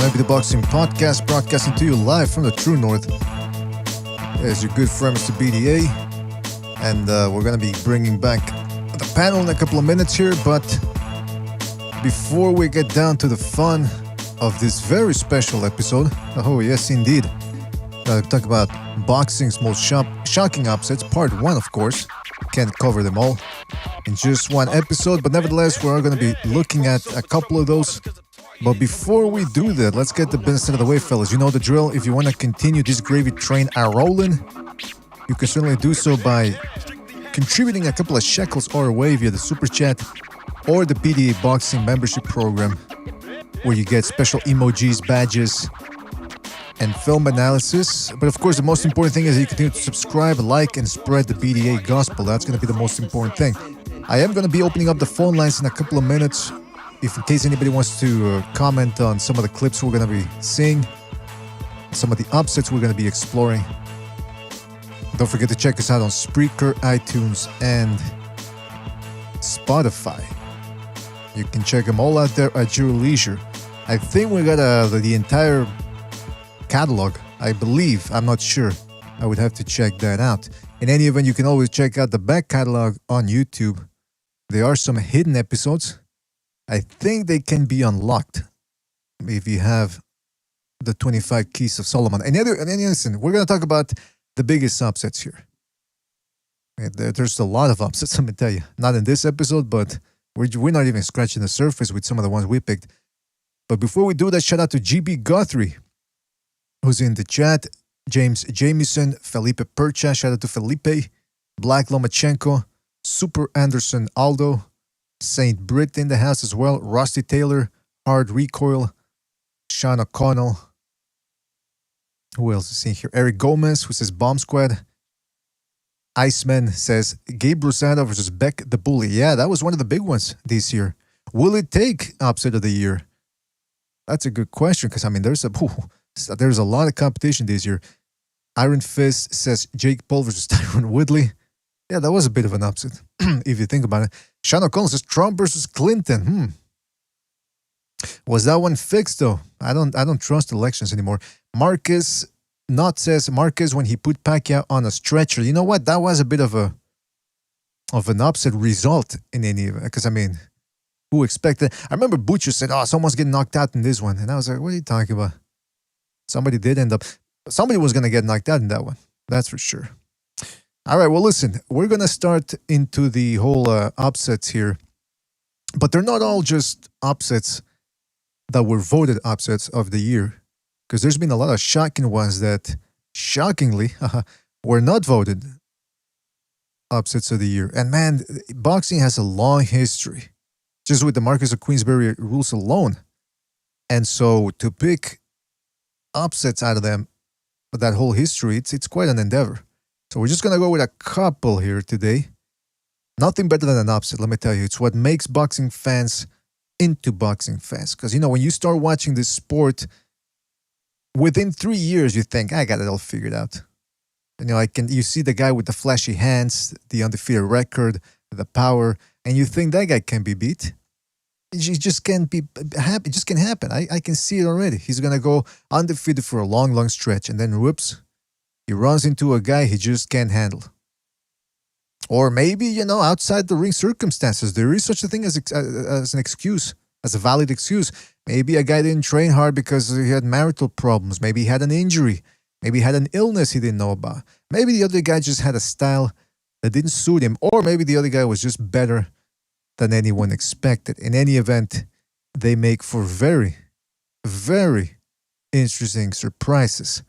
Maybe the Boxing Podcast, broadcasting to you live from the True North. There's your good friend, Mr. BDA. And we're going to be bringing back the panel in a couple of minutes here. But before we get down to the fun of this very special episode, oh, yes, indeed, talk about boxing's most shocking upsets, part 1, of course. Can't cover them all in just one episode, but nevertheless, we're going to be looking at a couple of those. But before we do that, let's get the business out of the way, fellas. You know the drill. If you want to continue this gravy train a-rolling, you can certainly do so by contributing a couple of shekels our way via the Super Chat or the PDA Boxing membership program, where you get special emojis, badges, and film analysis. But of course, the most important thing is that you continue to subscribe, like, and spread the BDA gospel. That's going to be the most important thing. I am going to be opening up the phone lines in a couple of minutes, if in case anybody wants to comment on some of the clips we're going to be seeing, some of the upsets we're going to be exploring. Don't forget to check us out on Spreaker, iTunes, and Spotify. You can check them all out there at your leisure. I think we got the entire catalog, I believe. I'm not sure. I would have to check that out. In any event, you can always check out the back catalog on YouTube. There are some hidden episodes. I think they can be unlocked if you have the 25 Keys of Solomon. And listen, we're going to talk about the biggest upsets here. There's a lot of upsets, let me tell you. Not in this episode, but we're not even scratching the surface with some of the ones we picked. But before we do that, shout out to GB Guthrie, who's in the chat. James Jamieson, Felipe Percha, shout out to Felipe, Black Lomachenko, Super Anderson Aldo, Saint Britt in the house as well, Rusty Taylor, Hard Recoil, Sean O'Connell. Who else is in here? Eric Gomez, who says Bomb Squad. Iceman says Gabe Rosado versus Beck the Bully. Yeah, that was one of the big ones this year. Will it take upset of the year? That's a good question, because I mean there's a lot of competition this year. Iron Fist says Jake Paul versus Tyron Woodley. Yeah, that was a bit of an upset, if you think about it. Sean O'Connell says Trump versus Clinton. Was that one fixed though? I don't trust elections anymore. Marcus Not says Marcus when he put Pacquiao on a stretcher. You know what? That was a bit of an upset result in any event. Because I mean, who expected? I remember Butcher said, "Oh, someone's getting knocked out in this one," and I was like, "What are you talking about?" Somebody did end up. Somebody was gonna get knocked out in that one. That's for sure. All right. Well, listen, we're gonna start into the whole upsets here, but they're not all just upsets that were voted upsets of the year, because there's been a lot of shocking ones that, shockingly, were not voted upsets of the year. And man, boxing has a long history, just with the Marquess of Queensberry rules alone. And so to pick upsets out of them, that whole history, it's quite an endeavor. So we're just going to go with a couple here today. Nothing better than an upset, let me tell you. It's what makes boxing fans into boxing fans. Because, you know, when you start watching this sport, within 3 years, you think, I got it all figured out. You know, you see the guy with the flashy hands, the undefeated record, the power, and you think that guy can be beat. It just can't be happen. It just can't happen. I can see it already. He's going to go undefeated for a long, long stretch, and then whoops, he runs into a guy he just can't handle. Or maybe, you know, outside the ring circumstances, there is such a thing as an excuse, as a valid excuse. Maybe a guy didn't train hard because he had marital problems. Maybe he had an injury. Maybe he had an illness he didn't know about. Maybe the other guy just had a style that didn't suit him. Or maybe the other guy was just better than anyone expected. In any event, they make for very, very interesting surprises.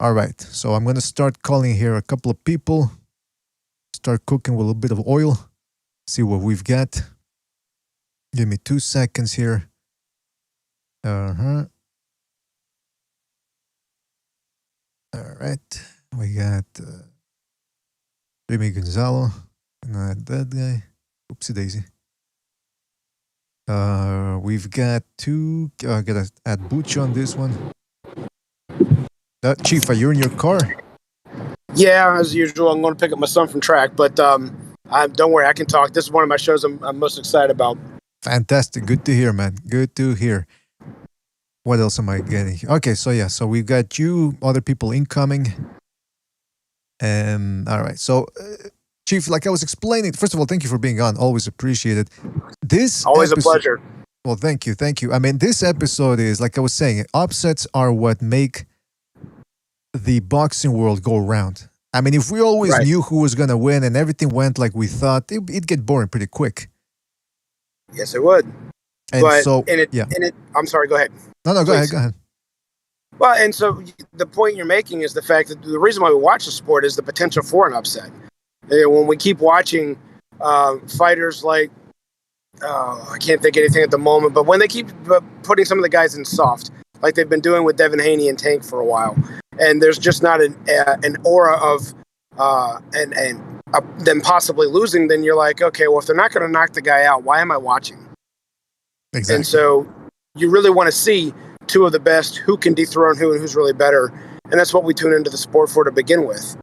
All right, so I'm going to start calling here a couple of people. Start cooking with a little bit of oil. See what we've got. Give me 2 seconds here. All right. We got Jimmy Gonzalo. Not that guy. Oopsie daisy. We've got two. I gotta add Butch on this one. Chief, are you in your car? Yeah, as usual. I'm going to pick up my son from track, but don't worry, I can talk. This is one of my shows I'm most excited about. Fantastic. Good to hear, man. Good to hear. What else am I getting? Okay, so yeah, so we've got you, other people incoming. All right, so Chief, like I was explaining, first of all, thank you for being on. Always appreciated. This Always a episode, pleasure. well, thank you, thank you. I mean, this episode is, like I was saying, upsets are what make the boxing world go round. I mean, if we always knew who was going to win and everything went like we thought, it'd get boring pretty quick. Yes, it would. And but so, I'm sorry, go ahead. No, go ahead. Well, and so the point you're making is the fact that the reason why we watch the sport is the potential for an upset. And when we keep watching fighters like, I can't think of anything at the moment, but when they keep putting some of the guys in soft, like they've been doing with Devin Haney and Tank for a while, and there's just not an aura of them possibly losing, then you're like, okay, well, if they're not going to knock the guy out, why am I watching? Exactly. And so you really want to see two of the best who can dethrone who and who's really better. And that's what we tune into the sport for to begin with.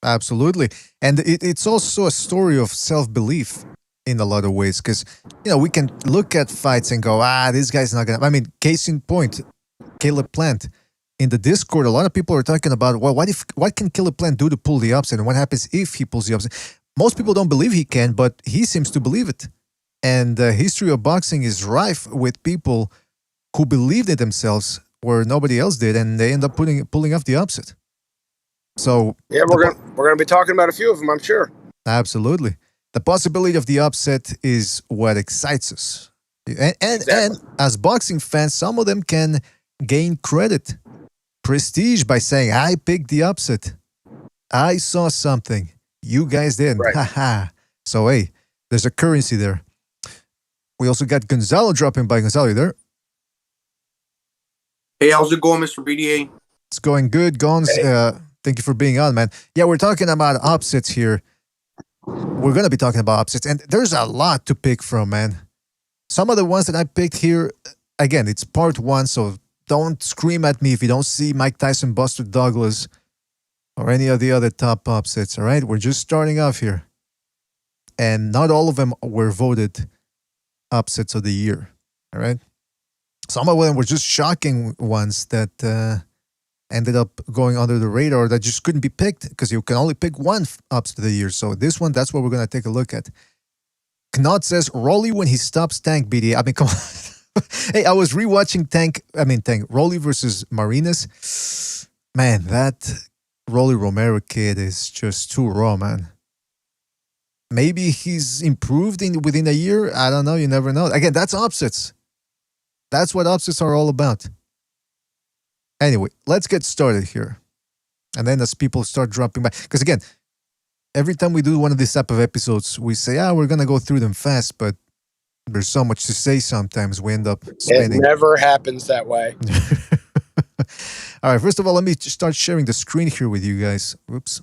Absolutely. And it's also a story of self-belief in a lot of ways, because, we can look at fights and go, this guy's not going to, I mean, case in point, Caleb Plant. In the Discord, a lot of people are talking about, well, what can Caleb Plant do to pull the upset? And what happens if he pulls the upset? Most people don't believe he can, but he seems to believe it. And the history of boxing is rife with people who believed in themselves where nobody else did, and they end up pulling off the upset. So yeah, we're gonna be talking about a few of them, I'm sure. Absolutely, the possibility of the upset is what excites us, and as boxing fans, some of them can gain credit, prestige by saying, "I picked the upset. I saw something you guys didn't." Haha. So hey, there's a currency there. We also got Gonzalo dropping by. Gonzalo, you there? Hey, how's it going, Mr. BDA? It's going good, Gonz. Hey. Thank you for being on, man. Yeah, we're talking about upsets here. We're going to be talking about upsets, and there's a lot to pick from, man. Some of the ones that I picked here, again, it's part one, so don't scream at me if you don't see Mike Tyson, Buster Douglas, or any of the other top upsets, all right? We're just starting off here. And not all of them were voted upsets of the year, all right? Some of them were just shocking ones that ended up going under the radar that just couldn't be picked because you can only pick one upset of the year. So this one, that's what we're going to take a look at. Knott says, Rolly when he stops Tank, BD. I mean, come on. Hey, I was rewatching Tank, Rolly versus Marinas. Man, that Rolly Romero kid is just too raw, man. Maybe he's improved within a year. I don't know. You never know. Again, that's upsets. That's what upsets are all about. Anyway, let's get started here. And then as people start dropping by, because again, every time we do one of these type of episodes, we say, we're going to go through them fast, but there's so much to say sometimes. We end up spending. It never happens that way. All right, first of all, let me start sharing the screen here with you guys. Whoops.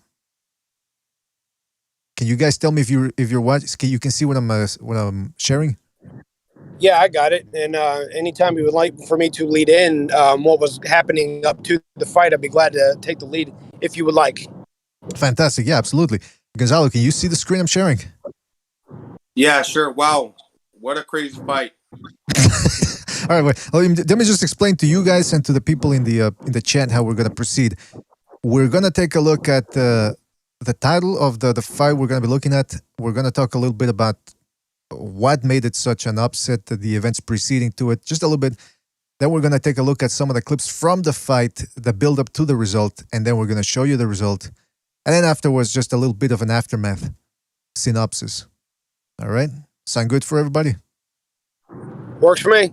Can you guys tell me if you're watching? You can see what I'm sharing? Yeah, I got it. And anytime you would like for me to lead in what was happening up to the fight, I'd be glad to take the lead if you would like. Fantastic. Yeah, absolutely. Gonzalo, can you see the screen I'm sharing? Yeah, sure. Wow. What a crazy fight. All right, wait. Let me just explain to you guys and to the people in the chat how we're going to proceed. We're going to take a look at the title of the fight we're going to be looking at. We're going to talk a little bit about what made it such an upset, the events preceding to it, just a little bit. Then we're going to take a look at some of the clips from the fight, the build up to the result, and then we're going to show you the result. And then afterwards, just a little bit of an aftermath synopsis. All right? Sound good for everybody? Works for me.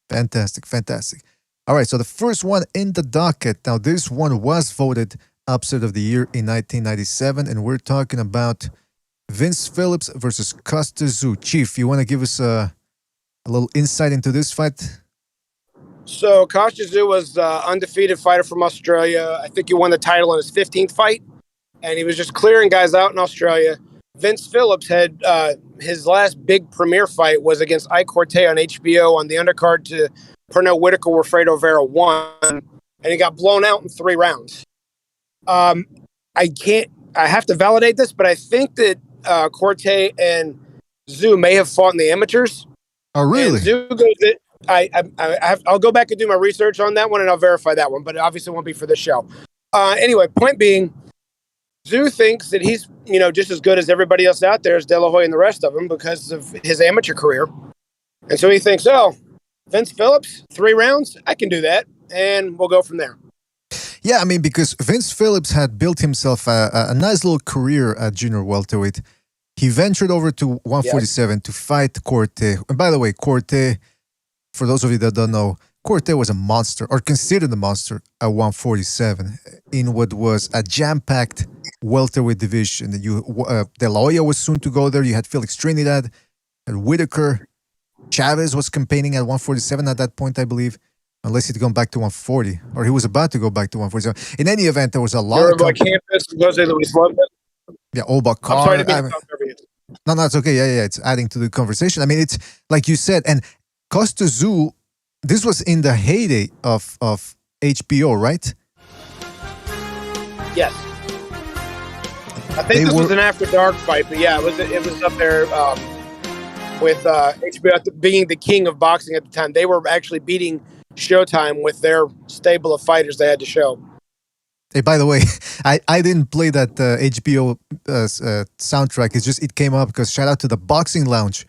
Fantastic, fantastic. All right, so the first one in the docket. Now, this one was voted upset of the year in 1997, and we're talking about Vince Phillips versus Tszyu. Chief, you want to give us a little insight into this fight? So Tszyu was undefeated fighter from Australia. I think he won the title in his 15th fight, and he was just clearing guys out in Australia. Vince Phillips had his last big premiere fight was against Ike Corte on HBO on the undercard to Pernell Whitaker, where Fredo Vera won, and he got blown out in 3 rounds. I have to validate this, but I think that Corte and Tszyu may have fought in the amateurs. Oh, really? And I'll go back and do my research on that one, and I'll verify that one. But it obviously won't be for this show. Anyway, point being, Tszyu thinks that he's just as good as everybody else out there, as De La Hoya and the rest of them, because of his amateur career. And so he thinks, oh, Vince Phillips, 3 rounds, I can do that, and we'll go from there. Yeah, I mean, because Vince Phillips had built himself a nice little career at junior welterweight. He ventured over to 147 to fight Corte. And by the way, Corte, for those of you that don't know, Corte was a monster, or considered a monster, at 147 in what was a jam-packed welterweight division. De La Hoya was soon to go there. You had Felix Trinidad, and Whitaker. Chavez was campaigning at 147 at that point, I believe, unless he'd gone back to 140, or he was about to go back to 147. In any event, there was a lot of campus, Jose Luis Lopez. Yeah, Obakar. I'm sorry to be No, it's okay. Yeah, it's adding to the conversation. I mean, it's like you said, and Tszyu, this was in the heyday of HBO, right? Yes. I think this was an after dark fight, but yeah, it was up there with HBO being the king of boxing at the time. They were actually beating Showtime with their stable of fighters they had to show. Hey, by the way, I didn't play that HBO soundtrack. It came up because shout out to the Boxing Lounge,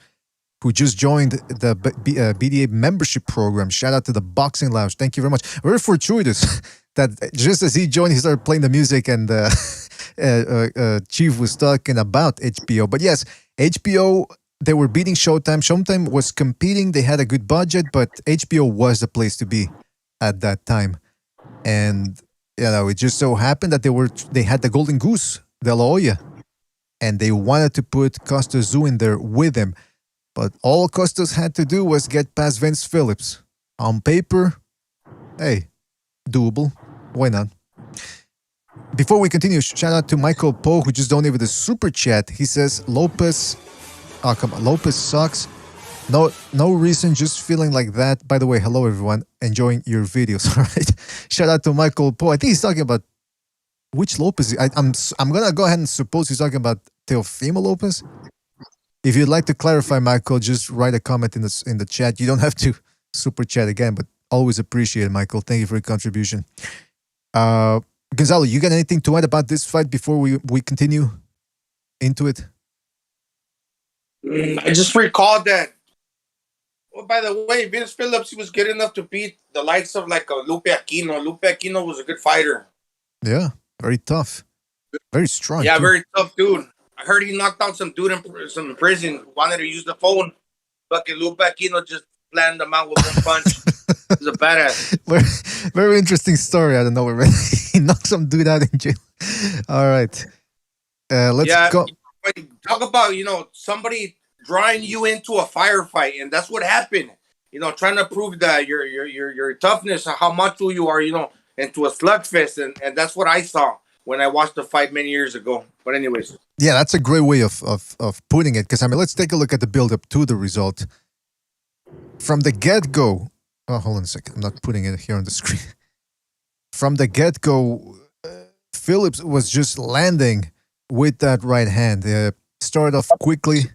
who just joined the BDA membership program. Shout out to the Boxing Lounge. Thank you very much. Very fortuitous that just as he joined, he started playing the music, and Chief was talking about HBO. But yes, HBO, they were beating Showtime. Showtime was competing. They had a good budget, but HBO was the place to be at that time. And it just so happened that they had the Golden Goose, De La Hoya, and they wanted to put Tszyu in there with him. But all Costas had to do was get past Vince Phillips. On paper, hey, doable. Why not? Before we continue, shout out to Michael Poe, who just donated a super chat. He says, Lopez sucks. No reason, just feeling like that. By the way, hello everyone, enjoying your videos. All right, shout out to Michael Poe. I think he's talking about which Lopez. I'm gonna go ahead and suppose he's talking about Teofimo Lopez. If you'd like to clarify, Michael, just write a comment in the chat. You don't have to super chat again, but always appreciate it, Michael. Thank you for your contribution. Gonzalo, you got anything to add about this fight before we continue into it? I just recalled that. Well, by the way, Vince Phillips, he was good enough to beat the likes of like a Lupe Aquino. Lupe Aquino was a good fighter. Yeah, very tough. Very strong. Yeah, very tough dude. I heard he knocked out some dude in prison who wanted to use the phone. Fucking Lupe Aquino just flattened him out with one punch. He's a badass. Very interesting story. I don't know. He knocked some dude out in jail. All right. Let's go. Talk about, somebody drawing you into a firefight, and that's what happened. Trying to prove that your toughness, how macho you are, into a slugfest, and that's what I saw when I watched the fight many years ago. But anyways. Yeah, that's a great way of putting it, because, let's take a look at the build-up to the result. From the get-go, hold on a second. I'm not putting it here on the screen. From the get-go, Phillips was just landing with that right hand. Started off quickly.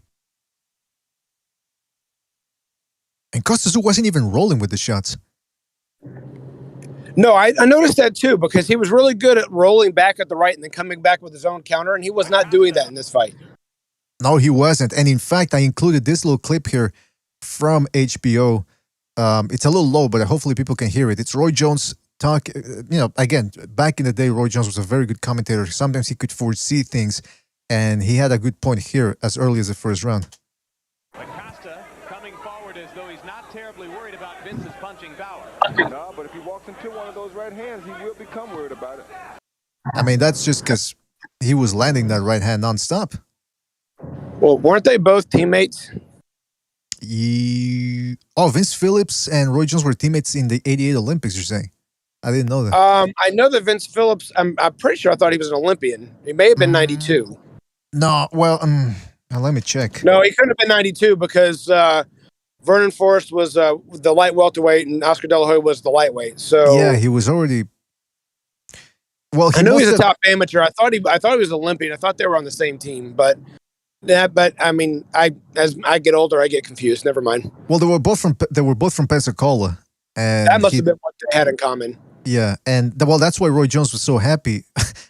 And Tszyu wasn't even rolling with the shots. No, I noticed that too, because he was really good at rolling back at the right and then coming back with his own counter, and he was not doing that in this fight. No, he wasn't. And in fact, I included this little clip here from HBO. It's a little low, but hopefully people can hear it. It's Roy Jones talk. Again, back in the day, Roy Jones was a very good commentator. Sometimes he could foresee things, and he had a good point here as early as the first round. Acosta coming forward as though he's not terribly worried about Vince's punching power. No, but if he walks into one of those right hands, he will become worried about it. I mean, that's just because he was landing that right hand nonstop. Well, weren't they both teammates? Vince Phillips and Roy Jones were teammates in the '88 Olympics, you're saying? I didn't know that. I know that Vince Phillips, I'm pretty sure I thought he was an Olympian. He may have been 92. No, well, let me check. No, he couldn't have been 92 because Vernon Forrest was the light welterweight and Oscar De La Hoya was the lightweight. So yeah, he was already. Well, I know he's a top amateur. I thought he was Olympian. I thought they were on the same team, but Yeah, but I mean, as I get older, I get confused. Never mind. Well, they were both from Pensacola, and That must have been what they had in common. Yeah, and well, that's why Roy Jones was so happy,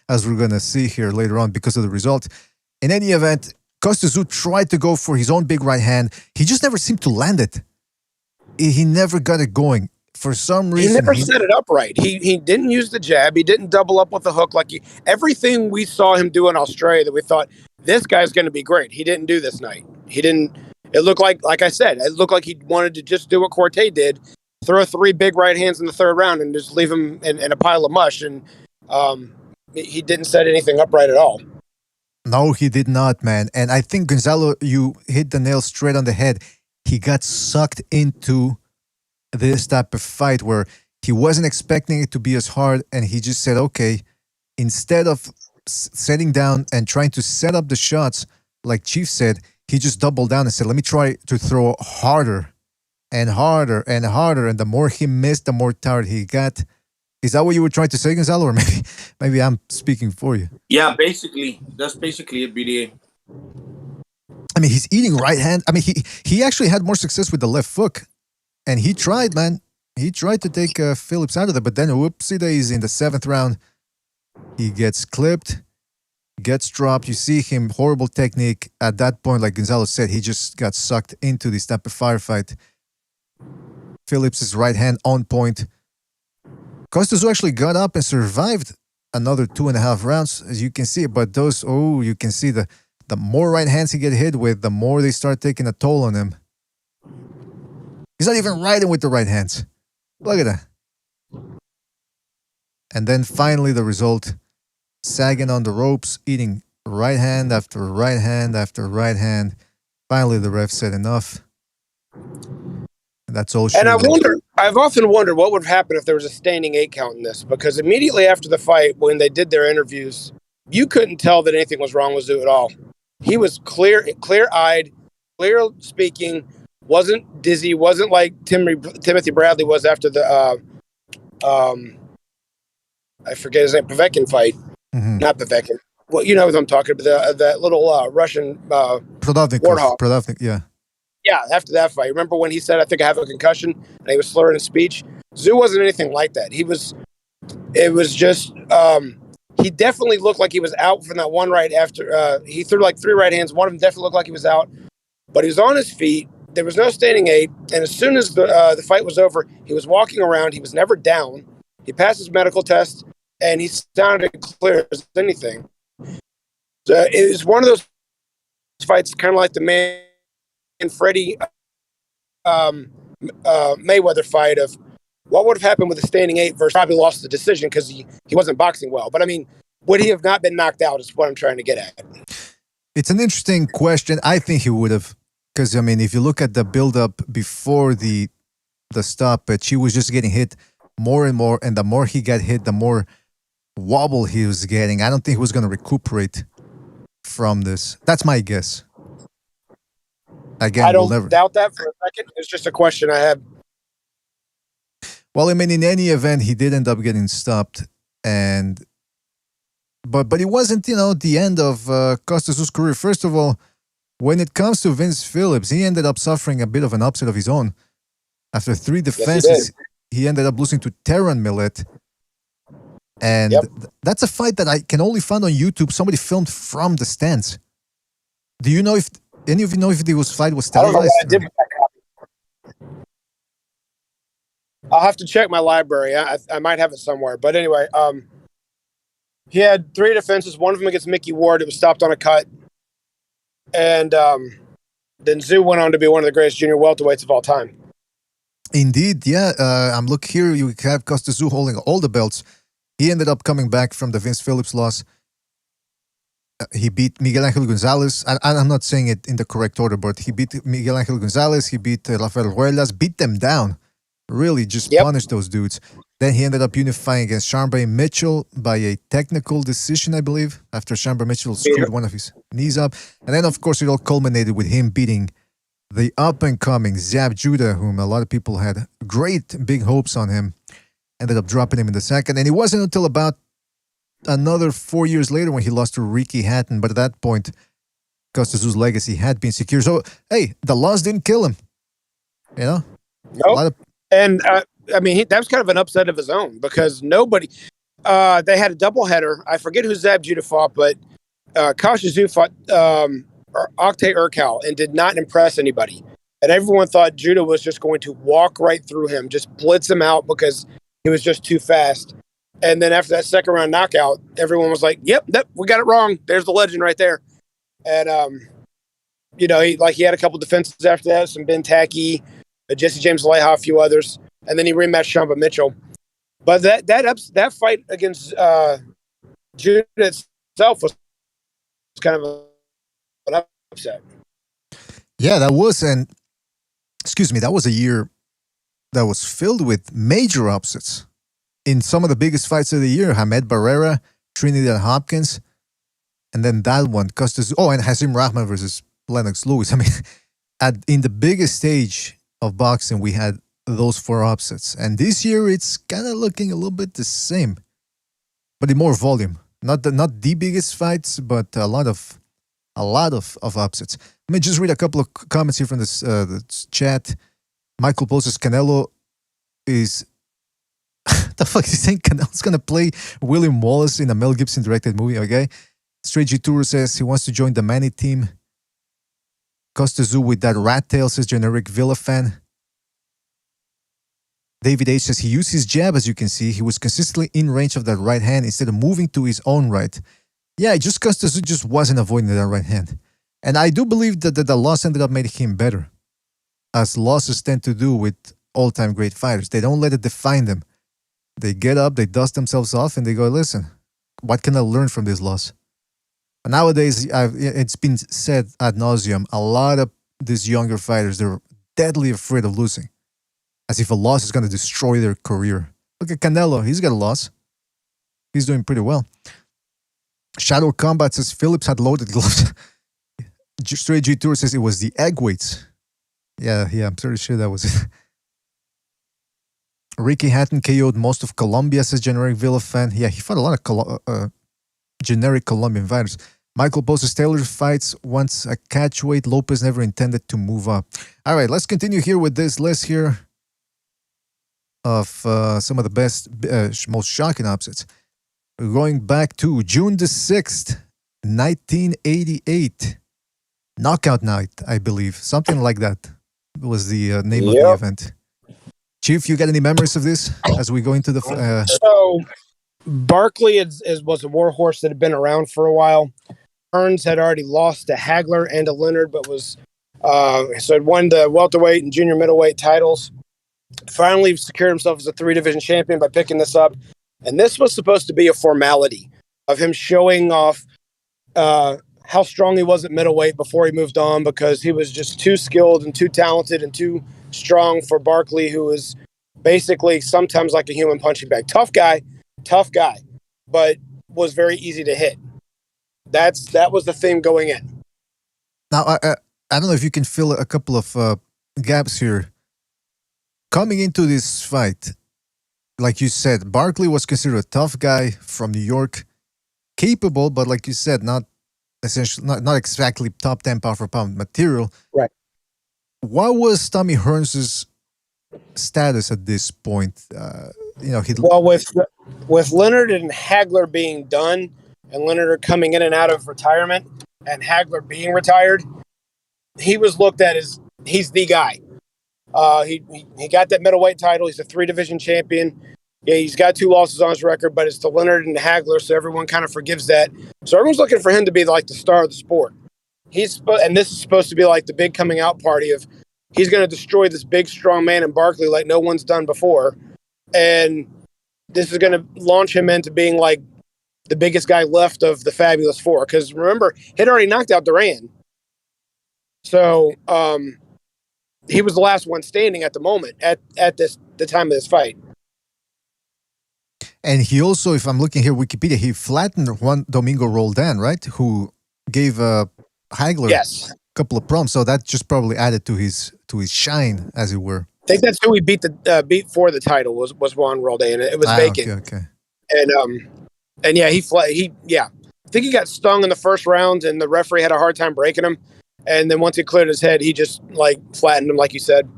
as we're gonna see here later on, because of the result. In any event, Tszyu tried to go for his own big right hand. He just never seemed to land it. He never got it going. For some reason, He never set it up right. He didn't use the jab. He didn't double up with the hook everything we saw him do in Australia that we thought this guy's going to be great. He didn't do this night. He didn't. It looked like I said, it looked like he wanted to just do what Corte did, throw 3 big right hands in the 3rd round and just leave him in a pile of mush. And he didn't set anything up right at all. No, he did not, man. And I think, Gonzalo, you hit the nail straight on the head. He got sucked into this type of fight where he wasn't expecting it to be as hard, and he just said, okay, instead of setting down and trying to set up the shots, like Chief said, he just doubled down and said, let me try to throw harder and harder and harder. And the more he missed, the more tired he got. Is that what you were trying to say, Gonzalo? Or maybe I'm speaking for you. Yeah, basically. That's basically it, BDA. I mean, he's eating right hand. I mean, he actually had more success with the left hook. And he tried, man. He tried to take Phillips out of it. But then, whoopsie days, in the 7th round, he gets clipped, gets dropped. You see him, horrible technique. At that point, like Gonzalo said, he just got sucked into this type of firefight. Phillips' right hand on point. Tszyu actually got up and survived another 2.5 rounds, as you can see. But those, you can see the more right hands he get hit with, the more they start taking a toll on him. He's not even riding with the right hands. Look at that. And then finally the result, sagging on the ropes, eating right hand after right hand after right hand. Finally the ref said enough. And that's all. And I've often wondered what would happen if there was a standing 8 count in this, because immediately after the fight, when they did their interviews, you couldn't tell that anything was wrong with Tszyu at all. He was clear-eyed, clear speaking, wasn't dizzy, wasn't like Timothy Bradley was after the I forget his name, Povetkin fight. Mm-hmm. Not Povetkin. Well, you know what I'm talking about, that little Russian warthog. Prodovnik, yeah. Yeah, after that fight. Remember when he said, I think I have a concussion, and he was slurring his speech? Tszyu wasn't anything like that. It was just, he definitely looked like he was out from that one right after, he threw like 3 right hands. One of them definitely looked like he was out, but he was on his feet. There was no standing 8, and as soon as the fight was over, he was walking around. He was never down. He passed his medical test, and he sounded clear as anything. So it was one of those fights, kind of like the man and Freddie Mayweather fight of what would have happened with a standing 8 versus probably lost the decision because he wasn't boxing well. But I mean, would he have not been knocked out is what I'm trying to get at. It's an interesting question. I think he would have. Because, I mean, if you look at the build-up before the stoppage, he was just getting hit more and more. And the more he got hit, the more wobble he was getting. I don't think he was going to recuperate from this. That's my guess. Again, I don't doubt that for a second. It's just a question I have. Well, I mean, in any event, he did end up getting stopped. But it wasn't, the end of Tszyu's career. First of all, when it comes to Vince Phillips, he ended up suffering a bit of an upset of his own. After 3 defenses, he ended up losing to Teran Millet. And that's a fight that I can only find on YouTube. Somebody filmed from the stands. Do you know if any of you know if this fight was televised? I don't know what I did with that copy. I'll have to check my library. I might have it somewhere. But anyway, he had 3 defenses. One of them against Mickey Ward. It was stopped on a cut. And then Tszyu went on to be one of the greatest junior welterweights of all time. Indeed, yeah. I'm looking here. You have Tszyu holding all the belts. He ended up coming back from the Vince Phillips loss. He beat Miguel Angel Gonzalez. I'm not saying it in the correct order, but he beat Miguel Angel Gonzalez. He beat Rafael Ruelas, beat them down. Really just punished those dudes. Then he ended up unifying against Sharmba Mitchell by a technical decision, I believe, after Sharmba Mitchell screwed one of his knees up. And then, of course, it all culminated with him beating the up-and-coming Zab Judah, whom a lot of people had great big hopes on him. Ended up dropping him in the second. And it wasn't until about another 4 years later when he lost to Ricky Hatton. But at that point, Costa Tszyu's legacy had been secure. So, hey, the loss didn't kill him. You know? Nope. And, I mean, that was kind of an upset of his own because nobody... they had a doubleheader. I forget who Zab Judah fought, but Tszyu fought Oktay Urkel and did not impress anybody. And everyone thought Judah was just going to walk right through him, just blitz him out because he was just too fast. And then after that second round knockout, everyone was like, yep, we got it wrong. There's the legend right there. And, you know, he had a couple defenses after that, some Ben Tacky, Jesse James Aleja, a few others. And then he rematched Shamba Mitchell. But that fight against Judah itself was kind of an upset. Yeah, that was, and that was a year that was filled with major upsets. In some of the biggest fights of the year, Hamed Barrera, Trinidad Hopkins, and then that one, Costas. Oh, and Hasim Rahman versus Lennox Lewis. I mean, in the biggest stage of boxing, we had those 4 upsets. And this year, it's kind of looking a little bit the same, but in more volume. Not the biggest fights, but a lot of upsets. Let me just read a couple of comments here from this the chat. Michael poses Canelo is... the fuck is he saying? Canelo's going to play William Wallace in a Mel Gibson directed movie, okay? Straight G Tour says he wants to join the Manny team. Costa Tszyu with that rat tail, says Generic Villa fan. David H says he used his jab, as you can see. He was consistently in range of that right hand instead of moving to his own right. Yeah, just Costa Tszyu just wasn't avoiding that right hand. And I do believe that the loss ended up making him better, as losses tend to do with all-time great fighters. They don't let it define them. They get up, they dust themselves off, and they go, listen, what can I learn from this loss? And nowadays, it's been said ad nauseum, a lot of these younger fighters, they're deadly afraid of losing, as if a loss is going to destroy their career. Look at Canelo. He's got a loss. He's doing pretty well. Shadow Combat says Phillips had loaded gloves. Straight G Tour says it was the egg weights. Yeah, I'm pretty sure that was it. Ricky Hatton KO'd most of Colombia, says Generic Villa fan. Yeah, he fought a lot of generic Colombian fighters. Michael poses Taylor fights once a catchweight. Lopez never intended to move up. All right, let's continue here with this list here of some of the best, most shocking upsets. We're going back to June the 6th, 1988. Knockout Night, I believe. Something like that was the name of the event. Chief, you got any memories of this as we go into the... So, Barkley was a warhorse that had been around for a while. Hearns had already lost to Hagler and to Leonard, but was... so had won the welterweight and junior middleweight titles. Finally secured himself as a 3-division champion by picking this up. And this was supposed to be a formality of him showing off how strong he was at middleweight before he moved on, because he was just too skilled and too talented and too strong for Barkley, who was basically sometimes like a human punching bag. Tough guy, but was very easy to hit. That was the theme going in. Now, I don't know if you can fill a couple of gaps here. Coming into this fight, like you said, Barkley was considered a tough guy from New York, capable, but like you said, not exactly top 10 pound for pound material. Right. What was Tommy Hearns' status at this point? Well, with Leonard and Hagler being done, and Leonard coming in and out of retirement, and Hagler being retired, he was looked at as he's the guy. He got that middleweight title. He's a 3-division champion. Yeah, he's got 2 losses on his record, but it's the Leonard and Hagler, so everyone kind of forgives that. So everyone's looking for him to be like the star of the sport. And this is supposed to be like the big coming out party of he's going to destroy this big, strong man in Barkley like no one's done before. And this is going to launch him into being like the biggest guy left of the Fabulous Four. Because remember, he'd already knocked out Duran. So he was the last one standing at the moment at the time of this fight. And he also, if I'm looking here, Wikipedia, he flattened Juan Domingo Roldan, right? Who gave Hagler a couple of problems. So that just probably added to his shine, as it were. I think that's who he beat for the title was Juan Roldan. It was vacant. Okay. And yeah, think he got stung in the first round, and the referee had a hard time breaking him. And then once he cleared his head, he just like flattened him, like you said.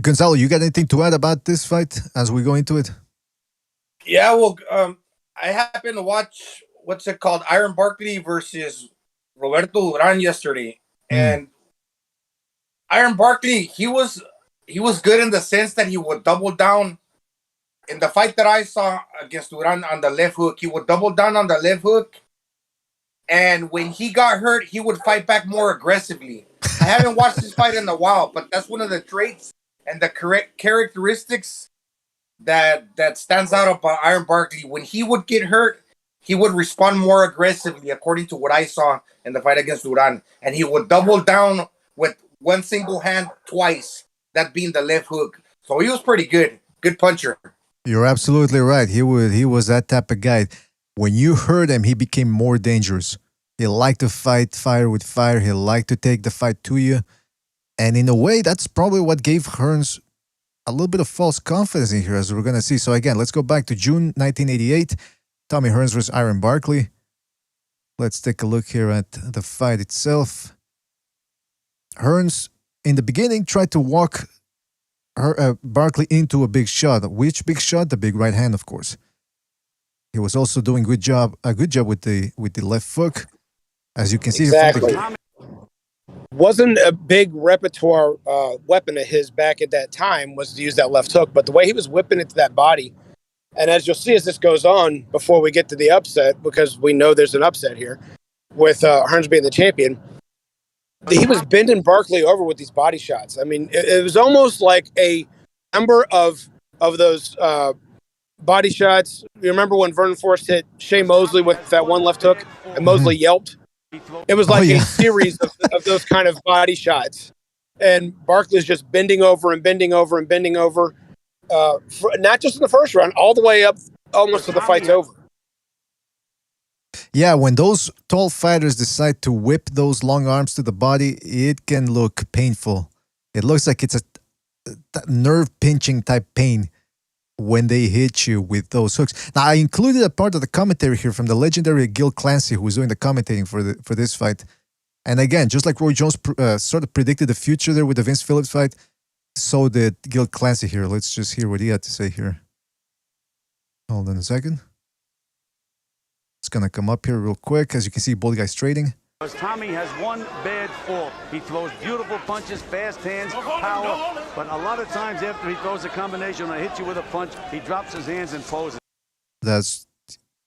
Gonzalo, you got anything to add about this fight as we go into it? Yeah, well, I happened to watch what's it called, Iron Barkley versus Roberto Duran yesterday, and Iron Barkley, he was good in the sense that he would double down. In the fight that I saw against Duran on the left hook, he would double down on the left hook, and when he got hurt, he would fight back more aggressively. I haven't watched this fight in a while, but that's one of the traits and the correct characteristics that stands out about Iron Barkley. When he would get hurt, he would respond more aggressively, according to what I saw in the fight against Duran, and he would double down with one single hand twice, that being the left hook. So he was pretty good puncher. You're absolutely right. He was that type of guy. When you hurt him, he became more dangerous. He liked to fight fire with fire. He liked to take the fight to you. And in a way, that's probably what gave Hearns a little bit of false confidence in here, as we're going to see. So again, let's go back to June 1988. Tommy Hearns versus Iron Barkley. Let's take a look here at the fight itself. Hearns, in the beginning, tried to walk Barkley into a big shot. Which big shot? The big right hand, of course. He was also doing a good job with the left hook, as you can see. Exactly. Wasn't a big repertoire weapon of his back at that time was to use that left hook, but the way he was whipping it to that body, and as you'll see as this goes on, before we get to the upset, because we know there's an upset here with Hearns being the champion, he was bending Barkley over with these body shots. I mean, it was almost like a number of those body shots. You remember when Vernon Forrest hit Shea Mosley with that one left hook, and Mosley yelped? It was like a series of those kind of body shots. And Barkley's just bending over and bending over and bending over, not just in the first round, all the way up almost to the fight's over. Yeah, when those tall fighters decide to whip those long arms to the body, it can look painful. It looks like it's a nerve-pinching type pain when they hit you with those hooks. Now, I included a part of the commentary here from the legendary Gil Clancy, who was doing the commentating for this fight. And again, just like Roy Jones sort of predicted the future there with the Vince Phillips fight, so did Gil Clancy here. Let's just hear what he had to say here. Hold on a second. It's going to come up here real quick. As you can see, both guys trading. Tommy has one bad fault. He throws beautiful punches, fast hands, power. But a lot of times after he throws a combination or hits you with a punch, he drops his hands and poses. That's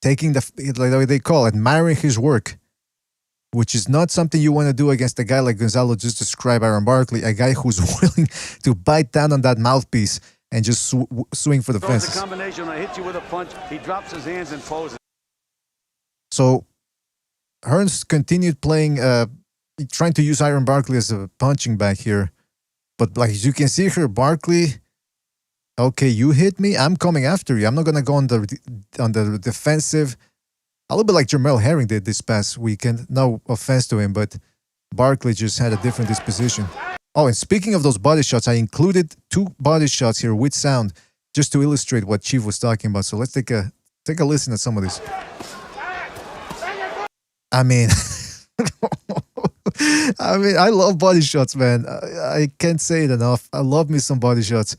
taking like they call it, admiring his work, which is not something you want to do against a guy like Gonzalo just described, Iron Barkley, a guy who's willing to bite down on that mouthpiece and just swing for the fences. Throws a combination or hits you with a punch, he drops his hands and poses. So Hearns continued playing, trying to use Iron Barkley as a punching bag here. But like you can see here, Barkley, okay, you hit me, I'm coming after you. I'm not going to go on the defensive. A little bit like Jermell Herring did this past weekend. No offense to him, but Barkley just had a different disposition. Oh, and speaking of those body shots, I included 2 body shots here with sound just to illustrate what Chief was talking about. So let's take a listen at some of this. I mean, I love body shots, man. I can't say it enough. I love me some body shots.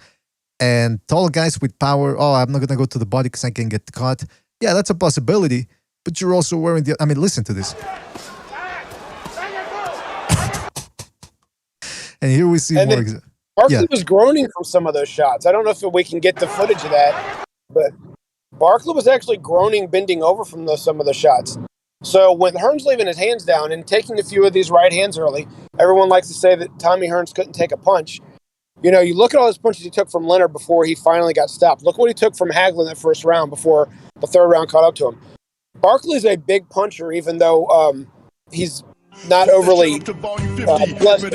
And tall guys with power, oh, I'm not going to go to the body because I can get caught. Yeah, that's a possibility. But you're also wearing the... I mean, listen to this. And here we see more... Barkley was groaning from some of those shots. I don't know if we can get the footage of that, but Barkley was actually groaning, bending over from some of the shots. So when Hearns leaving his hands down and taking a few of these right hands early, everyone likes to say that Tommy Hearns couldn't take a punch. You know, you look at all those punches he took from Leonard before he finally got stopped. Look what he took from Hagler in that first round before the third round caught up to him. Barkley's a big puncher, even though he's not overly blessed.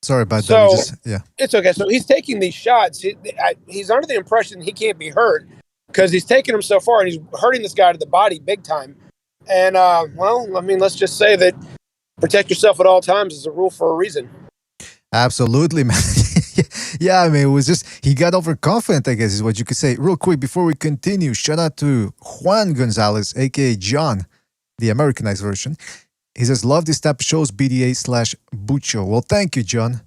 Sorry about that. It's okay. So he's taking these shots. He's under the impression he can't be hurt because he's taking them so far and he's hurting this guy to the body big time. And, well, I mean, let's just say that protect yourself at all times is a rule for a reason. Absolutely, man. Yeah, I mean, it was just, he got overconfident, I guess is what you could say. Real quick, before we continue, shout out to Juan Gonzalez, a.k.a. John, the Americanized version. He says, love this type of shows, BDA/Bucho. Well, thank you, John.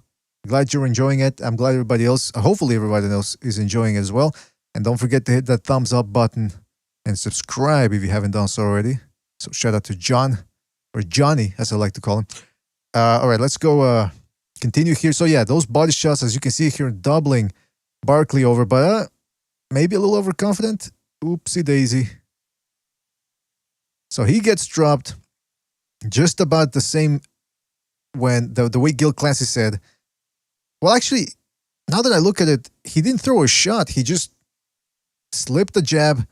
Glad you're enjoying it. I'm glad everybody else, hopefully everybody else is enjoying it as well. And don't forget to hit that thumbs up button and subscribe if you haven't done so already. So shout out to John, or Johnny, as I like to call him. All right, let's go continue here. So yeah, those body shots, as you can see here, doubling Barkley over, but maybe a little overconfident. Oopsie daisy. So he gets dropped just about the same when the way Gil Clancy said, well, actually, now that I look at it, he didn't throw a shot. He just slipped a jab,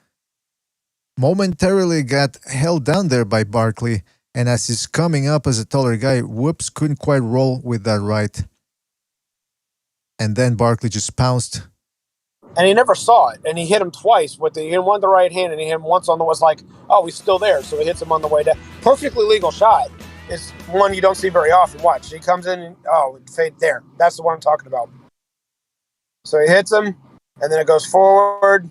momentarily got held down there by Barkley, and as he's coming up as a taller guy, whoops, couldn't quite roll with that right. And then Barkley just pounced. And he never saw it, and he hit him twice. He hit him on the right hand, and he hit him once on the was like, oh, he's still there, so he hits him on the way down. Perfectly legal shot. It's one you don't see very often. Watch, he comes in, and fade there. That's the one I'm talking about. So he hits him, and then it goes forward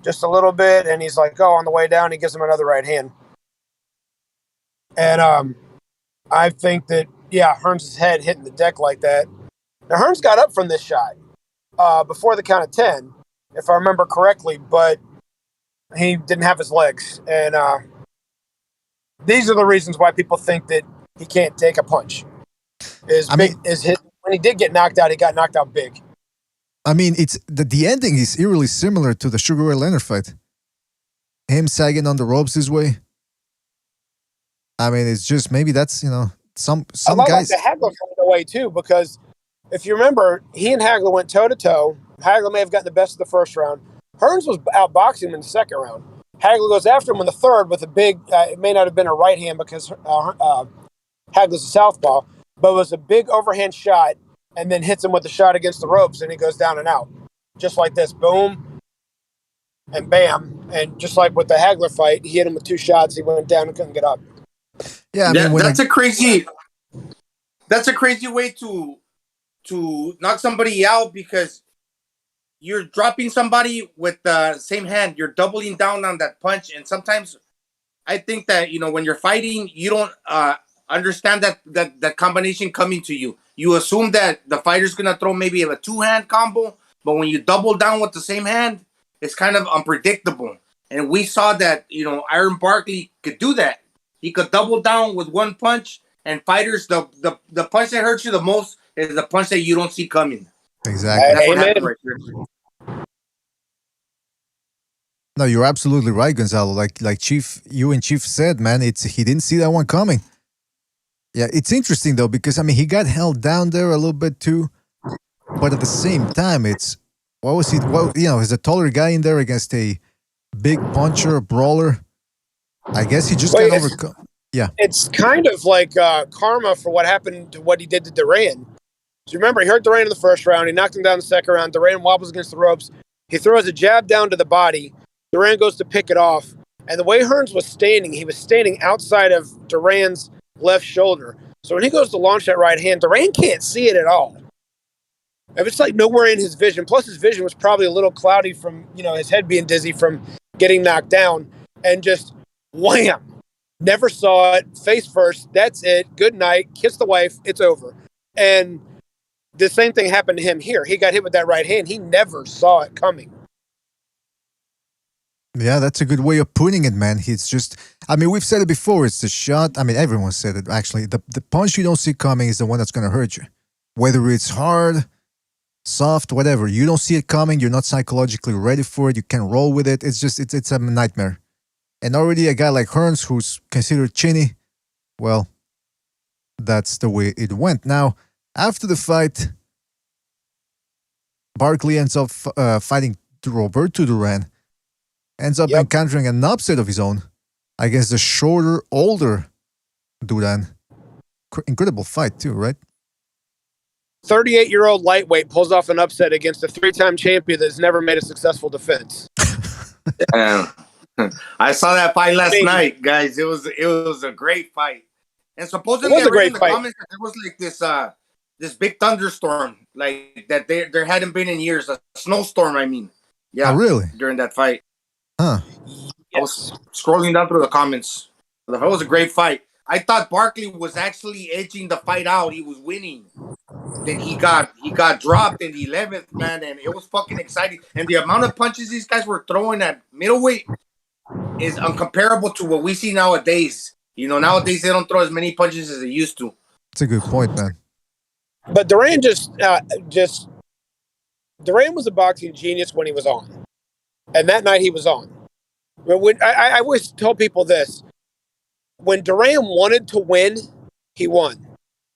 just a little bit, and he's like, on the way down, he gives him another right hand. And I think that, Hearns' head hitting the deck like that. Now, Hearns got up from this shot before the count of 10, if I remember correctly, but he didn't have his legs. And these are the reasons why people think that he can't take a punch. When he did get knocked out, he got knocked out big. I mean, it's the ending is eerily similar to the Sugar Ray Leonard fight. Him sagging on the ropes this way. I mean, it's just maybe that's, some guys. Like the Hagler coming away too, because if you remember, he and Hagler went toe to toe. Hagler may have gotten the best of the first round. Hearns was outboxing him in the second round. Hagler goes after him in the third with a big. It may not have been a right hand because Hagler's a southpaw, but it was a big overhand shot, and then hits him with a shot against the ropes, and he goes down and out, just like this, boom, and bam, and just like with the Hagler fight, he hit him with two shots. He went down and couldn't get up. Yeah, I mean, that's a crazy way to knock somebody out, because you're dropping somebody with the same hand. You're doubling down on that punch, and sometimes I think that when you're fighting, you don't understand that combination coming to you. You assume that the fighter's gonna throw maybe a two-hand combo, but when you double down with the same hand, it's kind of unpredictable. And we saw that Iron Barkley could do that. He could double down with one punch, and fighters, the punch that hurts you the most is the punch that you don't see coming. Exactly. That's what happened right there. No, you're absolutely right, Gonzalo. Like Chief, you and Chief said, man, he didn't see that one coming. Yeah, it's interesting though, because I mean, he got held down there a little bit too, but at the same time, he's a taller guy in there against a big puncher, a brawler. I guess he just got overcome. Yeah. It's kind of like karma for what happened to what he did to Duran. So you remember, he hurt Duran in the first round. He knocked him down in the second round. Duran wobbles against the ropes. He throws a jab down to the body. Duran goes to pick it off. And the way Hearns was standing, he was standing outside of Duran's left shoulder. So when he goes to launch that right hand, Duran can't see it at all. If it's like nowhere in his vision. Plus his vision was probably a little cloudy from, his head being dizzy from getting knocked down. And just wham! Never saw it. Face first. That's it. Good night. Kiss the wife. It's over. And the same thing happened to him here. He got hit with that right hand. He never saw it coming. Yeah, that's a good way of putting it, man. He's just, I mean, we've said it before. It's the shot. I mean, everyone said it, actually. The punch you don't see coming is the one that's going to hurt you. Whether it's hard, soft, whatever. You don't see it coming. You're not psychologically ready for it. You can't roll with it. It's just, it's a nightmare. And already a guy like Hearns, who's considered chinny, well, that's the way it went. Now, after the fight, Barkley ends up fighting Roberto Duran, ends up encountering an upset of his own against the shorter, older Duran. Incredible fight too, right? 38-year-old lightweight pulls off an upset against a three-time champion that's never made a successful defense. I saw that fight last night, guys. It was a great fight. And supposedly, it was a great fight. Comments, it was like this this big thunderstorm like that there hadn't been in years. A snowstorm, I mean. Yeah, Oh, really? During that fight. Huh. I was scrolling down through the comments. It was a great fight. I thought Barkley was actually edging the fight out. He was winning. Then he got dropped in the 11th, man, and it was fucking exciting. And the amount of punches these guys were throwing at middleweight is uncomparable to what we see nowadays. You know, nowadays they don't throw as many punches as they used to. That's a good point, man. But Duran Duran was a boxing genius when he was on, and that night he was on. I always tell people this: when Duran wanted to win, he won.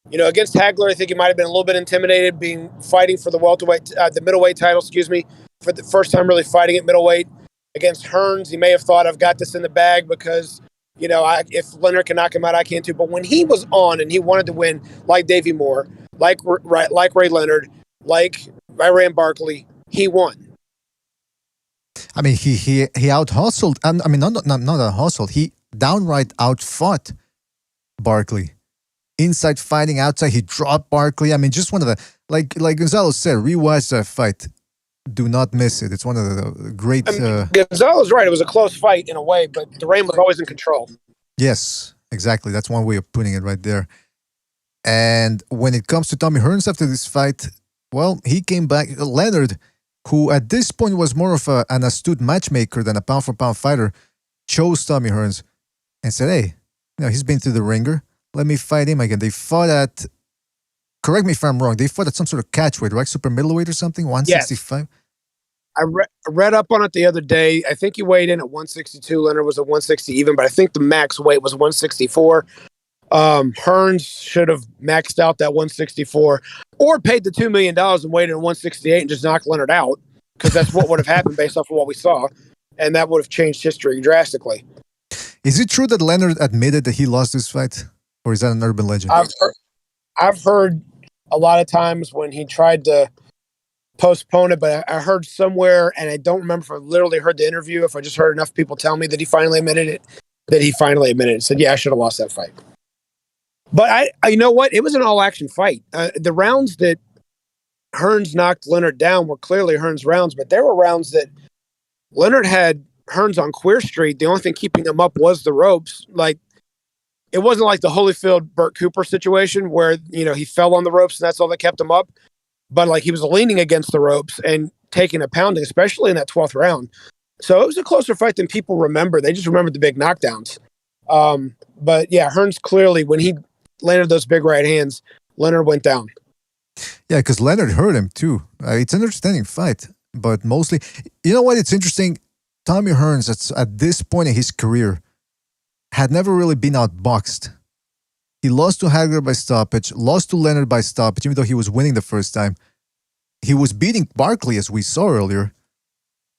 You know, against Hagler, I think he might have been a little bit intimidated, fighting for the the middleweight title. For the first time really fighting at middleweight. Against Hearns, he may have thought, "I've got this in the bag," because if Leonard can knock him out, I can too. But when he was on and he wanted to win, like Davey Moore, like Ray Leonard, like Iran Barkley, he won. I mean, he out hustled. I mean, not out hustled. He downright outfought Barkley. Inside fighting, outside he dropped Barkley. I mean, just one of the like Gonzalo said. Rewatch that fight. Do not miss it. It's one of the great. Gonzalo's right. It was a close fight in a way, but Duran was always in control. Yes, exactly. That's one way of putting it right there. And when it comes to Tommy Hearns after this fight, well, he came back. Leonard, who at this point was more of an astute matchmaker than a pound-for-pound fighter, chose Tommy Hearns and said, hey, he's been through the ringer. Let me fight him again. They fought at, correct me if I'm wrong, they fought at some sort of catchweight, right? Super middleweight or something? 165? Yes. I read up on it the other day. I think he weighed in at 162. Leonard was at 160 even, but I think the max weight was 164. Hearns should have maxed out that 164 or paid the $2 million and waited at 168 and just knocked Leonard out, because that's what would have happened based off of what we saw, and that would have changed history drastically. Is it true that Leonard admitted that he lost this fight, or is that an urban legend? I've heard a lot of times when he tried to postpone it, but I heard somewhere, and I don't remember if I literally heard the interview, if I just heard enough people tell me that he finally admitted it, said, yeah, I should have lost that fight. But I you know what? It was an all-action fight. The rounds that Hearns knocked Leonard down were clearly Hearns rounds, but there were rounds that Leonard had Hearns on Queer Street. The only thing keeping him up was the ropes. Like, it wasn't like the Holyfield-Burt Cooper situation where, he fell on the ropes and that's all that kept him up. But, like, he was leaning against the ropes and taking a pounding, especially in that 12th round. So it was a closer fight than people remember. They just remembered the big knockdowns. But, yeah, Hearns clearly, when he landed those big right hands, Leonard went down. Yeah, because Leonard hurt him, too. It's an entertaining fight. But mostly, you know what? It's interesting. Tommy Hearns, at this point in his career, had never really been outboxed. He lost to Hagler by stoppage, lost to Leonard by stoppage, even though he was winning the first time. He was beating Barkley, as we saw earlier,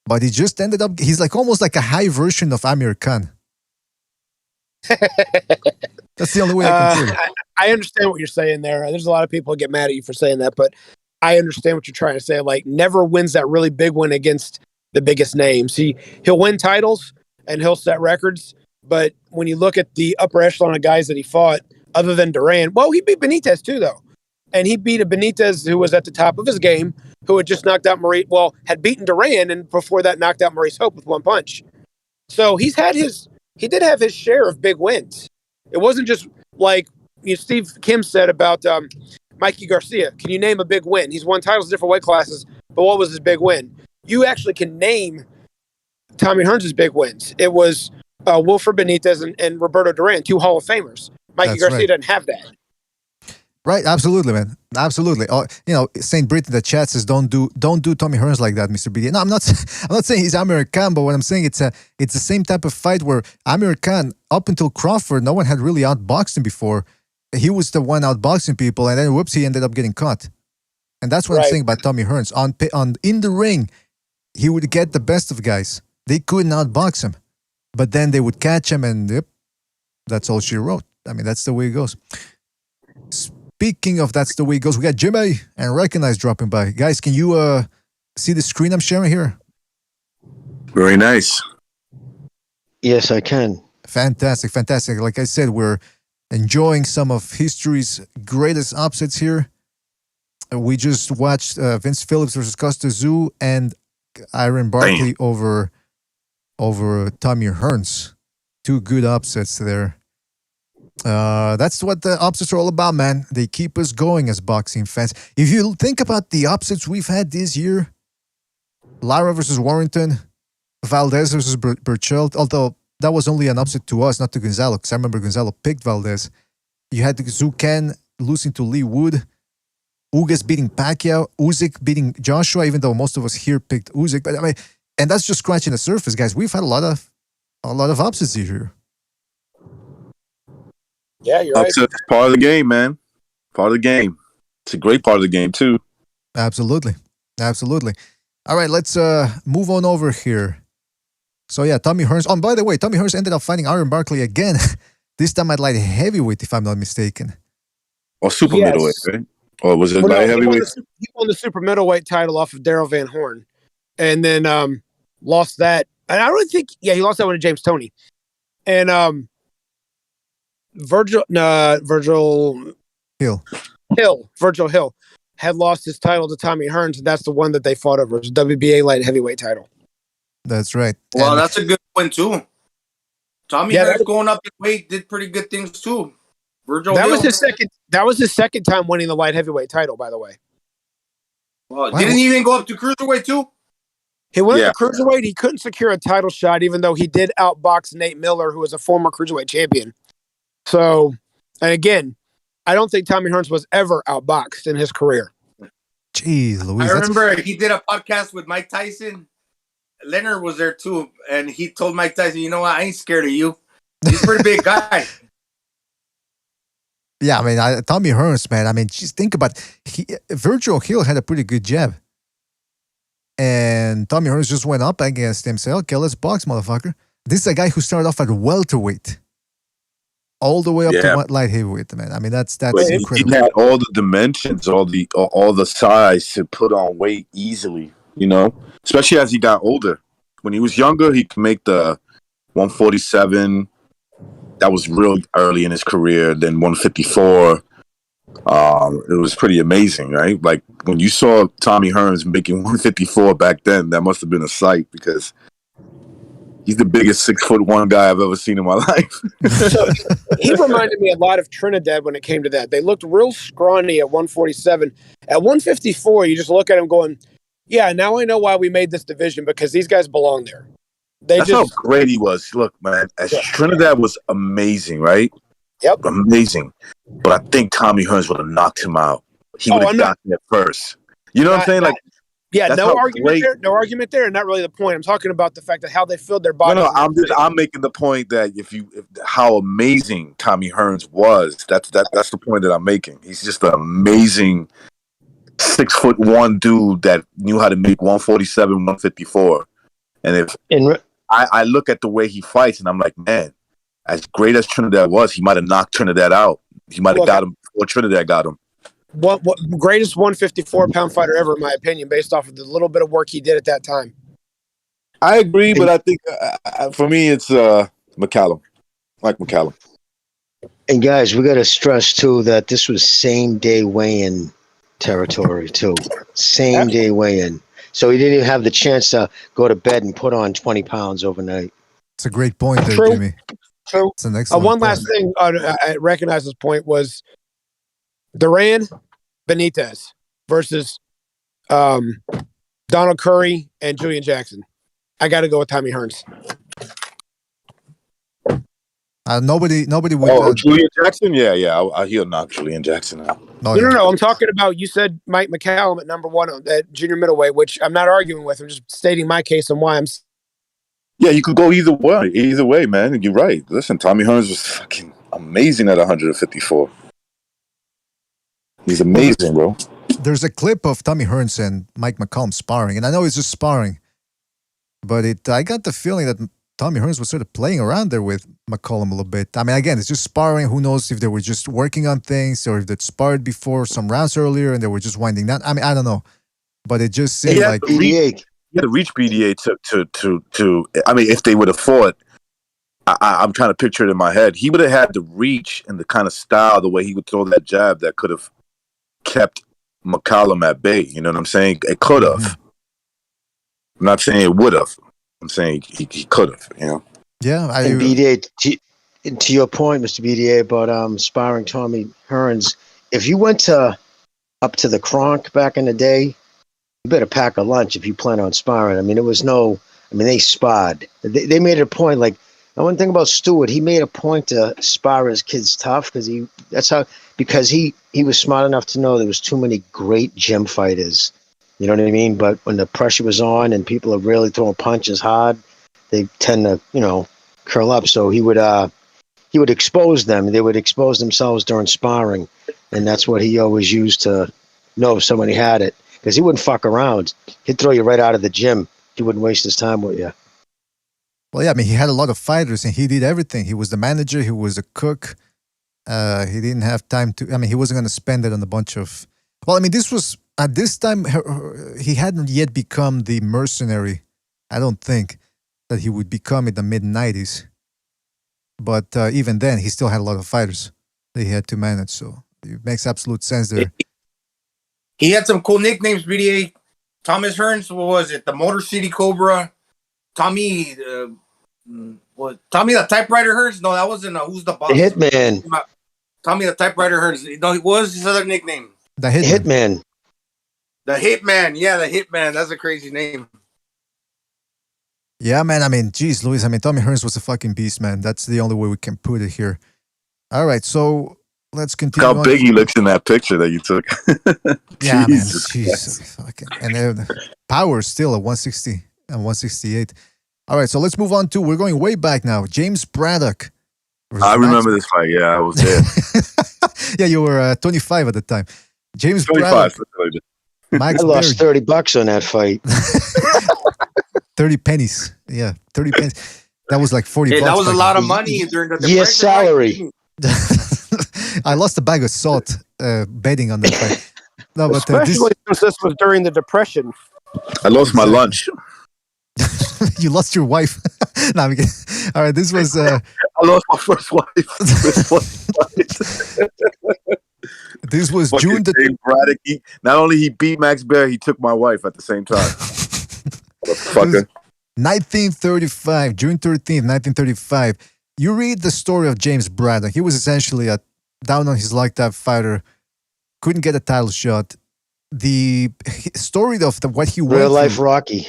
but he just ended up, he's like almost like a high version of Amir Khan. That's the only way I can put it. I understand what you're saying there. There's a lot of people who get mad at you for saying that, but I understand what you're trying to say. Like, never wins that really big win against the biggest names. He'll win titles and he'll set records, but when you look at the upper echelon of guys that he fought, other than Duran, well, he beat Benitez too, though. And he beat a Benitez who was at the top of his game, who had just knocked out had beaten Duran, and before that knocked out Maurice Hope with one punch. So he did have his share of big wins. It wasn't just like Steve Kim said about Mikey Garcia. Can you name a big win? He's won titles in different weight classes, but what was his big win? You actually can name Tommy Hearns' big wins. It was Wilfred Benitez and Roberto Duran, two Hall of Famers. Mikey Garcia doesn't have that. Right, absolutely, man, absolutely. Saint Brit in the chat says, "Don't do Tommy Hearns like that, Mr. BD." No, I'm not saying he's Amir Khan, but what I'm saying it's the same type of fight where Amir Khan, up until Crawford, no one had really outboxed him before. He was the one outboxing people, and then whoops, he ended up getting caught. And that's what I'm saying about Tommy Hearns. In the ring, he would get the best of guys. They couldn't outbox him, but then they would catch him, and yep, that's all she wrote. I mean, that's the way it goes. Speaking of that's the way it goes, we got Jimmy and Recognize dropping by. Guys, can you see the screen I'm sharing here? Very nice. Yes, I can. Fantastic, fantastic. Like I said, we're enjoying some of history's greatest upsets here. we just watched Vince Phillips versus Tszyu and Iron Barkley over Tommy Hearns. Two good upsets there. That's what the upsets are all about, man. They keep us going as boxing fans. If you think about the upsets we've had this year, Lara versus Warrington, Valdez versus Burchell, although that was only an upset to us, not to Gonzalo, because I remember Gonzalo picked Valdez. You had Zucan losing to Lee Wood, Ugas beating Pacquiao, Usyk beating Joshua, even though most of us here picked Usyk. But I mean, and that's just scratching the surface, guys. We've had a lot of upsets this year. Yeah, you're right. Upset's part of the game, man. Part of the game. It's a great part of the game, too. Absolutely. All right, let's move on over here. So yeah, Tommy Hearns. Oh, and by the way, Tommy Hearns ended up fighting Iron Barkley again. This time at light heavyweight, if I'm not mistaken. Or super middleweight, right? Or was it light heavyweight? He won the super middleweight title off of Daryl Van Horn, and then lost that. And I don't think, he lost that one to James Toney. And Virgil Hill had lost his title to Tommy Hearns, and that's the one that they fought over. It was WBA light heavyweight title. That's right. Well, that's a good one too. Tommy Hearns going up in weight did pretty good things too. Virgil Hill. That was his second time winning the light heavyweight title, by the way. Well, didn't he even go up to cruiserweight too? He went up to cruiserweight. He couldn't secure a title shot, even though he did outbox Nate Miller, who was a former cruiserweight champion. So, and again, I don't think Tommy Hearns was ever outboxed in his career. Jeez, Louise. I remember he did a podcast with Mike Tyson. Leonard was there too, and he told Mike Tyson, "You know what? I ain't scared of you. He's a pretty big guy." Yeah, I mean, Tommy Hearns, man. I mean, just think about Virgil Hill had a pretty good jab, and Tommy Hearns just went up against him. Said, "Okay, let's box, motherfucker." This is a guy who started off at welterweight, all the way up to light heavyweight, man. I mean, that's incredible. He had all the dimensions, all the size to put on weight easily. You know, especially as he got older. When he was younger, he could make the 147. That was real early in his career. Then 154. It was pretty amazing, right? Like when you saw Tommy Hearns making 154 back then, that must have been a sight because he's the biggest 6'1" guy I've ever seen in my life. So, he reminded me a lot of Trinidad when it came to that. They looked real scrawny at 147. At 154, you just look at him going, yeah, now I know why we made this division, because these guys belong there. That's how great he was. Look, man, Trinidad was amazing, right? Yep. Amazing. But I think Tommy Hearns would have knocked him out. He would have gotten there first. You know what I'm saying? Like, no argument there. No argument there. Not really the point. I'm talking about the fact that how they filled their bodies. No, I'm making the point that how amazing Tommy Hearns was. That's the point that I'm making. He's just an amazing 6'1" dude that knew how to make 147, 154. And I look at the way he fights, and I'm like, man, as great as Trinidad was, he might have knocked Trinidad out. He might have got him before Trinidad got him. What greatest 154-pound fighter ever, in my opinion, based off of the little bit of work he did at that time. I agree, but I think for me, it's McCallum, Mike McCallum. And guys, we got to stress too that this was same day weigh-in territory too. Same day weigh-in. So he didn't even have the chance to go to bed and put on 20 pounds overnight. It's a great point there, True. Jimmy. True. It's an excellent one point. last thing I recognize this point was Duran Benitez versus Donald Curry and Julian Jackson. I got to go with Tommy Hearns. Nobody would. Julian Jackson? Yeah. He'll knock Julian Jackson out. No. I'm talking about, you said Mike McCallum at number one at junior middleweight, which I'm not arguing with. I'm just stating my case on why I'm. Yeah, you could go either way. Either way, man. You're right. Listen, Tommy Hearns was fucking amazing at 154. He's amazing, bro. There's a clip of Tommy Hearns and Mike McCallum sparring, and I know it's just sparring, but I got the feeling that Tommy Hearns was sort of playing around there with McCallum a little bit. I mean, again, it's just sparring. Who knows if they were just working on things or if they'd sparred before some rounds earlier and they were just winding down. I mean, I don't know, but it just seemed like he had to reach BDA to. I mean, if they would have fought, I'm trying to picture it in my head. He would have had the reach and the kind of style, the way he would throw that jab that could have kept McCollum at bay. You know what I'm saying? It could have. Mhm. I'm not saying it would have. I'm saying he could have. You know. Yeah, And BDA, to your point, Mr. BDA, about sparring Tommy Hearns, if you went up to the Kronk back in the day, you better pack a lunch if you plan on sparring. I mean, they sparred. They made it a point. Like, the one thing about Stewart, he made a point to spar his kids tough because he was smart enough to know there was too many great gym fighters. You know what I mean? But when the pressure was on and people are really throwing punches hard, they tend to, curl up. So he would expose them. They would expose themselves during sparring. And that's what he always used to know if somebody had it. Because he wouldn't fuck around. He'd throw you right out of the gym. He wouldn't waste his time with you. Well, yeah, I mean, he had a lot of fighters and he did everything. He was the manager. He was a cook. He didn't have time to, he wasn't going to spend it on a bunch of, at this time, he hadn't yet become the mercenary. I don't think that he would become in the mid-90s. But even then, he still had a lot of fighters that he had to manage. So it makes absolute sense there. He had some cool nicknames, BDA. Thomas Hearns, what was it? The Motor City Cobra. Tommy, Tommy the Typewriter Hearns? No, that wasn't Who's the Boss? The Hitman. Tommy the Typewriter Hearns. No, what was his other nickname? The Hitman. The Hitman. Yeah, the Hitman. That's a crazy name. Yeah, man. I mean, geez, Luis. I mean, Tommy Hearns was a fucking beast, man. That's the only way we can put it here. All right, so let's continue. Look how big he looks in that picture that you took. Yeah, Jesus man. Jesus. Fucking. And power still at 160 and 168. All right, so let's move on to, we're going way back now. James Braddock. I remember this fight. Yeah, I was there. Yeah, you were 25 at the time. James 25. Braddock. I lost $30 on that fight. 30 pennies. Yeah, 30 pennies. That was like 40 bucks. That was a lot of money during the year's salary. I lost a bag of salt betting on that fight. No, but especially since this was during the Depression. I lost my lunch. You lost your wife. No, I'm kidding. All right, this was. I lost my first wife. This was June the. Braddock, not only he beat Max Baer, he took my wife at the same time. Fucker. 1935, June 13th, 1935. You read the story of James Braddock. He was essentially a down on his luck type fighter. Couldn't get a title shot. The story of what he went real life through, Rocky.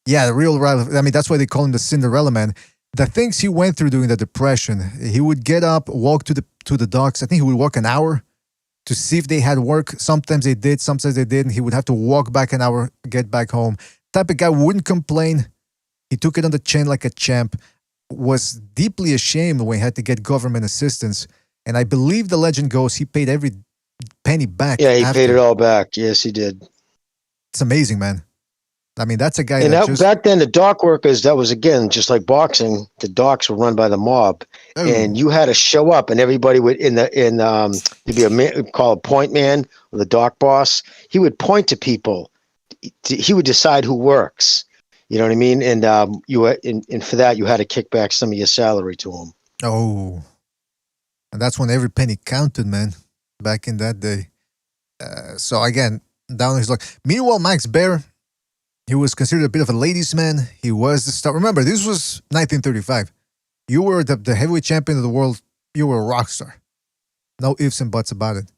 Yeah, the real life. I mean, that's why they call him the Cinderella Man. The things he went through during the Depression. He would get up, walk to the docks. I think he would walk an hour to see if they had work. Sometimes they did, sometimes they didn't. He would have to walk back an hour, get back home. Type of guy wouldn't complain. He took it on the chin like a champ. Was deeply ashamed when he had to get government assistance. And I believe the legend goes he paid every penny back. Yeah, he paid it all back. Yes, he did. It's amazing, man. I mean, that's a guy and back then, the dock workers, that was, again, just like boxing, the docks were run by the mob. Oh. And you had to show up, and everybody would, there'd be a man, called a point man, or the dock boss. He would point to people. He would decide who works. You know what I mean? And and for that, you had to kick back some of your salary to him. Oh. And that's when every penny counted, man, back in that day. So, again, down his luck. Meanwhile, Max Baer, he was considered a bit of a ladies' man. He was the star. Remember, this was 1935. You were the heavyweight champion of the world. You were a rock star. No ifs and buts about it.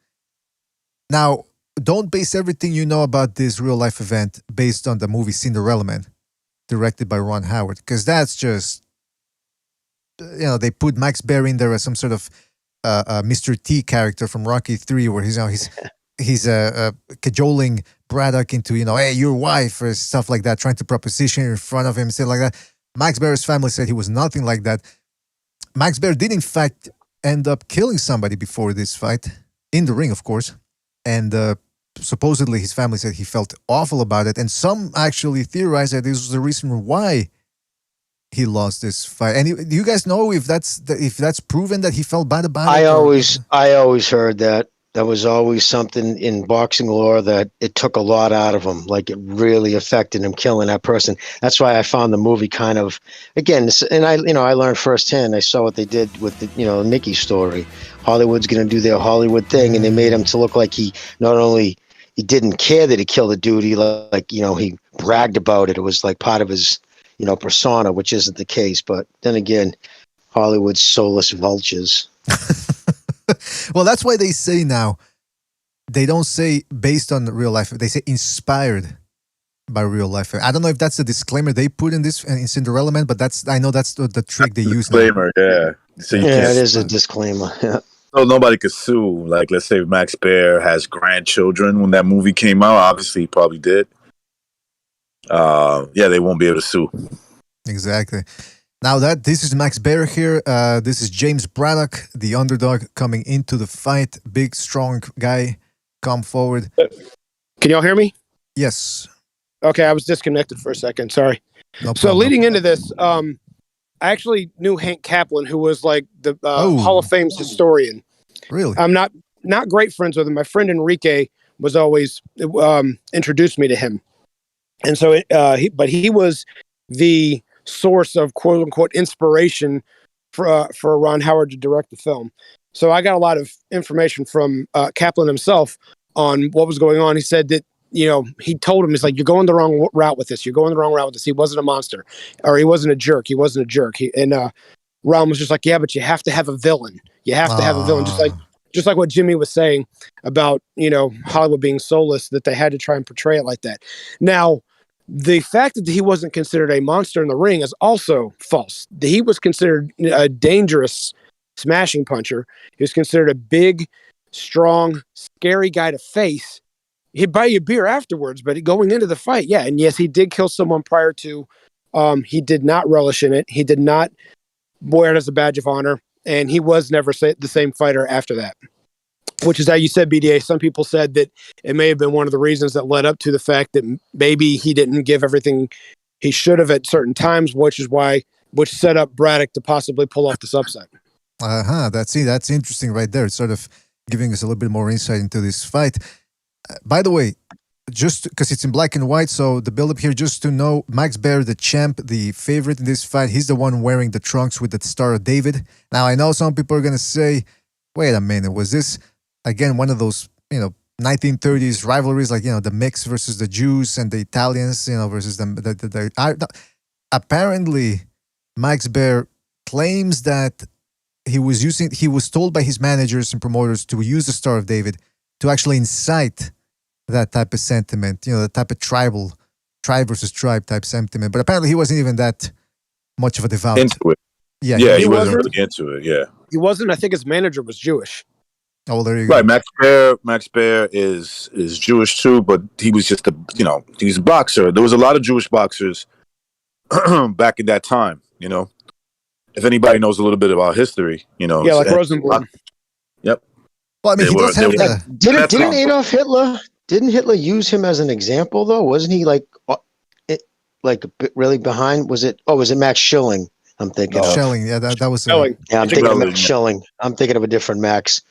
Now, don't base everything you know about this real-life event based on the movie Cinderella Man, directed by Ron Howard, because that's just, they put Max Baer in there as some sort of Mr. T character from Rocky 3, where he's cajoling Braddock into, hey, your wife, or stuff like that, trying to proposition in front of him, stuff like that. Max Baer's family said he was nothing like that. Max Baer did, in fact, end up killing somebody before this fight, in the ring, of course. And supposedly his family said he felt awful about it. And some actually theorized that this was the reason why he lost this fight. And do you guys know if that's proven that he felt bad about it? I always heard that. That was always something in boxing lore, that it took a lot out of him. Like, it really affected him, killing that person. That's why I found the movie kind of, again, and I learned firsthand. I saw what they did with the Mickey story. Hollywood's going to do their Hollywood thing, and they made him to look like he not only he didn't care that he killed a dude. He he bragged about it. It was like part of his, persona, which isn't the case. But then again, Hollywood's soulless vultures. Well, that's why they say now, they don't say based on real life. They say inspired by real life. I don't know if that's a disclaimer they put in this in Cinderella Man, but I know that's the trick they use. Disclaimer, yeah. So you Yeah, can't, it is a disclaimer. Yeah. so nobody could sue. Like, let's say Max Baer has grandchildren when that movie came out. Obviously, he probably did. They won't be able to sue. Exactly. Now this is Max Baer here. This is James Braddock, the underdog coming into the fight. Big, strong guy. Come forward. Can y'all hear me? Yes. Okay, I was disconnected for a second. Sorry. No So problem. leading into this, I actually knew Hank Kaplan, who was like the Hall of Fame's historian. Really? I'm not great friends with him. My friend Enrique was always introduced me to him, and so he was the source of quote unquote inspiration for Ron Howard to direct the film. So I got a lot of information from Kaplan himself on what was going on. He said that, he told him, he's like, you're going the wrong route with this. You're going the wrong route with this. He wasn't a monster, or he wasn't a jerk. He wasn't a jerk. Ron was just like, yeah, but you have to have a villain. You have to have a villain. Just like what Jimmy was saying about, Hollywood being soulless, that they had to try and portray it like that. Now, the fact that he wasn't considered a monster in the ring is also false. He was considered a dangerous smashing puncher. He was considered a big, strong, scary guy to face. He'd buy you beer afterwards, but going into the fight, yeah. And yes, he did kill someone prior to. He did not relish in it. He did not wear it as a badge of honor. And he was never the same fighter after that. Which is how you said, BDA. Some people said that it may have been one of the reasons that led up to the fact that maybe he didn't give everything he should have at certain times, which set up Braddock to possibly pull off this upset. That's interesting right there. It's sort of giving us a little bit more insight into this fight. By the way, just because it's in black and white, so the build-up here, just to know, Max Baer, the champ, the favorite in this fight, he's the one wearing the trunks with the Star of David. Now, I know some people are going to say, wait a minute, was this, again, one of those, 1930s rivalries, like, the mix versus the Jews and the Italians, versus apparently, Max Baer claims that he was told by his managers and promoters to use the Star of David to actually incite that type of sentiment, the type of tribe versus tribe type sentiment. But apparently he wasn't even that much of a devout. Into it. Yeah, he wasn't really into it, yeah. He wasn't. I think his manager was Jewish. Oh, well, there you go. Right, Max Baer is Jewish too, but he was just he's a boxer. There was a lot of Jewish boxers back in that time, If anybody knows a little bit about history, Yeah, like Rosenblum. Yep. Well, I mean, he does have that. Didn't Adolf Hitler? Didn't Hitler use him as an example though? Wasn't he like really behind? Was it Max Schilling? I'm thinking of Schilling. Yeah, that was Schilling. Yeah, I'm thinking of Max Schilling. I'm thinking of a different Max.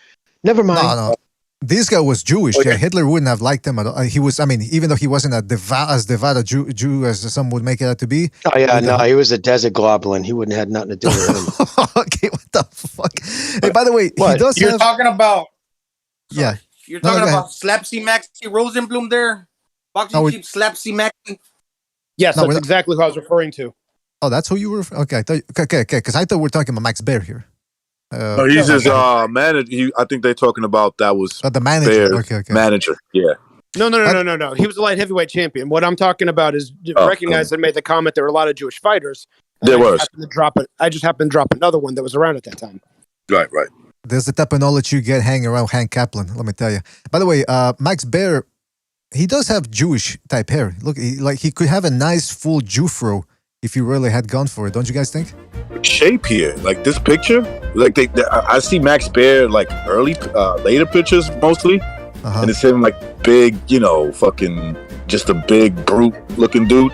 Never mind. No. This guy was Jewish. Okay. Yeah, Hitler wouldn't have liked him at all. He was, even though he wasn't as devout a Jew as some would make it out to be. Oh, yeah, no, he was a desert goblin. He wouldn't have had nothing to do with him. Okay, what the fuck? Hey, by the way, he does You're talking about... Yeah. You're talking about Slapsy Maxie Rosenblum there? Boxing Chief Slapsy Maxie? Yes, that's exactly who I was referring to. Oh, that's who you were... Okay, because I thought we were talking about Max Baer here. No, he's his manager. I think they're talking about that was the manager. Bear's okay. Manager, yeah. No. He was a light heavyweight champion. What I'm talking about is recognize and made the comment there were a lot of Jewish fighters. There was. I just happened to drop another one that was around at that time. Right. There's the type of knowledge you get hanging around Hank Kaplan, let me tell you. By the way, Max Baer, he does have Jewish type hair. Look, he could have a nice full Jewfro if he really had gone for it. Don't you guys think? Shape here, like this picture, like I see Max Baer like later pictures mostly, and it's him like big, fucking just a big brute looking dude.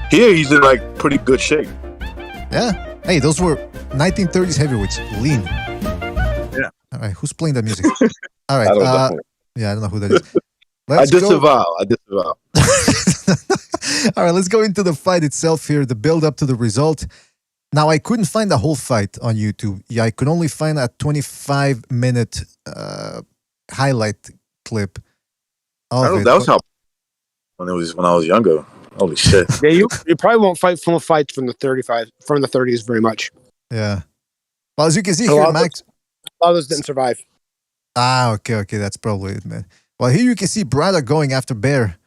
Here he's in like pretty good shape. Yeah. Hey, those were 1930s heavyweights, lean. Yeah. All right, who's playing that music? All right. I don't know who that is. I disavow. All right, let's go into the fight itself here, the build up to the result. Now, I couldn't find the whole fight on YouTube. Yeah, I could only find a 25-minute highlight clip. All of it. That was how when I was younger. Holy shit! Yeah, you probably won't fight fights from the 30s very much. Yeah. Well, as you can see A here, lot of Max. A lot of those didn't survive. Okay. That's probably it, man. Well, here you can see Braddock going after Baer.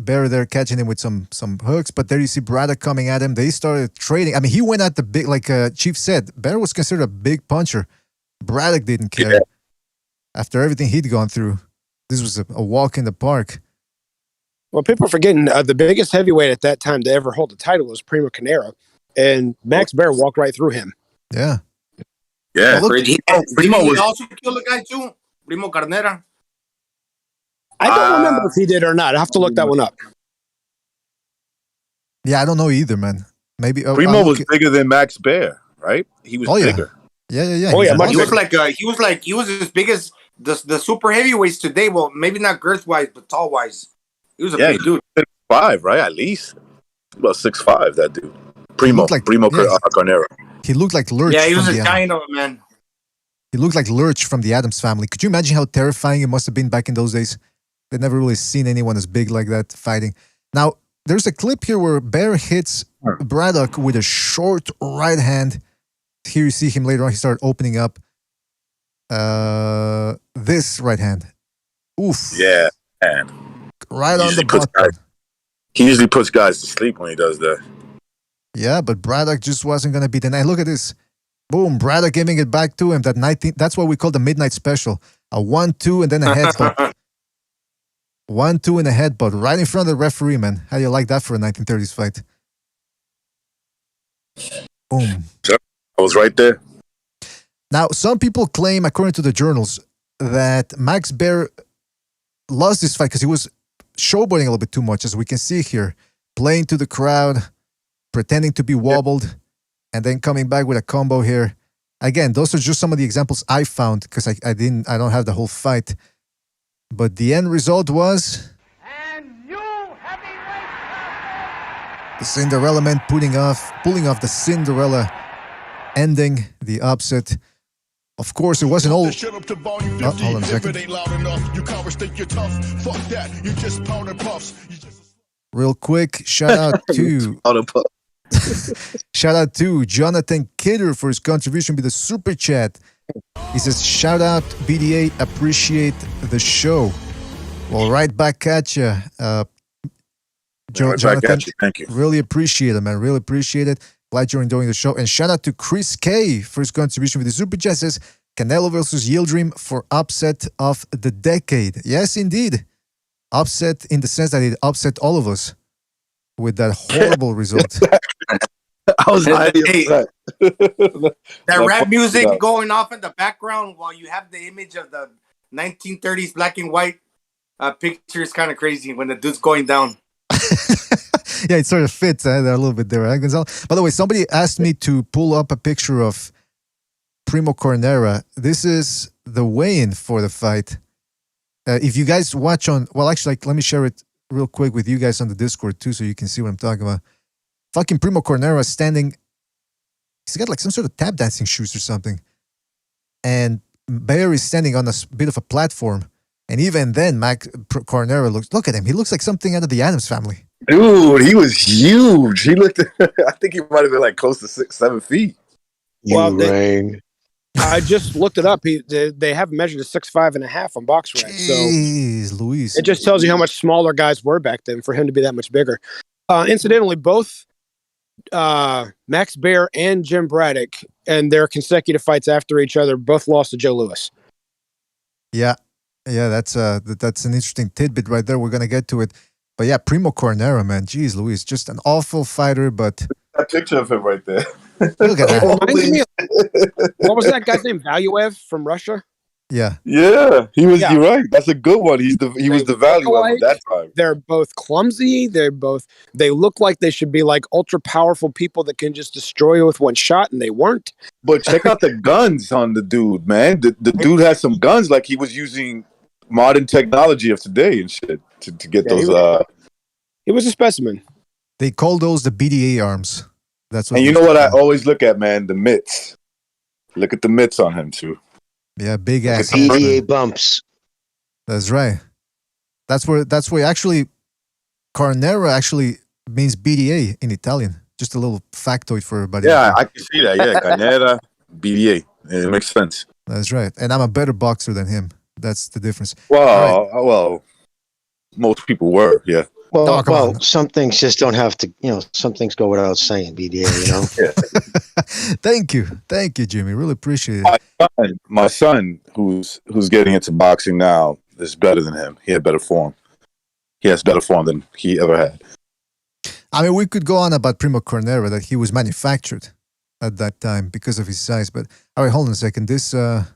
Baer there catching him with some hooks, but there you see Braddock coming at him. They started trading. I mean, he went at the big, like Chief said, Baer was considered a big puncher. Braddock didn't care. Yeah. After everything he'd gone through. This was a walk in the park. Well, people are forgetting the biggest heavyweight at that time to ever hold the title was Primo Carnera, and Max Baer walked right through him. Yeah. Yeah. Well, look, Primo He was also killed a guy too. Primo Carnera. I don't remember if he did or not. I have to look that one up. Yeah, I don't know either, man. Maybe Primo was bigger than Max Baer, right? He was bigger. Yeah. Oh, yeah, He He was as big as the super heavyweights today. Well, maybe not girth wise, but tall wise. He was a big dude. 6'5", right? At least about 6'5", that dude. Primo Carnera. He looked like Lurch. Yeah, he was from a the, giant of a man. He looked like Lurch from the Addams Family. Could you imagine how terrifying it must have been back in those days? They'd never really seen anyone as big like that fighting. Now, there's a clip here where Baer hits Braddock with a short right hand. Here you see him later on. He started opening up this right hand. Oof. Yeah, man. Right on the button. He usually puts guys to sleep when he does that. Yeah, but Braddock just wasn't going to be denied. Look at this. Boom, Braddock giving it back to him. That's what we call the midnight special. A 1-2 and then a headbutt. 1-2 and a headbutt right in front of the referee, man. How do you like that for a 1930s fight? Boom. I was right there. Now, some people claim, according to the journals, that Max Baer lost this fight because he was showboating a little bit too much, as we can see here. Playing to the crowd, pretending to be wobbled, and then coming back with a combo here. Again, those are just some of the examples I found because I don't have the whole fight. But the end result was the Cinderella man pulling off the Cinderella ending, the upset. Of course, it wasn't all. Oh, hold on a second. Real quick, shout out to Jonathan Kidder for his contribution with the super chat. He says, shout out BDA, appreciate the show. Well, right back at you. Jonathan, thank you. Really appreciate it, man. Really appreciate it. Glad you're enjoying the show. And shout out to Chris K for his contribution with the super chat. Says, Canelo versus Yildirim for upset of the decade. Yes, indeed. Upset in the sense that it upset all of us with that horrible result. I was that rap music going off in the background while you have the image of the 1930s black and white picture is kind of crazy when the dude's going down. Yeah, it sort of fits a little bit there, right, Gonzalo? By the way, somebody asked me to pull up a picture of Primo Carnera. This is the weigh-in for the fight. If you guys watch on... Well, actually, let me share it real quick with you guys on the Discord, too, so you can see what I'm talking about. Fucking Primo Carnera standing... He's got like some sort of tap dancing shoes or something. And Baer is standing on a bit of a platform. And even then, Carnera looks... Look at him. He looks like something out of the Addams Family. Dude, he was huge. He looked... I think he might have been like close to 6-7 feet. Well, I just looked it up. They have measured a 6'5.5" on BoxRec. Jeez, so Luis. It just tells you how much smaller guys were back then for him to be that much bigger. Incidentally, both Max Baer and Jim Braddock and their consecutive fights after each other both lost to Joe Louis. Yeah, that's an interesting tidbit right there. We're gonna get to it, but yeah, Primo Carnera, man, jeez, Luis, just an awful fighter. But that picture of him right there. Look at that. What was that guy's name? Valuev from Russia. Yeah, he was. Yeah. You're right. That's a good one. He was the Valuev at that time. They're both clumsy. They look like they should be like ultra powerful people that can just destroy you with one shot, and they weren't. But check out the guns on the dude, man. The dude had some guns, like he was using modern technology of today and shit to get those. He was a specimen. They call those the BDA arms. That's what. And you know what I always look at, man? The mitts. Look at the mitts on him too. Yeah, big ass. BDA bumps. That's right. That's where actually Carnera actually means BDA in Italian. Just a little factoid for everybody. Yeah, I can see that. Yeah, Carnera, BDA. It makes sense. That's right. And I'm a better boxer than him. That's the difference. Well, most people were, yeah. Well, some things just don't have to, some things go without saying, BDA, Yeah. Thank you, Jimmy. Really appreciate it. My son, who's getting into boxing now, is better than him. He had better form. He has better form than he ever had. I mean, we could go on about Primo Carnera, that he was manufactured at that time because of his size. But all right, hold on a second. This I'm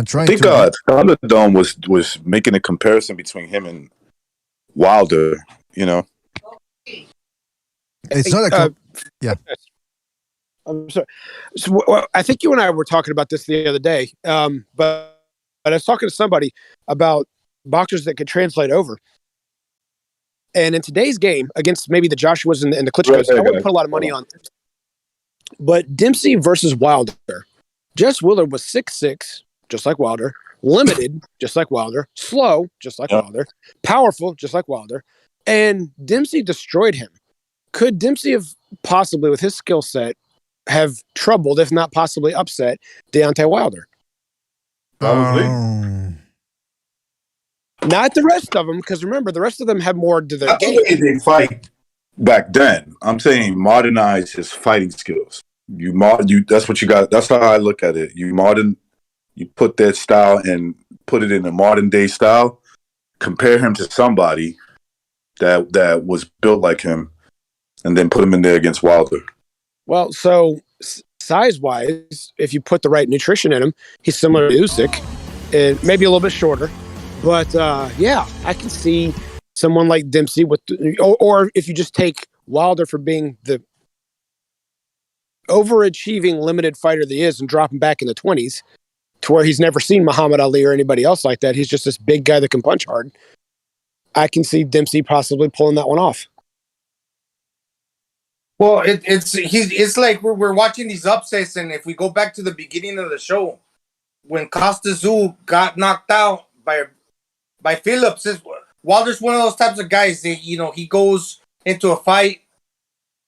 trying. I think Thunderdome was making a comparison between him and Wilder. It's not yeah. I'm sorry. So, I think you and I were talking about this the other day, but I was talking to somebody about boxers that could translate over. And in today's game, against maybe the Joshuas and the Klitschko's, I wouldn't put a lot of money on this. But Dempsey versus Wilder. Jess Willard was 6'6", just like Wilder. Limited, just like Wilder. Slow, just like Wilder. Powerful, just like Wilder. And Dempsey destroyed him. Could Dempsey have possibly, with his skill set, have troubled, if not possibly upset, Deontay Wilder? Probably. Not the rest of them, because remember, the rest of them have more to their game. That's the way they fight back then. I'm saying modernize his fighting skills. That's what you got. That's how I look at it. You put that style and put it in a modern day style. Compare him to somebody that was built like him, and then put him in there against Wilder. Well, so size-wise, if you put the right nutrition in him, he's similar to Usyk, and maybe a little bit shorter. But yeah, I can see someone like Dempsey or if you just take Wilder for being the overachieving limited fighter that he is and drop him back in the 20s to where he's never seen Muhammad Ali or anybody else like that. He's just this big guy that can punch hard. I can see Dempsey possibly pulling that one off. Well, it's like we're watching these upsets, and if we go back to the beginning of the show, when Tszyu got knocked out by Phillips, Wilder's one of those types of guys that he goes into a fight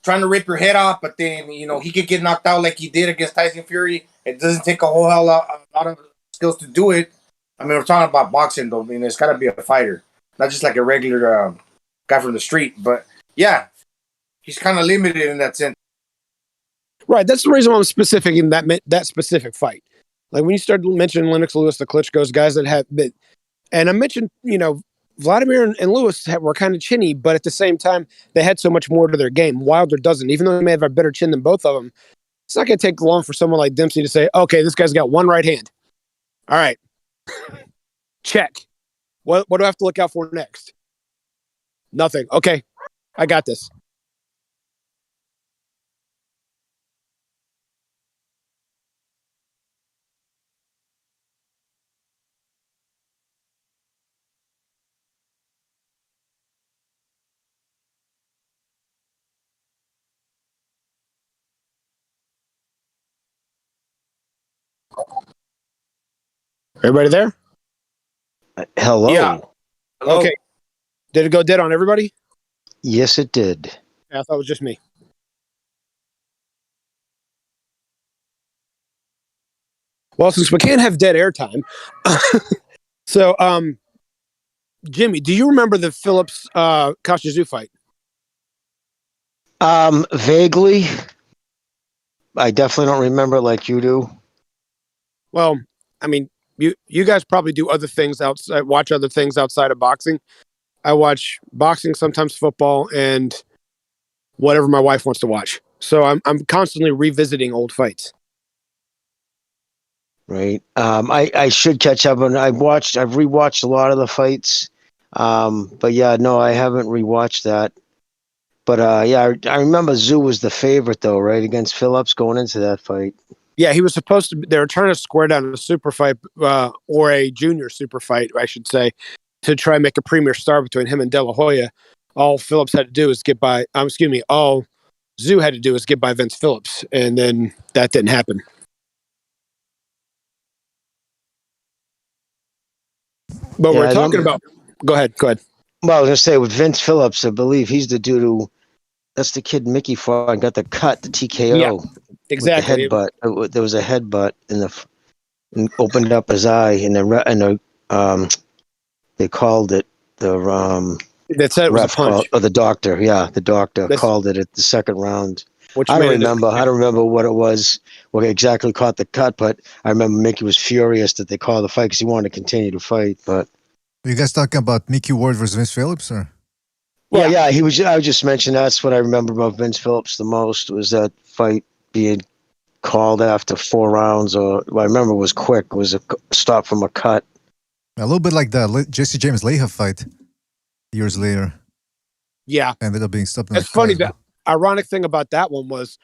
trying to rip your head off, but then he could get knocked out like he did against Tyson Fury. It doesn't take a lot of skills to do it. I mean, we're talking about boxing though. I mean, it's got to be a fighter, not just like a regular guy from the street. But yeah, he's kind of limited in that sense. Right. That's the reason why I'm specific in that specific fight. Like when you started mentioning Lennox Lewis, the Klitschko's, guys that have been, and I mentioned, Vladimir and Lewis were kind of chinny, but at the same time, they had so much more to their game. Wilder doesn't. Even though he may have a better chin than both of them, it's not going to take long for someone like Dempsey to say, okay, this guy's got one right hand. All right. Check. What do I have to look out for next? Nothing. Okay. I got this. Everybody there? Hello. Yeah. Okay. Did it go dead on everybody? Yes, it did. Yeah, I thought it was just me. Well, since we can't have dead air time, so Jimmy, do you remember the Phillips Tszyu fight? Vaguely. I definitely don't remember like you do. Well, I mean, you guys probably do other things outside, watch other things outside of boxing. I watch boxing, sometimes football, and whatever my wife wants to watch. So I'm constantly revisiting old fights. Right. I should catch up on. I've rewatched a lot of the fights. But yeah, no, I haven't rewatched that. But yeah, I remember Tszyu was the favorite though, right, against Phillips going into that fight. Yeah, he was supposed to. They were trying to square down a super fight or a junior super fight, I should say, to try and make a premier star between him and De La Hoya. All Phillips had to do is get by. All Tszyu had to do is get by Vince Phillips, and then that didn't happen. But yeah, we're talking about. Go ahead. Well, I was gonna say with Vince Phillips, I believe he's the dude who. That's the kid Mickey fought and got the cut, the TKO. Yeah, With exactly. the headbutt. There was a headbutt and opened up his eye, and they called it the That said it was a punch. the doctor. Yeah, the doctor called it at the second round. Which I don't made it remember. I don't remember what it was. What exactly caught the cut, but I remember Mickey was furious that they called the fight because he wanted to continue to fight. But Are you guys talking about Mickey Ward versus Vince Phillips, or? well, yeah, he was. I was just mentioning that's what I remember about Vince Phillips the most was that fight being called after 4 rounds, or what I remember was quick. It was a stop from a cut. A little bit like the Jesse James Leija fight years later. Yeah. Ended up being stopped. It's funny. The ironic thing about that one was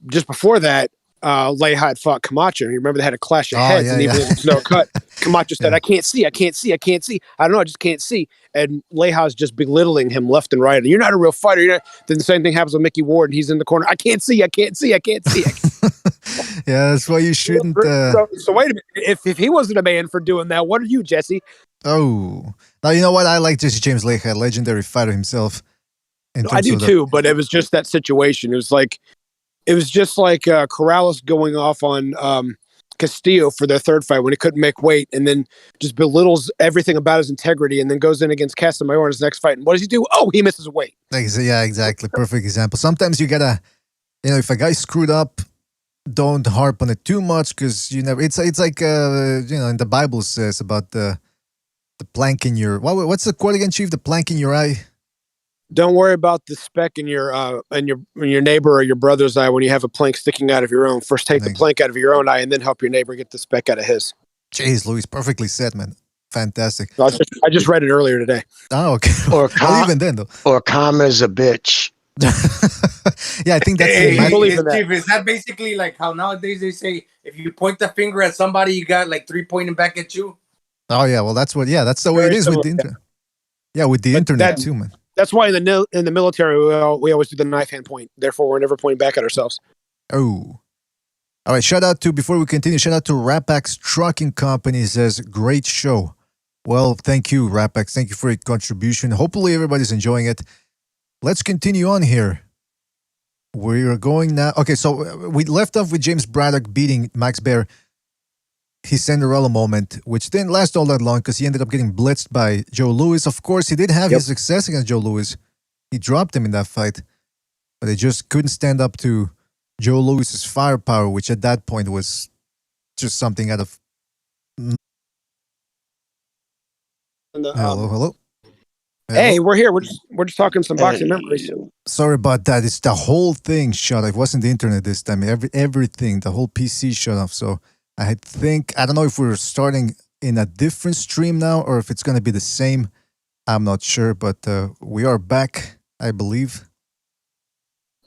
just before that, Leija had fought Camacho. You remember they had a clash of heads, and even though there was no cut, Camacho said, I can't see. I don't know, I just can't see. And Leija's just belittling him left and right. And you're not a real fighter. Then the same thing happens with Mickey Ward, and he's in the corner. I can't see. Yeah, that's why you shouldn't. So wait a minute. If he wasn't a man for doing that, what are you, Jesse? Oh, now you know what? I like Jesse James Leija, a legendary fighter himself. I do too, but it was just that situation. It was just like Corrales going off on Castillo for their third fight when he couldn't make weight, and then just belittles everything about his integrity, and then goes in against Casamayor in his next fight. And what does he do? Oh, he misses weight. Yeah, exactly. Perfect example. Sometimes you gotta, if a guy screwed up, don't harp on it too much because you never. It's like in the Bible says about the plank in your. What's the quote again, Chief? The plank in your eye. Don't worry about the speck in your neighbor or your brother's eye when you have a plank sticking out of your own. First, take the plank out of your own eye, and then help your neighbor get the speck out of his. Jeez, Luis, perfectly said, man. Fantastic. I just read it earlier today. Oh, okay. Or even then, though. Or karma's a bitch. Yeah, I think that's. Chief, is that basically like how nowadays they say if you point the finger at somebody, you got like 3 pointing back at you? Oh yeah, well that's the way it is with the internet. Yeah, with the internet too, man. That's why in the military we always do the knife hand point. Therefore, we're never pointing back at ourselves. Oh. All right, before we continue, shout out to Rapax Trucking Company. Says, great show. Well, thank you, Rapax. Thank you for your contribution. Hopefully everybody's enjoying it. Let's continue on here. We are going now. Okay, so we left off with James Braddock beating Max Baer. His Cinderella moment, which didn't last all that long because he ended up getting blitzed by Joe Louis. Of course, he did have his success against Joe Louis. He dropped him in that fight, but they just couldn't stand up to Joe Louis's firepower, which at that point was just something out of. Hello. Hey, we're here. We're just talking some boxing memories. Sorry about that. It's the whole thing shut off. It wasn't the internet this time. Everything, the whole PC shut off. So. I don't know if we're starting in a different stream now or if it's going to be the same. I'm not sure, but we are back, I believe.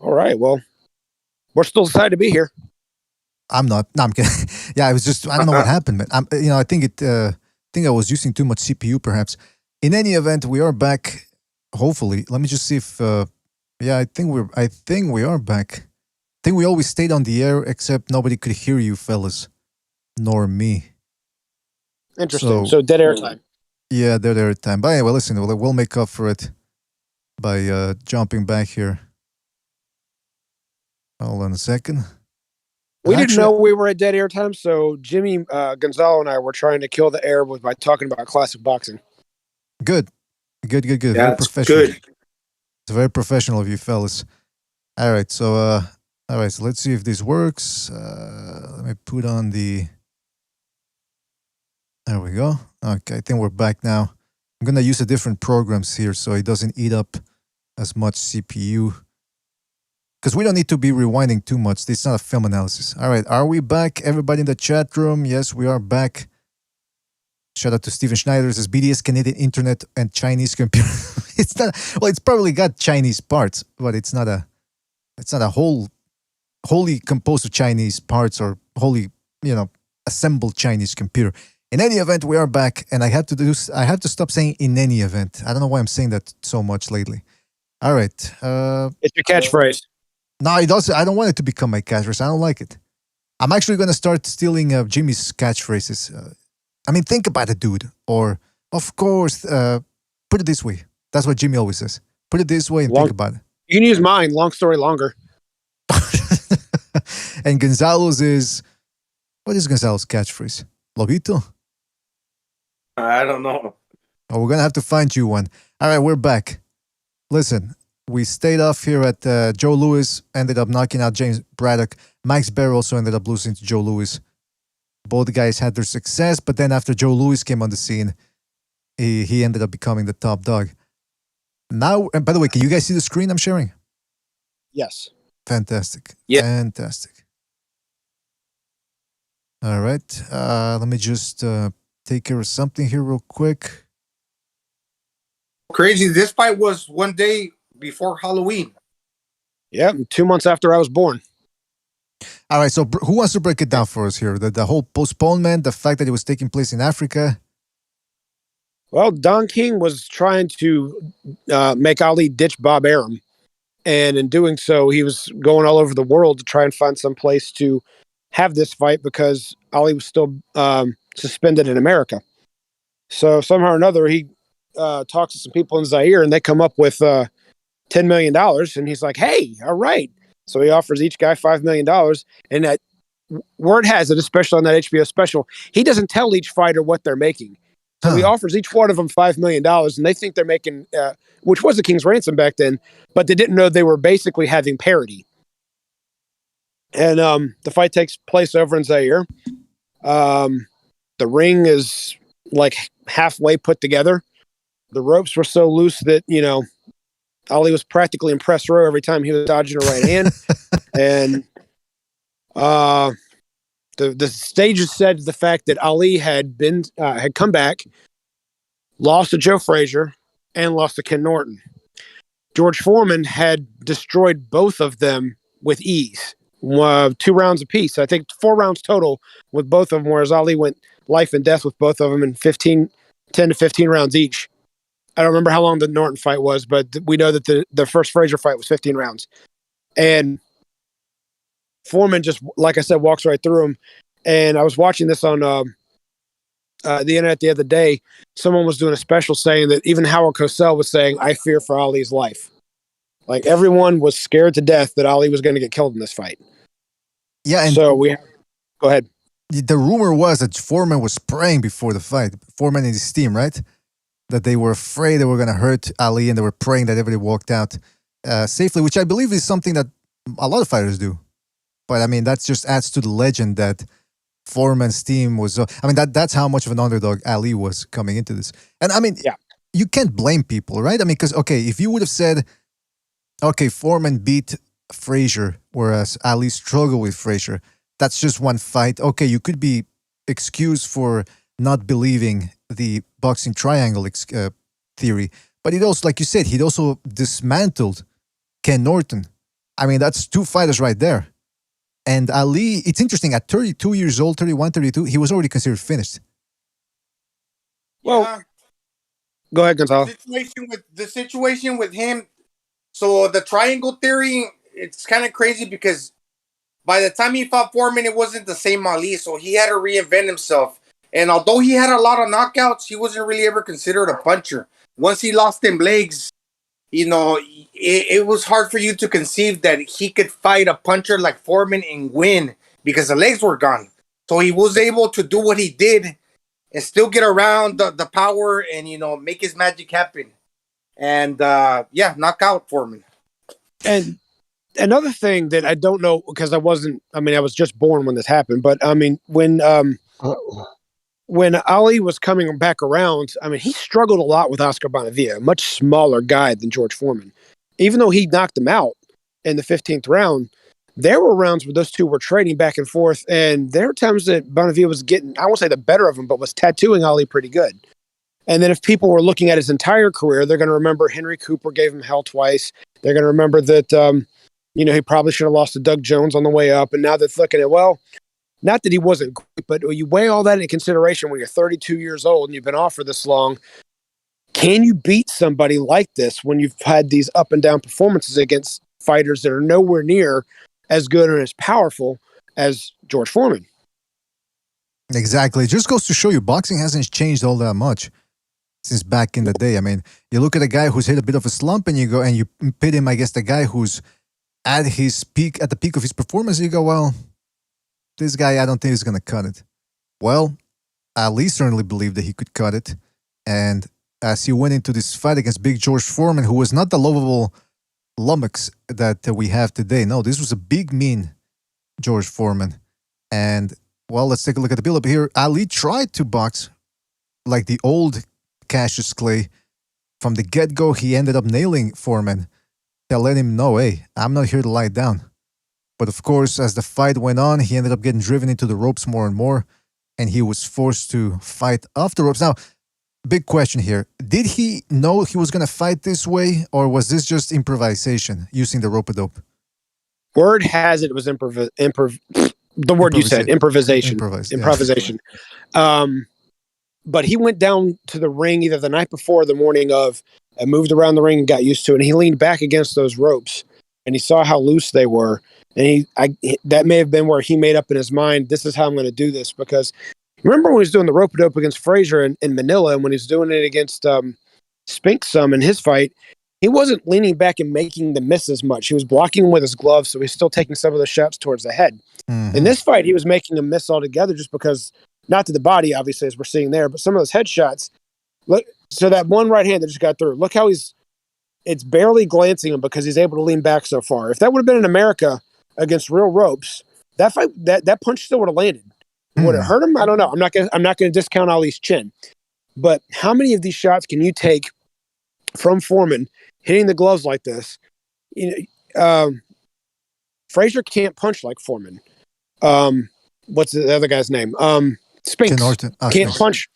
All right. Well, we're still excited to be here. I'm not. No, I'm kidding. Yeah, I don't know what happened, man. I think I was using too much CPU, perhaps. In any event, we are back. Hopefully, let me just see if. I think we are back. I think we always stayed on the air, except nobody could hear you, fellas. Nor me. Interesting. So dead air time. Yeah, dead air time. But anyway, listen, we'll make up for it by jumping back here. Hold on a second. We didn't know we were at dead air time, so Jimmy Gonzalo and I were trying to kill the air by talking about classic boxing. Good. Yeah, very professional. Good. It's very professional of you fellas. All right, so let's see if this works. Let me put on the. There we go. Okay, I think we're back now. I'm gonna use a different programs here so it doesn't eat up as much CPU. Because we don't need to be rewinding too much. This is not a film analysis. All right, are we back? Everybody in the chat room? Yes, we are back. Shout out to Steven Schneider. Says BDS Canadian Internet and Chinese computer. It's not. Well, it's probably got Chinese parts, but it's not a wholly composed of Chinese parts or wholly, assembled Chinese computer. In any event, we are back, and I have to stop saying "in any event." I don't know why I'm saying that so much lately. All right, it's your catchphrase. No, it doesn't. I don't want it to become my catchphrase. I don't like it. I'm actually going to start stealing Jimmy's catchphrases. Think about it, dude. Or, of course, put it this way. That's what Jimmy always says. Put it this way and think about it. You can use mine. Long story longer. And Gonzalo's is, what is Gonzalo's catchphrase? Lobito? I don't know. Oh, we're going to have to find you one. All right, we're back. Listen, we stayed off here at Joe Louis, ended up knocking out James Braddock. Max Baer also ended up losing to Joe Louis. Both guys had their success, but then after Joe Louis came on the scene, he ended up becoming the top dog. Now, and by the way, can you guys see the screen I'm sharing? Yes. Fantastic. Yeah. Fantastic. All right. Let me just take care of something here real quick. Crazy. This fight was one day before Halloween. Yeah, 2 months after I was born. All right. So who wants to break it down for us here? The whole postponement, the fact that it was taking place in Africa. Well, Don King was trying to make Ali ditch Bob Arum. And in doing so, he was going all over the world to try and find some place to have this fight because Ali was still suspended in America. So somehow or another, he talks to some people in Zaire, and they come up with $10 million. And he's like, hey, all right. So he offers each guy $5 million. And that word has it, especially on that HBO special, he doesn't tell each fighter what they're making. So he offers each one of them $5 million, and they think they're making, which was the King's ransom back then, but they didn't know they were basically having parity. And the fight takes place over in Zaire. The ring is like halfway put together. The ropes were so loose that, Ali was practically in press row every time he was dodging a right hand. And the stages said the fact that Ali had come back, lost to Joe Frazier, and lost to Ken Norton. George Foreman had destroyed both of them with ease. 2 rounds apiece. I think 4 rounds total with both of them, whereas Ali went life and death with both of them in 10 to 15 rounds each. I don't remember how long the Norton fight was, but we know that the first Frazier fight was 15 rounds. And Foreman just, like I said, walks right through him. And I was watching this on the internet the other day. Someone was doing a special saying that even Howard Cosell was saying, I fear for Ali's life. Like, everyone was scared to death that Ali was going to get killed in this fight. Yeah, and so go ahead. The rumor was that Foreman was praying before the fight. Foreman and his team, right? That they were afraid they were going to hurt Ali, and they were praying that everybody walked out safely, which I believe is something that a lot of fighters do. But I mean, that just adds to the legend that Foreman's team was. I mean, that's how much of an underdog Ali was coming into this. And I mean, you can't blame people, right? I mean, because, okay, if you would have said, okay, Foreman beat Frazier, whereas Ali struggled with Frazier, that's just one fight. Okay, you could be excused for not believing the boxing triangle theory. But it also, like you said, he'd also dismantled Ken Norton. I mean, that's 2 fighters right there. And Ali, it's interesting, at 32 years old, 31, 32, he was already considered finished. Well, go ahead, Gonzalo. The situation with him, so the triangle theory, it's kind of crazy because by the time he fought Foreman, it wasn't the same Ali, so he had to reinvent himself. And although he had a lot of knockouts, he wasn't really ever considered a puncher. Once he lost them legs, it was hard for you to conceive that he could fight a puncher like Foreman and win because the legs were gone. So he was able to do what he did and still get around the power and, make his magic happen. And, knock out Foreman. And another thing that I don't know, because I was just born when this happened, but I mean, when Ali was coming back around, I mean, he struggled a lot with Oscar Bonavia, a much smaller guy than George Foreman. Even though he knocked him out in the 15th round, there were rounds where those two were trading back and forth, and there were times that Bonavia was getting, I won't say the better of him, but was tattooing Ali pretty good. And then if people were looking at his entire career, they're going to remember Henry Cooper gave him hell twice. They're going to remember that, he probably should have lost to Doug Jones on the way up. And now they're looking at, well, not that he wasn't great, but you weigh all that into consideration when you're 32 years old and you've been off for this long. Can you beat somebody like this when you've had these up and down performances against fighters that are nowhere near as good or as powerful as George Foreman? Exactly. It just goes to show you boxing hasn't changed all that much. since back in the day. I mean, you look at a guy who's hit a bit of a slump and you go and you pit him against the guy who's at the peak of his performance. You go, well, this guy, I don't think he's going to cut it. Well, Ali certainly believed that he could cut it. And as he went into this fight against Big George Foreman, who was not the lovable lummox that we have today. No, this was a big, mean George Foreman. And, well, let's take a look at the build-up here. Ali tried to box like the old Cassius Clay. From the get-go, he ended up nailing Foreman. They let him know, hey, I'm not here to lie down. But, of course, as the fight went on, he ended up getting driven into the ropes more and more, and he was forced to fight off the ropes. Now, big question here. Did he know he was going to fight this way, or was this just improvisation using the rope-a-dope? Word has it was the word you said, improvisation. Improvisation. Yeah. But he went down to the ring either the night before or the morning of and moved around the ring and got used to it. And he leaned back against those ropes and he saw how loose they were. And that may have been where he made up in his mind, this is how I'm going to do this. Because remember when he was doing the rope-a-dope against Frazier in Manila, and when he was doing it against Spink some in his fight, he wasn't leaning back and making the miss as much. He was blocking with his gloves, so he's still taking some of the shots towards the head. Mm-hmm. In this fight, he was making a miss altogether just because, not to the body, obviously, as we're seeing there, but some of those head shots. Look, so that one right hand that just got through, look how it's barely glancing him because he's able to lean back so far. If that would have been in America against real ropes, that fight, that punch still would have landed. Mm-hmm. Would it hurt him? I don't know. I'm not going to discount Ali's chin. But how many of these shots can you take from Foreman hitting the gloves like this? Frazier can't punch like Foreman. What's the other guy's name? Spinks can't punch.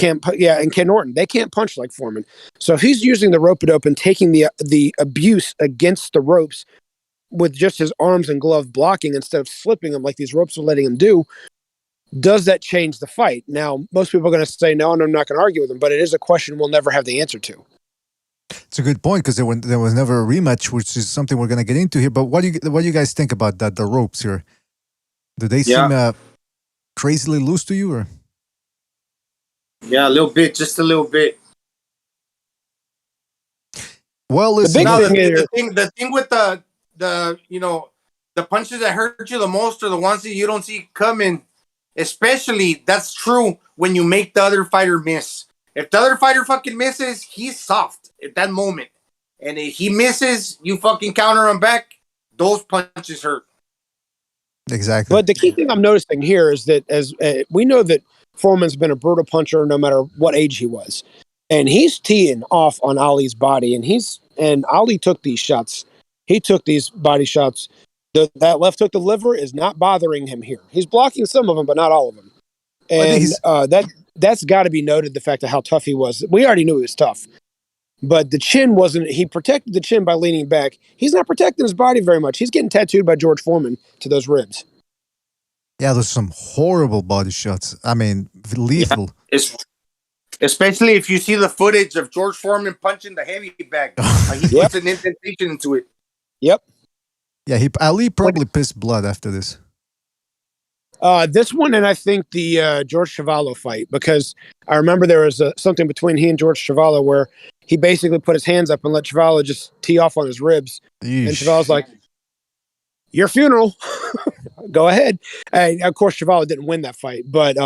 And Ken Norton. They can't punch like Foreman. So if he's using the rope-a-dope and taking the abuse against the ropes with just his arms and glove blocking instead of slipping them like these ropes are letting him do, does that change the fight? Now, most people are going to say no, and I'm not going to argue with them, but it is a question we'll never have the answer to. It's a good point because there was never a rematch, which is something we're going to get into here. But what do you guys think about that? The ropes here, do they seem crazily loose to you, or? Yeah, a little bit, just a little bit. Well, listen, the thing with the the punches that hurt you the most are the ones that you don't see coming. Especially that's true when you make the other fighter miss. If the other fighter fucking misses, he's soft at that moment. And if he misses, you fucking counter him back, those punches hurt. Exactly. But the key thing I'm noticing here is that as we know that Foreman's been a brutal puncher no matter what age he was. And he's teeing off on Ali's body. And Ali took these shots. He took these body shots. That left hook to the liver is not bothering him here. He's blocking some of them, but not all of them. And that's got to be noted, the fact of how tough he was. We already knew he was tough. But the chin wasn't... He protected the chin by leaning back. He's not protecting his body very much. He's getting tattooed by George Foreman to those ribs. Yeah, there's some horrible body shots. I mean, lethal. Yeah, especially if you see the footage of George Foreman punching the heavy bag. Like he puts an indentation into it. Yep. Yeah, Ali probably pissed blood after this. This one, and I think the George Chuvalo fight, because I remember there was something between he and George Chuvalo where he basically put his hands up and let Chuvalo just tee off on his ribs. Eesh. And Chuvalo's like, your funeral. Go ahead. And of course, Chuvalo didn't win that fight. But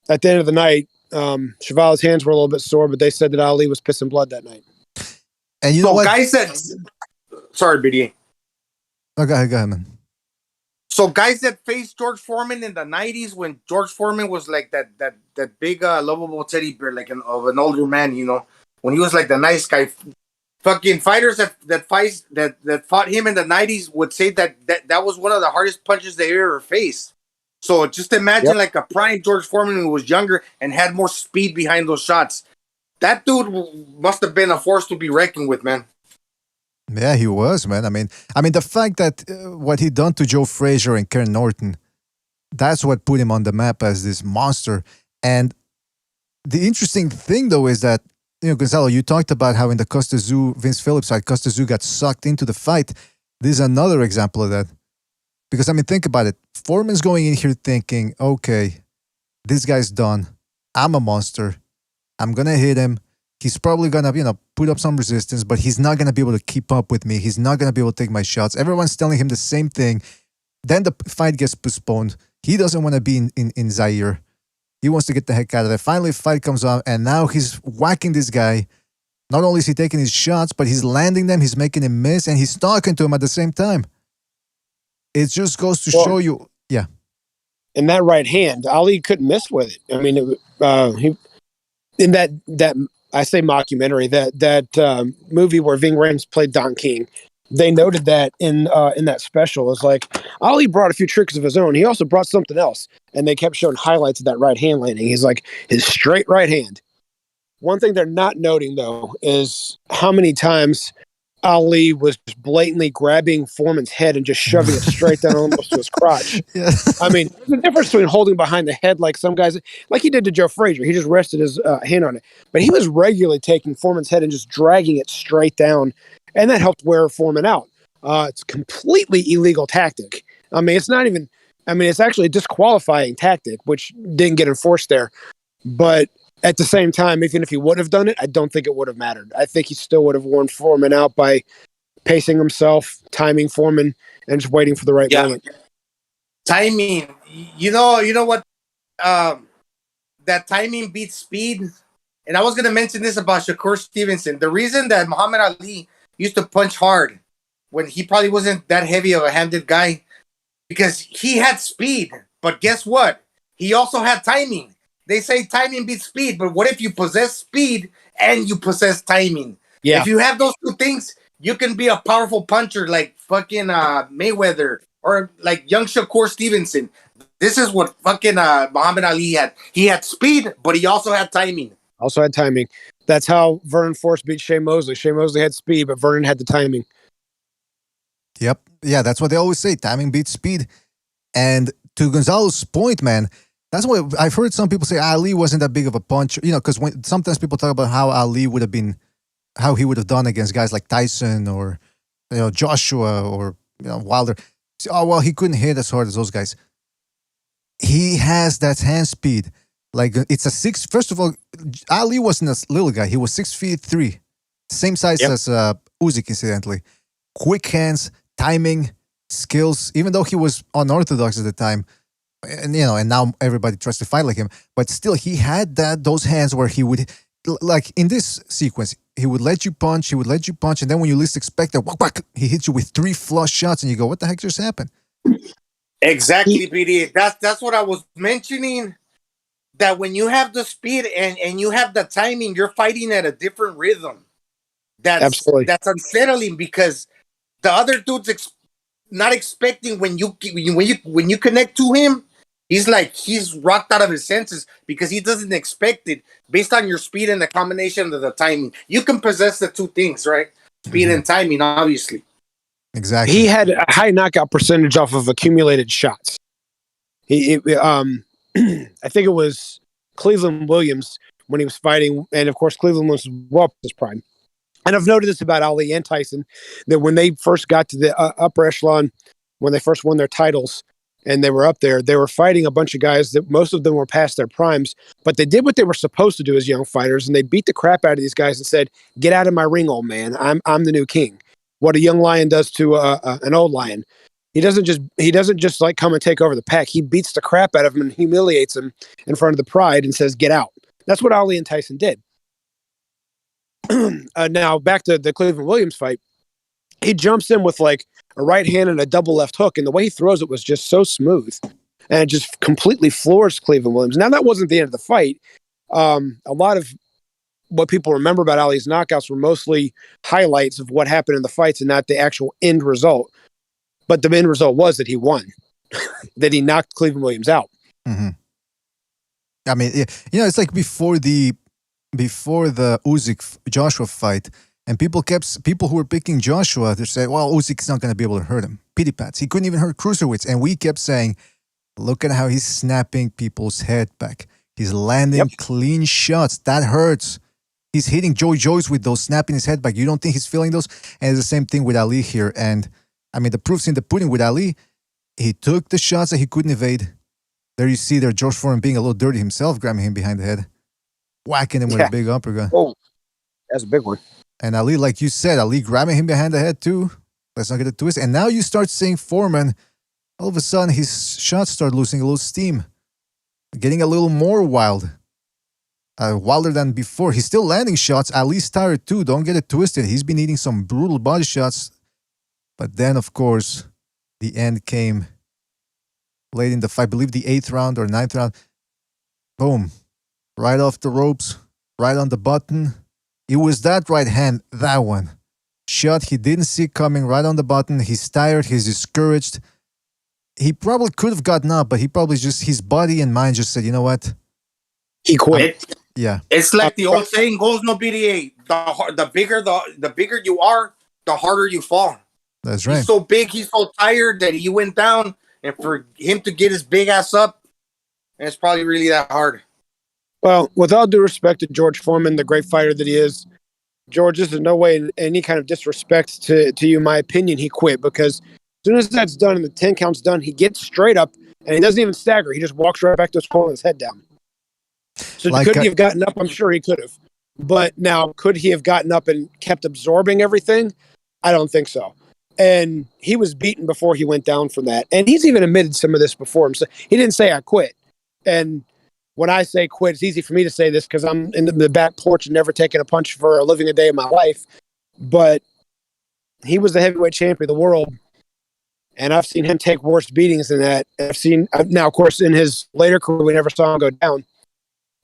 at the end of the night, Chuvalo's hands were a little bit sore, but they said that Ali was pissing blood that night. And you know what? Guys that... Sorry, BD. Oh, go ahead, man. So guys that faced George Foreman in the 90s when George Foreman was like that big lovable teddy bear, like of an older man, when he was like the nice guy. Fucking fighters that fought him in the 90s would say that was one of the hardest punches they ever faced. So just imagine like a prime George Foreman who was younger and had more speed behind those shots. That dude must have been a force to be reckoned with, man. Yeah, he was, man. I mean, the fact that what he done to Joe Frazier and Ken Norton, that's what put him on the map as this monster. And the interesting thing, though, is that, Gonzalo, you talked about how in the Costa Tszyu, Vince Phillips fight, Costa Tszyu got sucked into the fight. This is another example of that. Because, think about it. Foreman's going in here thinking, okay, this guy's done. I'm a monster. I'm going to hit him. He's probably going to, put up some resistance, but he's not going to be able to keep up with me. He's not going to be able to take my shots. Everyone's telling him the same thing. Then the fight gets postponed. He doesn't want to be in Zaire. He wants to get the heck out of there. Finally, fight comes on, and now he's whacking this guy. Not only is he taking his shots, but he's landing them, he's making him miss, and he's talking to him at the same time. It just goes to show you, yeah. And that right hand, Ali couldn't miss with it. I mean, he in that I say mockumentary, that movie where Ving Rhames played Don King, they noted that in that special. It's like Ali brought a few tricks of his own. He also brought something else, and they kept showing highlights of that right hand landing. He's like his straight right hand. One thing they're not noting though is how many times Ali was just blatantly grabbing Foreman's head and just shoving it straight down almost to his crotch. Yeah. I mean, there's a difference between holding behind the head like some guys, like he did to Joe Frazier. He just rested his hand on it. But he was regularly taking Foreman's head and just dragging it straight down, and that helped wear Foreman out. It's a completely illegal tactic. I mean, it's actually a disqualifying tactic, which didn't get enforced there. But at the same time, even if he would have done it, I don't think it would have mattered. I think he still would have worn Foreman out by pacing himself, timing Foreman, and just waiting for the right moment. Timing. You know what? That timing beats speed. And I was going to mention this about Shakur Stevenson. The reason that Muhammad Ali used to punch hard when he probably wasn't that heavy of a handed guy, because he had speed. But guess what? He also had timing. They say timing beats speed, but what if you possess speed and you possess timing? Yeah. If you have those two things, you can be a powerful puncher like fucking Mayweather or like young Shakur Stevenson. This is what fucking Muhammad Ali had. He had speed, but he also had timing. That's how Vernon Forrest beat Shea Mosley. Shea Mosley had speed, but Vernon had the timing. Yep. Yeah, that's what they always say. Timing beats speed. And to Gonzalo's point, man, that's what I've heard some people say. Ali wasn't that big of a puncher, because sometimes people talk about how Ali would have been, how he would have done against guys like Tyson or Joshua or Wilder. Oh well, he couldn't hit as hard as those guys. He has that hand speed. Like it's a six. First of all, Ali wasn't a little guy. He was 6'3", same size as Usyk, incidentally. Quick hands, timing, skills. Even though he was unorthodox at the time. And and now everybody tries to fight like him, but still he had those hands where he would, like in this sequence, he would let you punch, and then when you least expect it, he hits you with 3 flush shots, and you go, "What the heck just happened?" Exactly, BD. That's what I was mentioning. That when you have the speed and you have the timing, you're fighting at a different rhythm. That's unsettling because the other dude's not expecting when you connect to him. He's rocked out of his senses because he doesn't expect it based on your speed and the combination of the timing. You can possess the two things, right? Speed and timing, obviously. Exactly. He had a high knockout percentage off of accumulated shots. I think it was Cleveland Williams when he was fighting, and of course Cleveland was well past his prime. And I've noted this about Ali and Tyson, that when they first got to the upper echelon, when they first won their titles, and they were up there, they were fighting a bunch of guys that most of them were past their primes, but they did what they were supposed to do as young fighters, and they beat the crap out of these guys and said, "Get out of my ring, old man. I'm the new king." What a young lion does to an old lion. He doesn't just like come and take over the pack. He beats the crap out of him and humiliates him in front of the pride and says, "Get out." That's what Ali and Tyson did. Now back to the Cleveland Williams fight. He jumps in with like a right hand and a double left hook, and the way he throws it was just so smooth, and it just completely floors Cleveland Williams. Now that wasn't the end of the fight. A lot of what people remember about Ali's knockouts were mostly highlights of what happened in the fights and not the actual end result. But the end result was that he won, that he knocked Cleveland Williams out. Mm-hmm. I mean, it's like before the Usyk Joshua fight, and people who were picking Joshua, they said, "Well, Usyk's not going to be able to hurt him. Pity pats. He couldn't even hurt cruiserweights." And we kept saying, "Look at how he's snapping people's head back. He's landing clean shots. That hurts. He's hitting Joey Joyce with those, snapping his head back. You don't think he's feeling those?" And it's the same thing with Ali here. And I mean, the proof's in the pudding with Ali. He took the shots that he couldn't evade. There you see George Foreman being a little dirty himself, grabbing him behind the head. whacking him with a big uppercut. Oh, that's a big one. And Ali, like you said, Ali grabbing him behind the head too. Let's not get it twisted. And now you start seeing Foreman, all of a sudden his shots start losing a little steam. Getting a little more wild. Wilder than before. He's still landing shots. Ali's tired too. Don't get it twisted. He's been eating some brutal body shots. But then, of course, the end came late in the fight. I believe the 8th round or 9th round. Boom. Right off the ropes. Right on the button. It was that right hand. That one. Shot he didn't see coming. Right on the button. He's tired. He's discouraged. He probably could have gotten up, but he probably just, his body and mind just said, you know what? He quit. Yeah. It's like the old saying goes, no BDA. The bigger you are, the harder you fall. That's right. He's so big, he's so tired that he went down, and for him to get his big ass up, and it's probably really that hard. Well, with all due respect to George Foreman, the great fighter that he is, George, this is no way any kind of disrespect to you. In my opinion, he quit because as soon as that's done and the 10 count's done, he gets straight up and he doesn't even stagger. He just walks right back to his corner with his head down. So could he have gotten up? I'm sure he could have. But now, could he have gotten up and kept absorbing everything? I don't think so. And he was beaten before he went down from that. And he's even admitted some of this before him. So he didn't say I quit. And when I say quit, it's easy for me to say this because I'm in the back porch and never taken a punch for a living a day in my life. But he was the heavyweight champion of the world. And I've seen him take worse beatings than that. Now, of course, in his later career, we never saw him go down.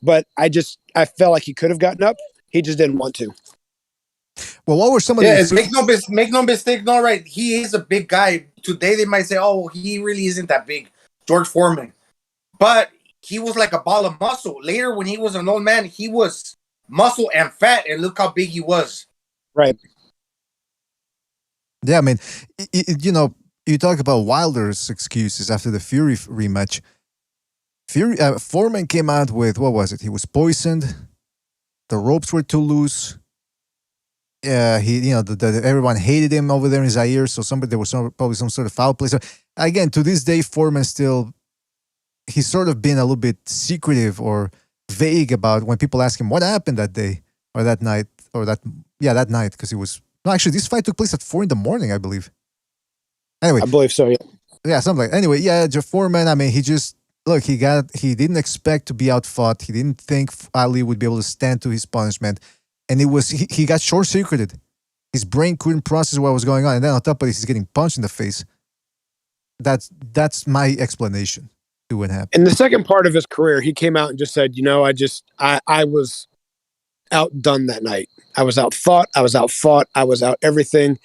But I felt like he could have gotten up. He just didn't want to. Well, what were some of these? Make no mistake, no, right? He is a big guy. Today they might say, oh, he really isn't that big, George Foreman. But he was like a ball of muscle. Later, when he was an old man, he was muscle and fat, and look how big he was. Right. Yeah, I mean, you talk about Wilder's excuses after the Fury rematch. Foreman came out with, what was it? He was poisoned. The ropes were too loose. Everyone hated him over there in Zaire. So there was probably some sort of foul play. So again, to this day, Foreman he's sort of been a little bit secretive or vague about when people ask him what happened that day or that night that night because actually this fight took place at 4 a.m, I believe. Anyway, I believe so. Yeah, something like. Anyway, Jeff Foreman. I mean, he didn't expect to be outfought. He didn't think Ali would be able to stand to his punishment. And he got short-circuited. His brain couldn't process what was going on. And then on top of this, he's getting punched in the face. That's my explanation to what happened. In the second part of his career, he came out and just said, I was outdone that night. I was outthought. I was outfought. I was out everything.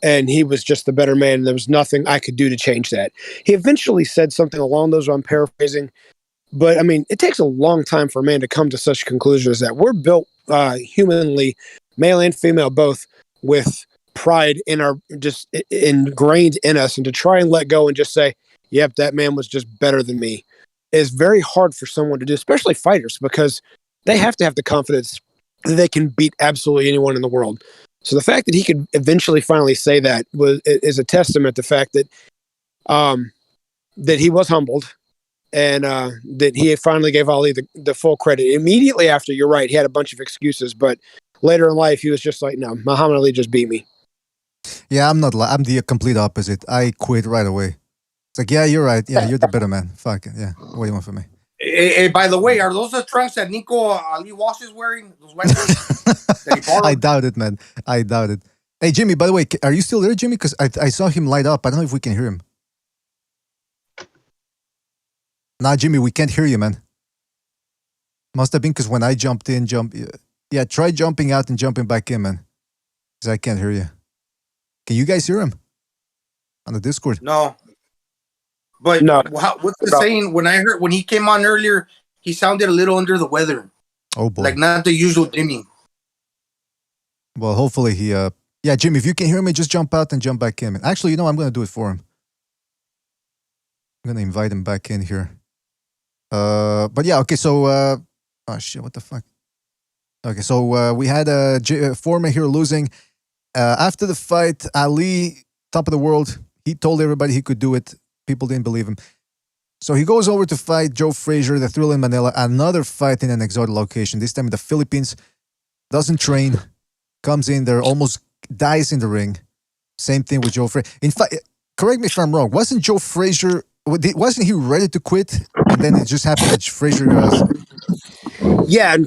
And he was just the better man. There was nothing I could do to change that. He eventually said something along those lines, I'm paraphrasing. But, I mean, it takes a long time for a man to come to such a conclusion as that. We're built humanly, male and female both, with pride just ingrained in us. And to try and let go and just say, yep, that man was just better than me, is very hard for someone to do, especially fighters, because they have to have the confidence that they can beat absolutely anyone in the world. So the fact that he could eventually finally say that is a testament to the fact that that he was humbled and that he finally gave Ali the full credit. Immediately after, you're right, he had a bunch of excuses, but later in life, he was just like, no, Muhammad Ali just beat me. Yeah, I'm the complete opposite. I quit right away. It's like, yeah, you're right. Yeah, you're the better man. Fuck it. Yeah, what do you want from me? Hey, by the way, are those the trunks that Nico Ali Walsh is wearing? Those white ones? I doubt it, man. I doubt it. Hey, Jimmy, by the way, are you still there, Jimmy? Because I saw him light up. I don't know if we can hear him. Nah, Jimmy, we can't hear you, man. Must have been because when I jumped in, yeah, try jumping out and jumping back in, man. Because I can't hear you. Can you guys hear him? On the Discord? No. But no. What's the saying? When he came on earlier, he sounded a little under the weather. Oh boy. Like not the usual Jimmy. Well, hopefully he yeah, Jimmy, if you can hear me, just jump out and jump back in. Actually, I'm gonna do it for him. I'm gonna invite him back in here. But yeah, okay, so oh shit, what the fuck? Okay, so we had Foreman here losing. After the fight, Ali, top of the world, he told everybody he could do it. People didn't believe him. So he goes over to fight Joe Frazier, the Thrill in Manila, another fight in an exotic location, this time in the Philippines. Doesn't train, comes in there, almost dies in the ring. Same thing with Joe Frazier. In fact, correct me if I'm wrong, wasn't Joe Frazier, wasn't he ready to quit? And then it just happened that Frazier Yeah, and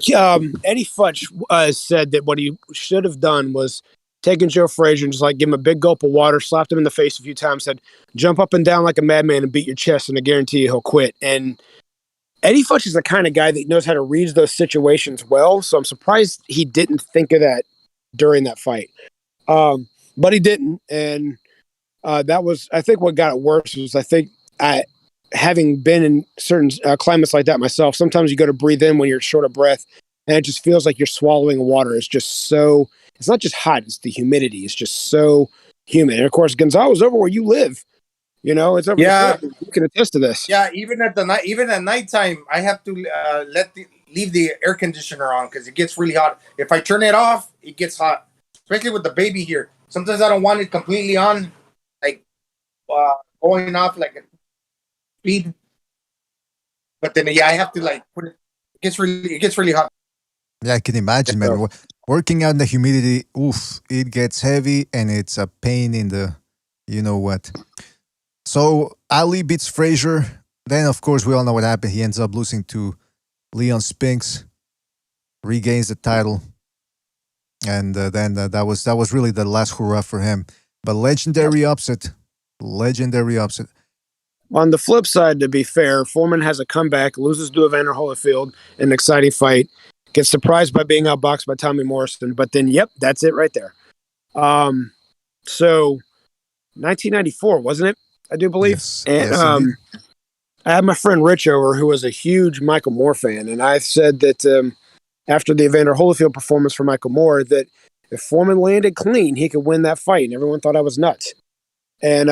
Eddie Futch said that what he should have done was taken Joe Frazier and just like give him a big gulp of water, slapped him in the face a few times, said, jump up and down like a madman and beat your chest, and I guarantee you he'll quit. And Eddie Futch is the kind of guy that knows how to read those situations well, so I'm surprised he didn't think of that during that fight. But he didn't, and that was, I think what got it worse was, having been in certain climates like that myself, sometimes you go to breathe in when you're short of breath, and it just feels like you're swallowing water. It's just so, it's not just hot, it's the humidity. It's just so humid. And of course, Gonzalo's over where you live. You know, it's over. Yeah, you can attest to this. Yeah, even at nighttime, I have to leave the air conditioner on because it gets really hot. If I turn it off, it gets hot, especially with the baby here. Sometimes I don't want it completely on, like going off like a speed. But then I have to like put it. It gets really hot. Yeah, I can imagine, man. Working out in the humidity, oof, it gets heavy and it's a pain in the, you know what. So Ali beats Frazier. Then, of course, we all know what happened. He ends up losing to Leon Spinks, regains the title, and then that was really the last hurrah for him. But legendary upset. On the flip side, to be fair, Foreman has a comeback, loses to Evander Holyfield in an exciting fight, gets surprised by being outboxed by Tommy Morrison, but then, yep, that's it right there. So, 1994, wasn't it? I do believe. Yes, and yes, I had my friend Rich over, who was a huge Michael Moore fan, and I said that after the Evander Holyfield performance for Michael Moore, that if Foreman landed clean, he could win that fight, and everyone thought I was nuts. And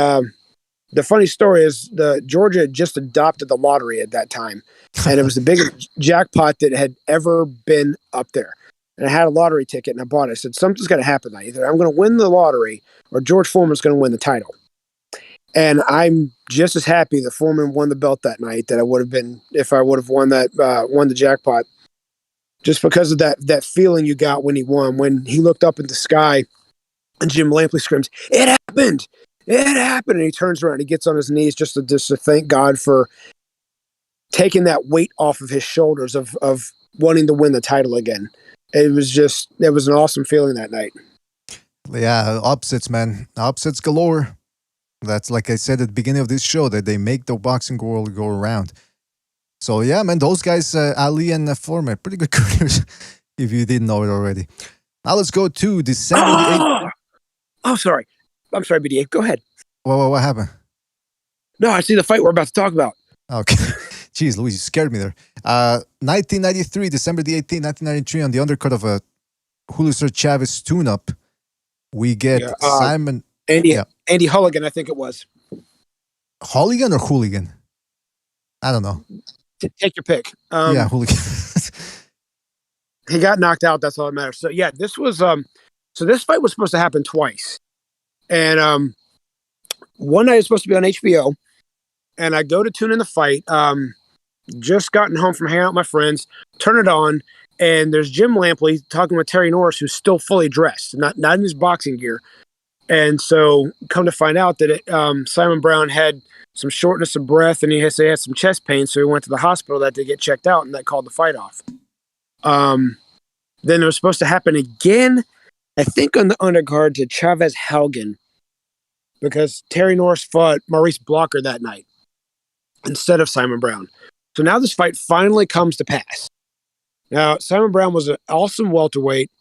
the funny story is Georgia had just adopted the lottery at that time, and it was the biggest jackpot that had ever been up there. And I had a lottery ticket, and I bought it. I said, something's going to happen now. Either I'm going to win the lottery, or George Foreman's going to win the title. And I'm just as happy that Foreman won the belt that night that I would have been if I would have won the jackpot. Just because of that feeling you got when he won, when he looked up in the sky and Jim Lampley screams, "It happened! It happened!" And he turns around and he gets on his knees just to thank God for taking that weight off of his shoulders of wanting to win the title again. It was an awesome feeling that night. Yeah, upsets, man. Upsets galore. That's like I said at the beginning of this show, that they make the boxing world go around. So yeah, man, those guys, Ali and Foreman, pretty good careers, if you didn't know it already. Now let's go to December the 8th. Oh, sorry. I'm sorry, BDA. Go ahead. What happened? No, I see the fight we're about to talk about. Okay. Jeez, Louis, you scared me there. 1993, December the 18th, 1993, on the undercut of a Julio Cesar Chavez tune-up, we get Simon... Andy Hulligan, I think it was. Hulligan or Hooligan? I don't know. Take your pick. Yeah, Hooligan. He got knocked out. That's all that matters. So yeah, this was so this fight was supposed to happen twice, and one night it was supposed to be on HBO, and I go to tune in the fight. Just gotten home from hanging out with my friends, turn it on, and there's Jim Lampley talking with Terry Norris, who's still fully dressed, not in his boxing gear. And so come to find out that Simon Brown had some shortness of breath and he had some chest pain. So he went to the hospital that day to get checked out, and that called the fight off. Then it was supposed to happen again, I think on the undercard to Chavez Haugen, because Terry Norris fought Maurice Blocker that night instead of Simon Brown. So now this fight finally comes to pass. Now, Simon Brown was an awesome welterweight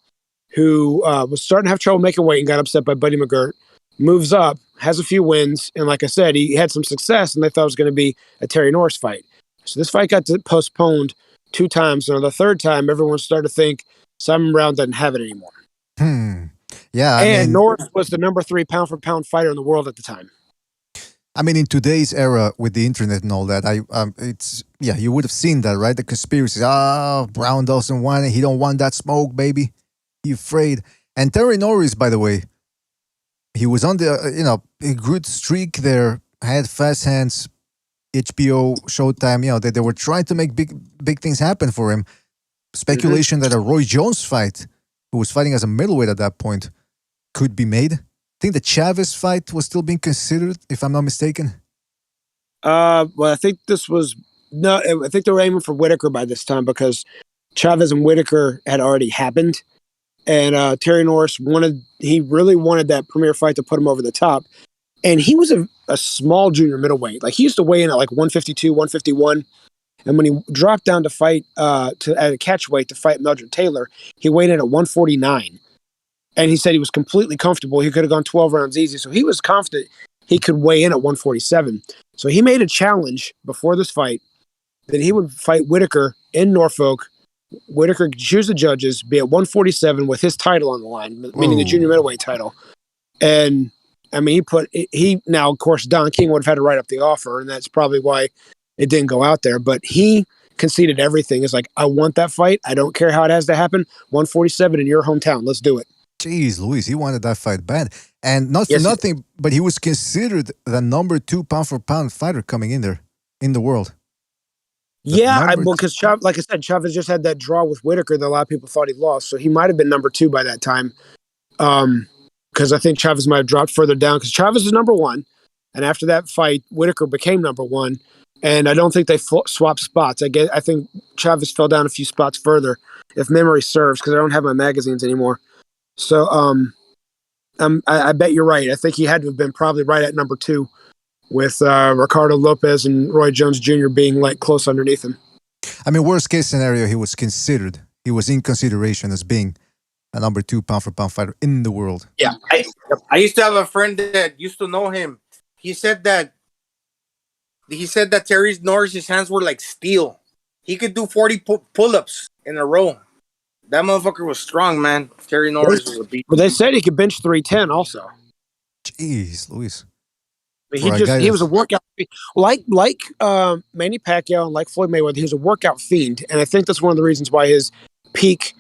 who was starting to have trouble making weight and got upset by Buddy McGirt, moves up, has a few wins, and like I said, he had some success, and they thought it was going to be a Terry Norris fight. So this fight got postponed 2 times, and on the 3rd time, everyone started to think Simon Brown doesn't have it anymore. Yeah, and Norris was the number 3 pound-for-pound fighter in the world at the time. I mean, in today's era with the internet and all that, you would have seen that, right? The conspiracies. Brown doesn't want it. He don't want that smoke, baby. He afraid. And Terry Norris, by the way, he was on the a good streak there. Had fast hands. HBO, Showtime, they were trying to make big things happen for him. Speculation that a Roy Jones fight, who was fighting as a middleweight at that point, could be made. I think the Chavez fight was still being considered, if I'm not mistaken. Well, I think this was I think they were aiming for Whitaker by this time because Chavez and Whitaker had already happened, and Terry Norris really wanted that premier fight to put him over the top, and he was a small junior middleweight. Like he used to weigh in at like 152, 151. And when he dropped down to fight at a catchweight to fight Mildred Taylor, he weighed in at 149. And he said he was completely comfortable. He could have gone 12 rounds easy. So he was confident he could weigh in at 147. So he made a challenge before this fight that he would fight Whitaker in Norfolk. Whitaker could choose the judges, be at 147 with his title on the line, meaning the junior middleweight title. And I mean, now, of course, Don King would have had to write up the offer, and that's probably why it didn't go out there, but he conceded everything. It's like, I want that fight. I don't care how it has to happen. 147 in your hometown. Let's do it. Jeez, Luis, he wanted that fight bad. And not for nothing, but he was considered the number 2 pound-for-pound fighter coming in there in the world. Because like I said, Chavez just had that draw with Whitaker that a lot of people thought he lost, so he might have been number 2 by that time. Because I think Chavez might have dropped further down because Chavez is number 1, and after that fight, Whitaker became number 1. And I don't think they swapped spots. I think Chavez fell down a few spots further, if memory serves, because I don't have my magazines anymore. So I bet you're right. I think he had to have been probably right at number 2, with Ricardo Lopez and Roy Jones Jr. being like close underneath him. I mean, worst case scenario, he was in consideration as being a number 2 pound-for-pound fighter in the world. Yeah, I used to have a friend that used to know him. He said that Terry Norris' hands were like steel. He could do 40 pull-ups in a row. That motherfucker was strong, man. Terry Norris was a beast. But they said he could bench 310 also. Jeez, Luis. But he was a workout like Manny Pacquiao and like Floyd Mayweather. He was a workout fiend, and I think that's one of the reasons why his peak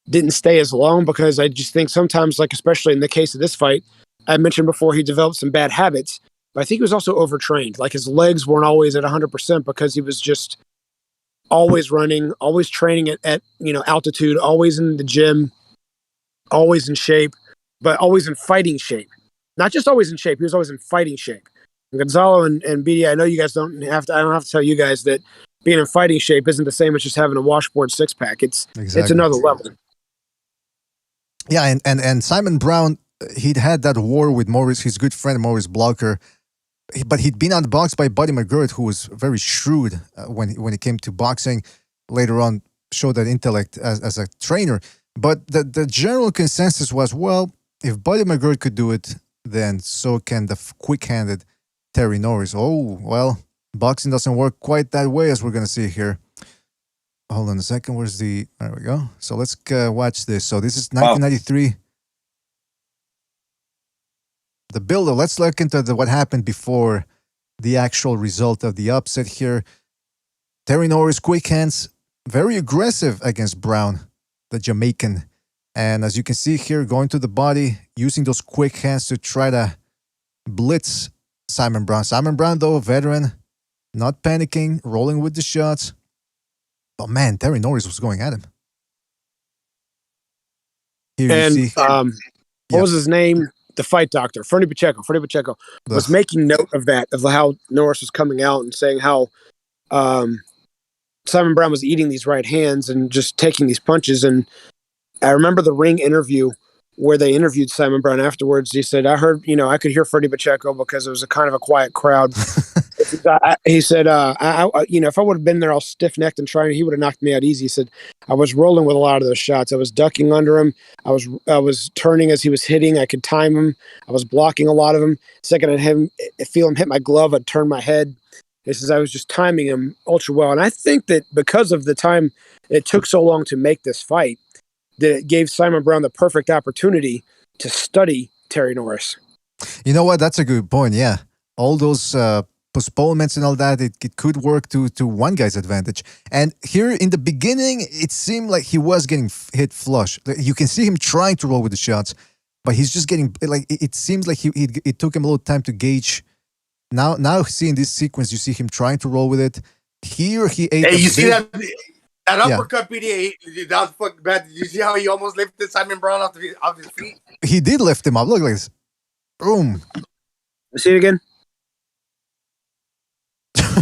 didn't stay as long. Because I just think sometimes, like especially in the case of this fight, I mentioned before, he developed some bad habits. But I think he was also overtrained. Like his legs weren't always at 100% because he was just always running, always training at altitude, always in the gym, always in shape, but always in fighting shape. Not just always in shape, he was always in fighting shape. And Gonzalo and BD, I know you guys I don't have to tell you guys that being in fighting shape isn't the same as just having a washboard six-pack. It's another level. Yeah, and Simon Brown, he'd had that war with Morris, his good friend Maurice Blocker, but he'd been outboxed by Buddy McGirt, who was very shrewd when it came to boxing. Later on, showed that intellect as a trainer. But the general consensus was, well, if Buddy McGirt could do it, then so can the quick-handed Terry Norris. Oh, well, boxing doesn't work quite that way, as we're going to see here. Hold on a second. There we go. So let's watch this. So this is 1993. Wow. The build-up. Let's look into what happened before the actual result of the upset here. Terry Norris, quick hands, very aggressive against Brown, the Jamaican. And as you can see here, going to the body, using those quick hands to try to blitz Simon Brown. Simon Brown, though, a veteran, not panicking, rolling with the shots. But man, Terry Norris was going at him. Here you see. What was his name? The fight doctor, Fernie Pacheco. Fernie Pacheco was making note of that, of how Norris was coming out and saying how Simon Brown was eating these right hands and just taking these punches. And I remember the ring interview where they interviewed Simon Brown afterwards. He said, I heard, I could hear Fernie Pacheco because it was a kind of a quiet crowd. He said, if I would have been there all stiff-necked and trying, he would have knocked me out easy. He said, I was rolling with a lot of those shots. I was ducking under him. I was turning as he was hitting. I could time him. I was blocking a lot of him. Second, I'd feel him hit my glove. I'd turn my head. He says, I was just timing him ultra well. And I think that because of the time it took so long to make this fight, that it gave Simon Brown the perfect opportunity to study Terry Norris. You know what? That's a good point. Yeah. All those postponements and all that, it could work to one guy's advantage. And here in the beginning, it seemed like he was getting hit flush. You can see him trying to roll with the shots, but he's just getting, like, it seems like it took him a little time to gauge Now seeing this sequence, you see him trying to roll with it. Here he ate. Hey, you see that Yeah. uppercut, PDA? That was fucking bad. Did you see how he almost lifted Simon Brown off his feet? He did lift him up. Look like this. Boom. See it again?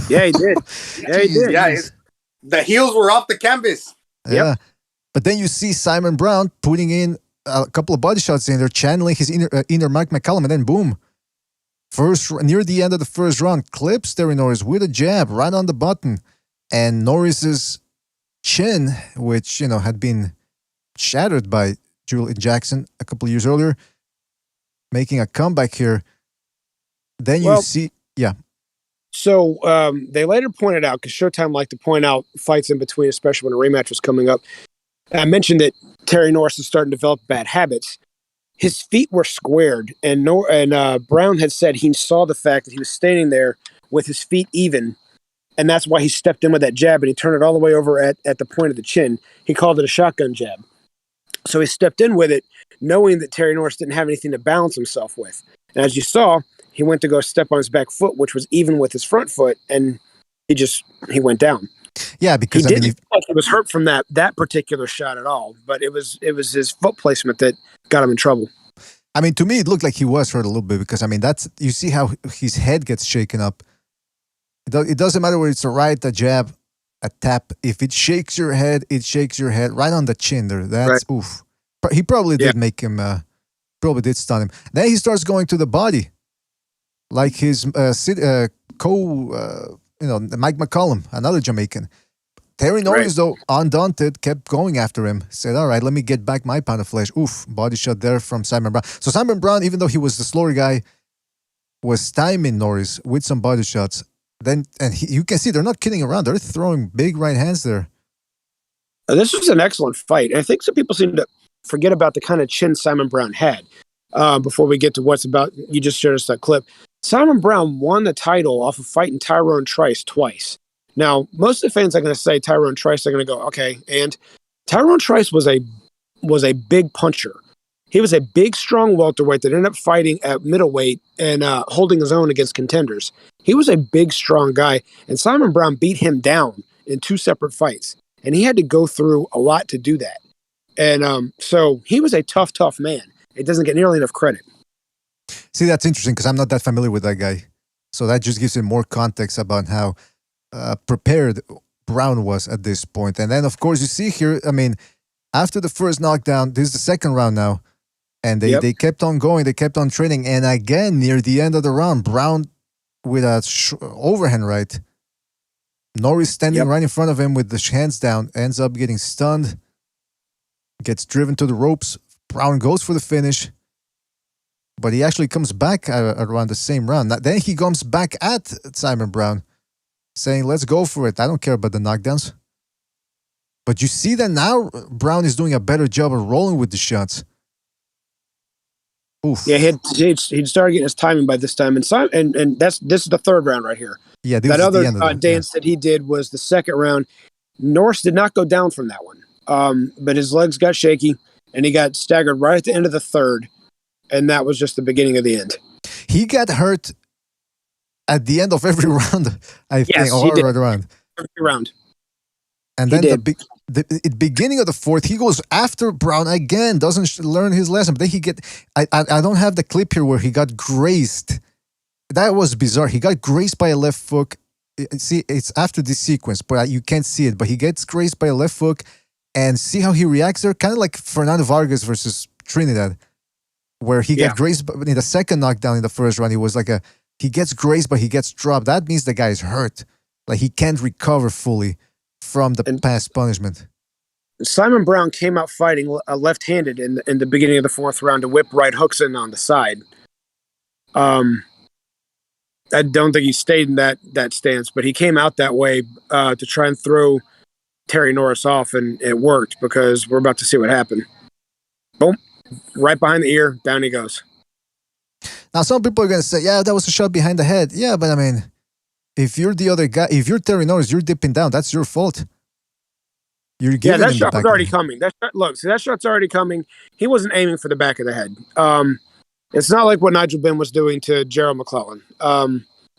Yeah, he did. Yeah, he did. Yeah, the heels were off the canvas. Yeah. But then you see Simon Brown putting in a couple of body shots in there, channeling his inner Mike McCallum, and then boom. Near the end of the first round, clips Terry Norris with a jab right on the button. And Norris's chin, which, had been shattered by Julian Jackson a couple of years earlier, making a comeback here. Then you see, yeah. So they later pointed out, because Showtime liked to point out fights in between, especially when a rematch was coming up. I mentioned that Terry Norris is starting to develop bad habits. His feet were squared, and Brown had said he saw the fact that he was standing there with his feet even, and that's why he stepped in with that jab, and he turned it all the way over at the point of the chin. He called it a shotgun jab. So he stepped in with it, knowing that Terry Norris didn't have anything to balance himself with. And as you saw, he went to go step on his back foot, which was even with his front foot, and he went down. Yeah, because he didn't look like he was hurt from that particular shot at all, but it was his foot placement that got him in trouble. I mean, to me, it looked like he was hurt a little bit because, you see how his head gets shaken up. It doesn't matter whether it's a right, a jab, a tap. If it shakes your head, it shakes your head right on the chin there. That's right. Oof. He probably did make him, probably did stun him. Then he starts going to the body, like his Mike McCallum, another Jamaican. Terry Norris, though, undaunted, kept going after him. Said, all right, let me get back my pound of flesh. Oof, body shot there from Simon Brown. So Simon Brown, even though he was the slower guy, was timing Norris with some body shots. You can see they're not kidding around. They're throwing big right hands there. This was an excellent fight. I think some people seem to forget about the kind of chin Simon Brown had. Before we get to what's about, you just showed us that clip. Simon Brown won the title off of fighting Tyrone Trice twice. Now, most of the fans are going to say Tyrone Trice are going to go, okay, and Tyrone Trice was a big puncher. He was a big, strong welterweight that ended up fighting at middleweight and holding his own against contenders. He was a big, strong guy, and Simon Brown beat him down in 2 separate fights, and he had to go through a lot to do that. And so he was a tough man. It doesn't get nearly enough credit. See, that's interesting because I'm not that familiar with that guy. So that just gives him more context about how prepared Brown was at this point. And then, of course, you see here, after the first knockdown, this is the second round now. And they kept on going. They kept on training. And again, near the end of the round, Brown with a overhand right. Norris standing right in front of him with the hands down, ends up getting stunned, gets driven to the ropes. Brown goes for the finish. But he actually comes back around the same round. Then he comes back at Simon Brown, saying, let's go for it. I don't care about the knockdowns. But you see that now Brown is doing a better job of rolling with the shots. Oof. Yeah, he'd started getting his timing by this time. And this is the third round right here. Yeah, that other dance that he did was the second round. Norris did not go down from that one. But his legs got shaky, and he got staggered right at the end of the third. And that was just the beginning of the end. He got hurt at the end of every round, I think. Yes, he did. Every round. And then the beginning of the fourth, he goes after Brown again, doesn't learn his lesson. But then I don't have the clip here where he got grazed. That was bizarre. He got grazed by a left hook. See, it's after this sequence, but you can't see it. But he gets grazed by a left hook, and see how he reacts there? Kind of like Fernando Vargas versus Trinidad, where he got grazed in the second knockdown in the first round. He was like he gets grazed, but he gets dropped. That means the guy's hurt. Like he can't recover fully from the past punishment. Simon Brown came out fighting left-handed in the beginning of the fourth round to whip right hooks in on the side. I don't think he stayed in that stance, but he came out that way to try and throw Terry Norris off, and it worked because we're about to see what happened. Boom. Right behind the ear, down he goes. Now, some people are going to say, yeah, that was a shot behind the head. Yeah, but if you're the other guy, if you're Terry Norris, you're dipping down. That's your fault. You're giving that shot was already coming. That shot's already coming. He wasn't aiming for the back of the head. It's not like what Nigel Benn was doing to Gerald McClellan.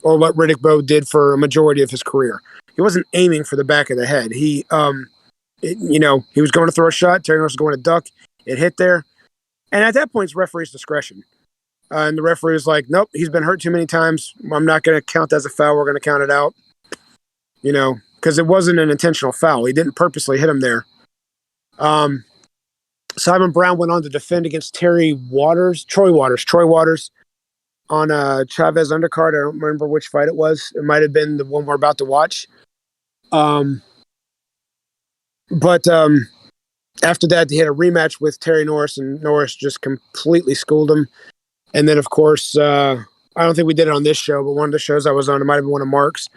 or what Riddick Bowe did for a majority of his career. He wasn't aiming for the back of the head. He was going to throw a shot. Terry Norris was going to duck. It hit there. And at that point, it's referee's discretion. And the referee was like, nope, he's been hurt too many times. I'm not going to count that as a foul. We're going to count it out. Because it wasn't an intentional foul. He didn't purposely hit him there. Simon Brown went on to defend against Troy Waters on a Chavez undercard. I don't remember which fight it was. It might have been the one we're about to watch. But after that, he had a rematch with Terry Norris, and Norris just completely schooled him. And then, of course, I don't think we did it on this show, but one of the shows I was on, it might have been one of Mark's.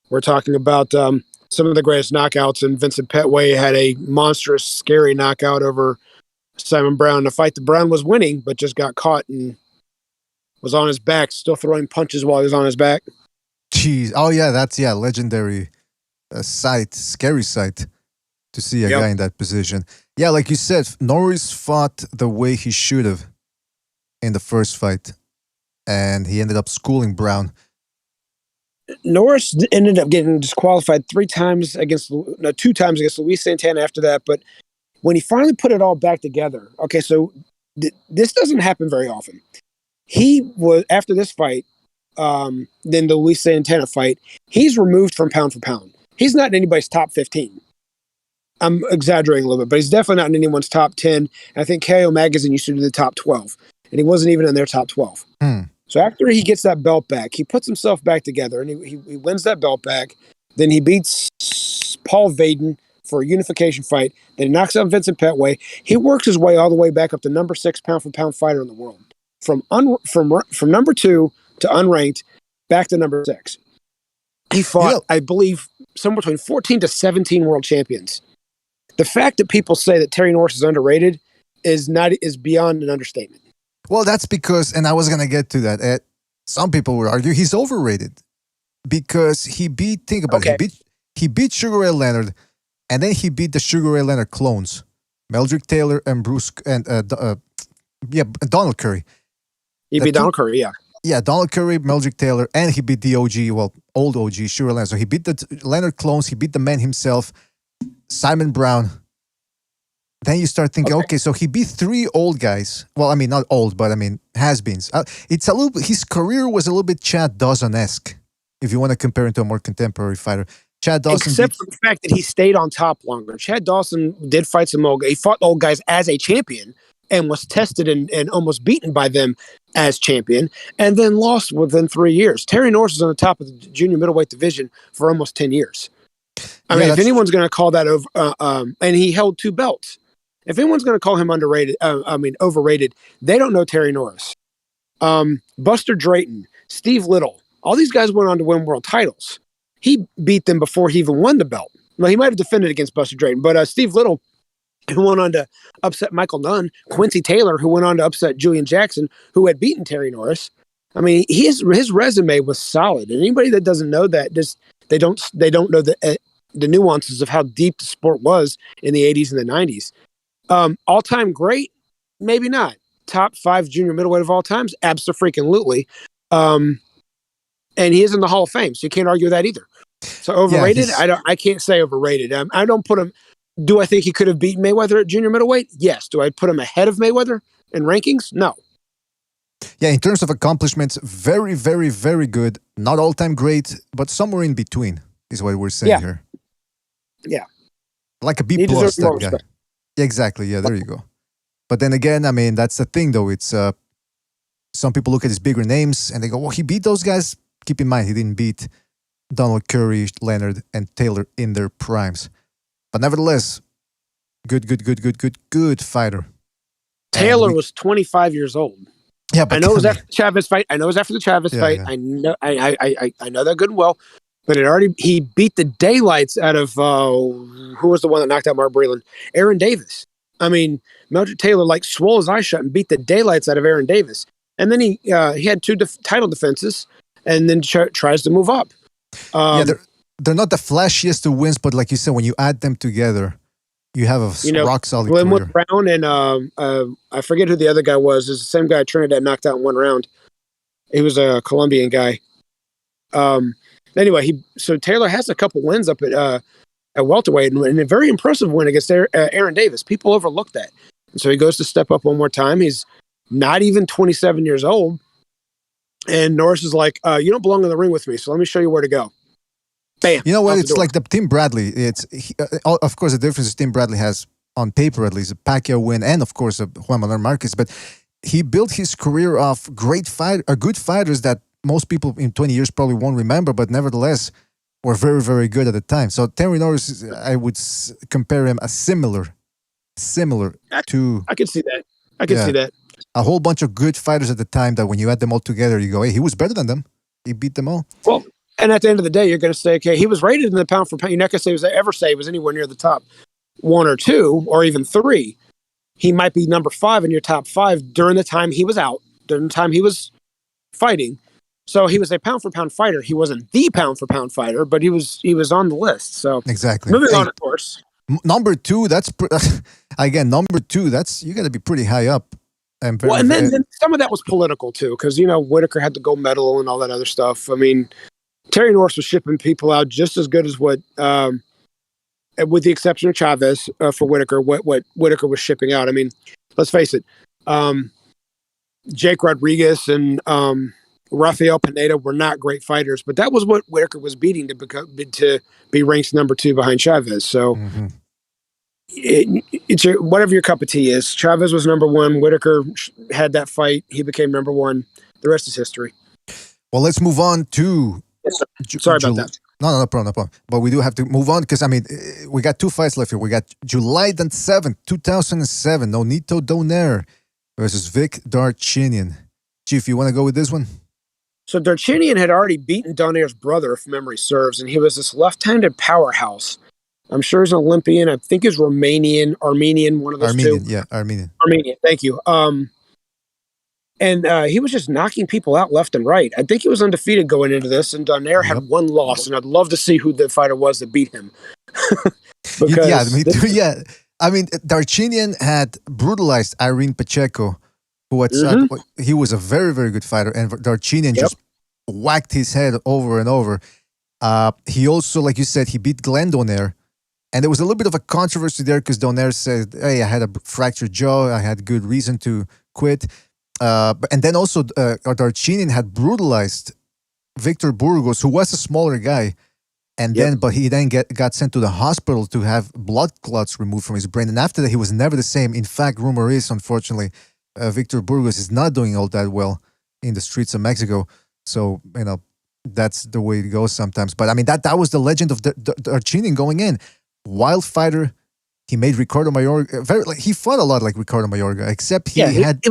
We're talking about some of the greatest knockouts, and Vincent Petway had a monstrous, scary knockout over Simon Brown in a fight that Brown was winning, but just got caught and was on his back, still throwing punches while he was on his back. Jeez. Oh, yeah, that's legendary sight, scary sight to see a guy in that position. Yeah, like you said, Norris fought the way he should have in the first fight, and he ended up schooling Brown. Norris ended up getting disqualified 2 times against Luis Santana after that, but when he finally put it all back together, okay, so this doesn't happen very often. He was, after this fight, then the Luis Santana fight, he's removed from pound for pound. He's not in anybody's top 15. I'm exaggerating a little bit, but he's definitely not in anyone's top 10. I think KO Magazine used to do the top 12, and he wasn't even in their top 12. So after he gets that belt back, he puts himself back together, and he wins that belt back. Then he beats Paul Vaden for a unification fight. Then he knocks out Vincent Petway. He works his way all the way back up to number 6 pound-for-pound fighter in the world. From number 2 to unranked, back to number 6. He fought, I believe, somewhere between 14 to 17 world champions. The fact that people say that Terry Norris is underrated is beyond an understatement. Well, that's because, and I was going to get to that, some people would argue he's overrated because he beat Sugar Ray Leonard, and then he beat the Sugar Ray Leonard clones, Meldrick Taylor and Donald Curry. He beat Donald Curry, yeah. Yeah, Donald Curry, Meldrick Taylor, and he beat the OG, old OG, Sugar Leonard. So he beat the Leonard clones, he beat the man himself, Simon Brown. Then you start thinking, okay, so he beat 3 old guys. Well, I mean, not old, but I mean, has-beens. It's a little bit, his career was a little bit Chad Dawson-esque, if you want to compare him to a more contemporary fighter. Chad Dawson, except for the fact that he stayed on top longer. Chad Dawson did fight some old guys. He fought old guys as a champion and was tested and almost beaten by them as champion, and then lost within 3 years. Terry Norris is on the top of the junior middleweight division for almost 10 years. I mean, if anyone's going to call that over, and he held 2 belts. If anyone's going to call him overrated, they don't know Terry Norris. Buster Drayton, Steve Little, all these guys went on to win world titles. He beat them before he even won the belt. Well, he might have defended against Buster Drayton, but Steve Little, who went on to upset Michael Nunn, Quincy Taylor, who went on to upset Julian Jackson, who had beaten Terry Norris. I mean, his resume was solid. And anybody that doesn't know that, they don't know the nuances of how deep the sport was in the 80s and the 90s. All-time great? Maybe not. Top 5 junior middleweight of all times? Abso-freaking-lutely. And he is in the Hall of Fame, so you can't argue with that either. So overrated? I can't say overrated. I don't put him. Do I think he could have beaten Mayweather at junior middleweight? Yes. Do I put him ahead of Mayweather in rankings? No. Yeah, in terms of accomplishments, very, very, very good. Not all-time great, but somewhere in between is what we're saying here. Yeah. Like a B+ type guy. Yeah, exactly. Yeah, there you go. But then again, I mean, that's the thing, though. It's some people look at his bigger names and they go, well, he beat those guys. Keep in mind, he didn't beat Donald Curry, Leonard, and Taylor in their primes. But nevertheless, good fighter. Taylor was 25 years old. Yeah, but I know it was after the Chavez fight. I know I know that good and well. But he beat the daylights out of who was the one that knocked out Mark Breland? Aaron Davis. I mean, Meldrick Taylor swole his eyes shut and beat the daylights out of Aaron Davis. And then he had 2 title defenses, and then tries to move up. They're not the flashiest of wins, but like you said, when you add them together, you have a rock solid Glenwood Brown and I forget who the other guy was. It's the same guy Trinidad knocked out in 1 round. He was a Colombian guy. Anyway, so Taylor has a couple wins up at welterweight, and a very impressive win against Aaron Davis. People overlook that. And so he goes to step up one more time. He's not even 27 years old. And Norris is like, you don't belong in the ring with me, so let me show you where to go. Bam. You know what? It's like the Tim Bradley. Of course, the difference is Tim Bradley has, on paper at least, a Pacquiao win and, of course, a Juan Manuel Marquez. But he built his career off good fighters that most people in 20 years probably won't remember, but nevertheless were very, very good at the time. So Terry Norris, I would compare him as similar to... I could see that. I could see that. A whole bunch of good fighters at the time that when you add them all together, you go, hey, he was better than them. He beat them all. Well, and at the end of the day, you're going to say, okay, he was rated in the pound for pound. You're not going to say he was anywhere near the top 1 or 2 or even 3. He might be number 5 in your top 5 during the time he was out, during the time he was fighting. So he was a pound for pound fighter. He wasn't the pound for pound fighter, but he was on the list. So exactly. Moving on, of course. Number 2, that's number 2. That's, you got to be pretty high up. And then some of that was political too, because Whitaker had the gold medal and all that other stuff. I mean, Terry Norris was shipping people out just as good as what, with the exception of Chavez for Whitaker, what Whitaker was shipping out. I mean, let's face it, Jake Rodriguez and Rafael Pineda were not great fighters, but that was what Whitaker was beating to be ranked number 2 behind Chavez. So. Mm-hmm. It's whatever your cup of tea is. Chavez was number 1. Whitaker had that fight. He became number 1. The rest is history. Well, let's move on to... Sorry about that. No problem. But we do have to move on because, I mean, we got 2 fights left here. We got July 7th, 2007, Nonito Donaire versus Vic Darchinyan. Chief, you want to go with this one? So Darchinyan had already beaten Donaire's brother, if memory serves, and he was this left-handed powerhouse. I'm sure he's an Olympian. I think he's Armenian, one of those two. Yeah, Armenian. Thank you. And he was just knocking people out left and right. I think he was undefeated going into this, and Donaire had 1 loss, and I'd love to see who the fighter was that beat him. Me too. Yeah. I mean, Darchinyan had brutalized Irene Pacheco, who had he was a very, very good fighter, and Darchinyan just whacked his head over and over. He also, like you said, he beat Glenn Donaire. And there was a little bit of a controversy there because Donaire said, hey, I had a fractured jaw. I had good reason to quit. And then also Darchinyan had brutalized Victor Burgos, who was a smaller guy. And but he then got sent to the hospital to have blood clots removed from his brain. And after that, he was never the same. In fact, rumor is, unfortunately, Victor Burgos is not doing all that well in the streets of Mexico. So, that's the way it goes sometimes. But, I mean, that was the legend of Darchinyan going in. Wild fighter. He made Ricardo Mayorga. He fought a lot like Ricardo Mayorga, except he had...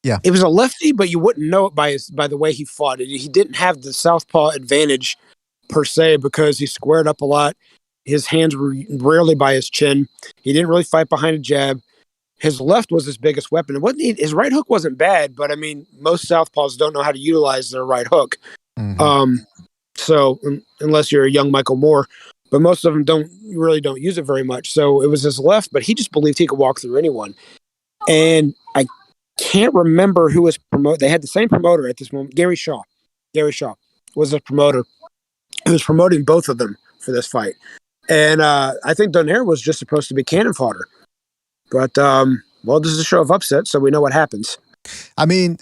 It was a lefty, but you wouldn't know it by the way he fought. He didn't have the southpaw advantage per se because he squared up a lot. His hands were rarely by his chin. He didn't really fight behind a jab. His left was his biggest weapon. His right hook wasn't bad, but I mean, most southpaws don't know how to utilize their right hook. Mm-hmm. So unless you're a young Michael Moore, but most of them don't use it very much. So it was his left, but he just believed he could walk through anyone. And I can't remember who was promoted. They had the same promoter at this moment. Gary Shaw was the promoter. He was promoting both of them for this fight. And I think Donaire was just supposed to be cannon fodder. But, this is a show of upset, so we know what happens. I mean,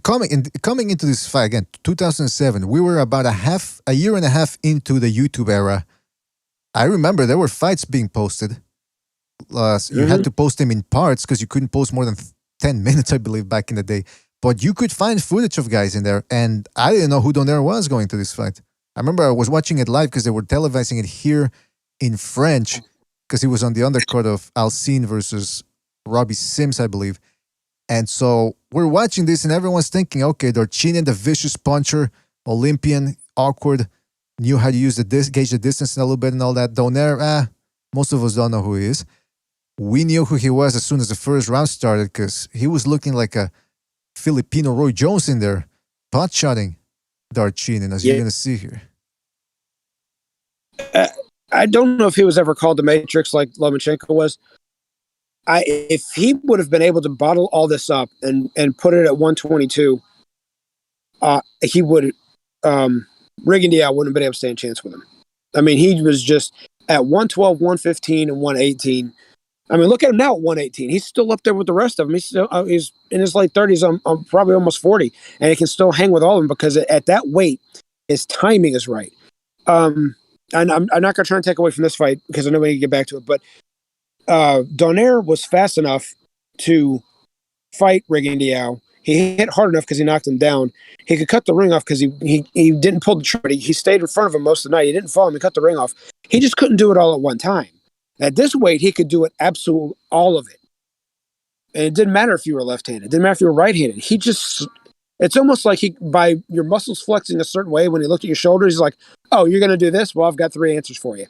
coming into this fight, again, 2007, we were about a year and a half into the YouTube era. I remember there were fights being posted. You had to post them in parts because you couldn't post more than 10 minutes, I believe, back in the day. But you could find footage of guys in there, and I didn't know who Donaire was going to this fight. I remember I was watching it live because they were televising it here in French because he was on the undercard of Alcine versus Robbie Sims, I believe. And so we're watching this, and everyone's thinking, okay, Darchinyan, the vicious puncher, Olympian, awkward, knew how to use gauge the distance a little bit and all that. Donaire, most of us don't know who he is. We knew who he was as soon as the first round started because he was looking like a Filipino Roy Jones in there, pot-shotting Darchinyan, as you're going to see here. I don't know if he was ever called the Matrix like Lomachenko was. If he would have been able to bottle all this up and put it at 122, he would Rigondeaux wouldn't have been able to stand a chance with him. I mean, he was just at 112, 115, and 118. I mean, look at him now at 118. He's still up there with the rest of them. He's in his late 30s, probably almost 40, and he can still hang with all of them because at that weight, his timing is right. And I'm not going to try and take away from this fight because I know we need to get back to it, but Donaire was fast enough to fight Rigondeaux. He hit hard enough because he knocked him down. He could cut the ring off because he didn't pull the trigger. He stayed in front of him most of the night. He didn't fall him. He cut the ring off. He just couldn't do it all at one time. At this weight, he could do it absolutely all of it. And it didn't matter if you were left-handed. It didn't matter if you were right-handed. It's almost like by your muscles flexing a certain way, when he looked at your shoulders, he's like, oh, you're going to do this? Well, I've got 3 answers for you.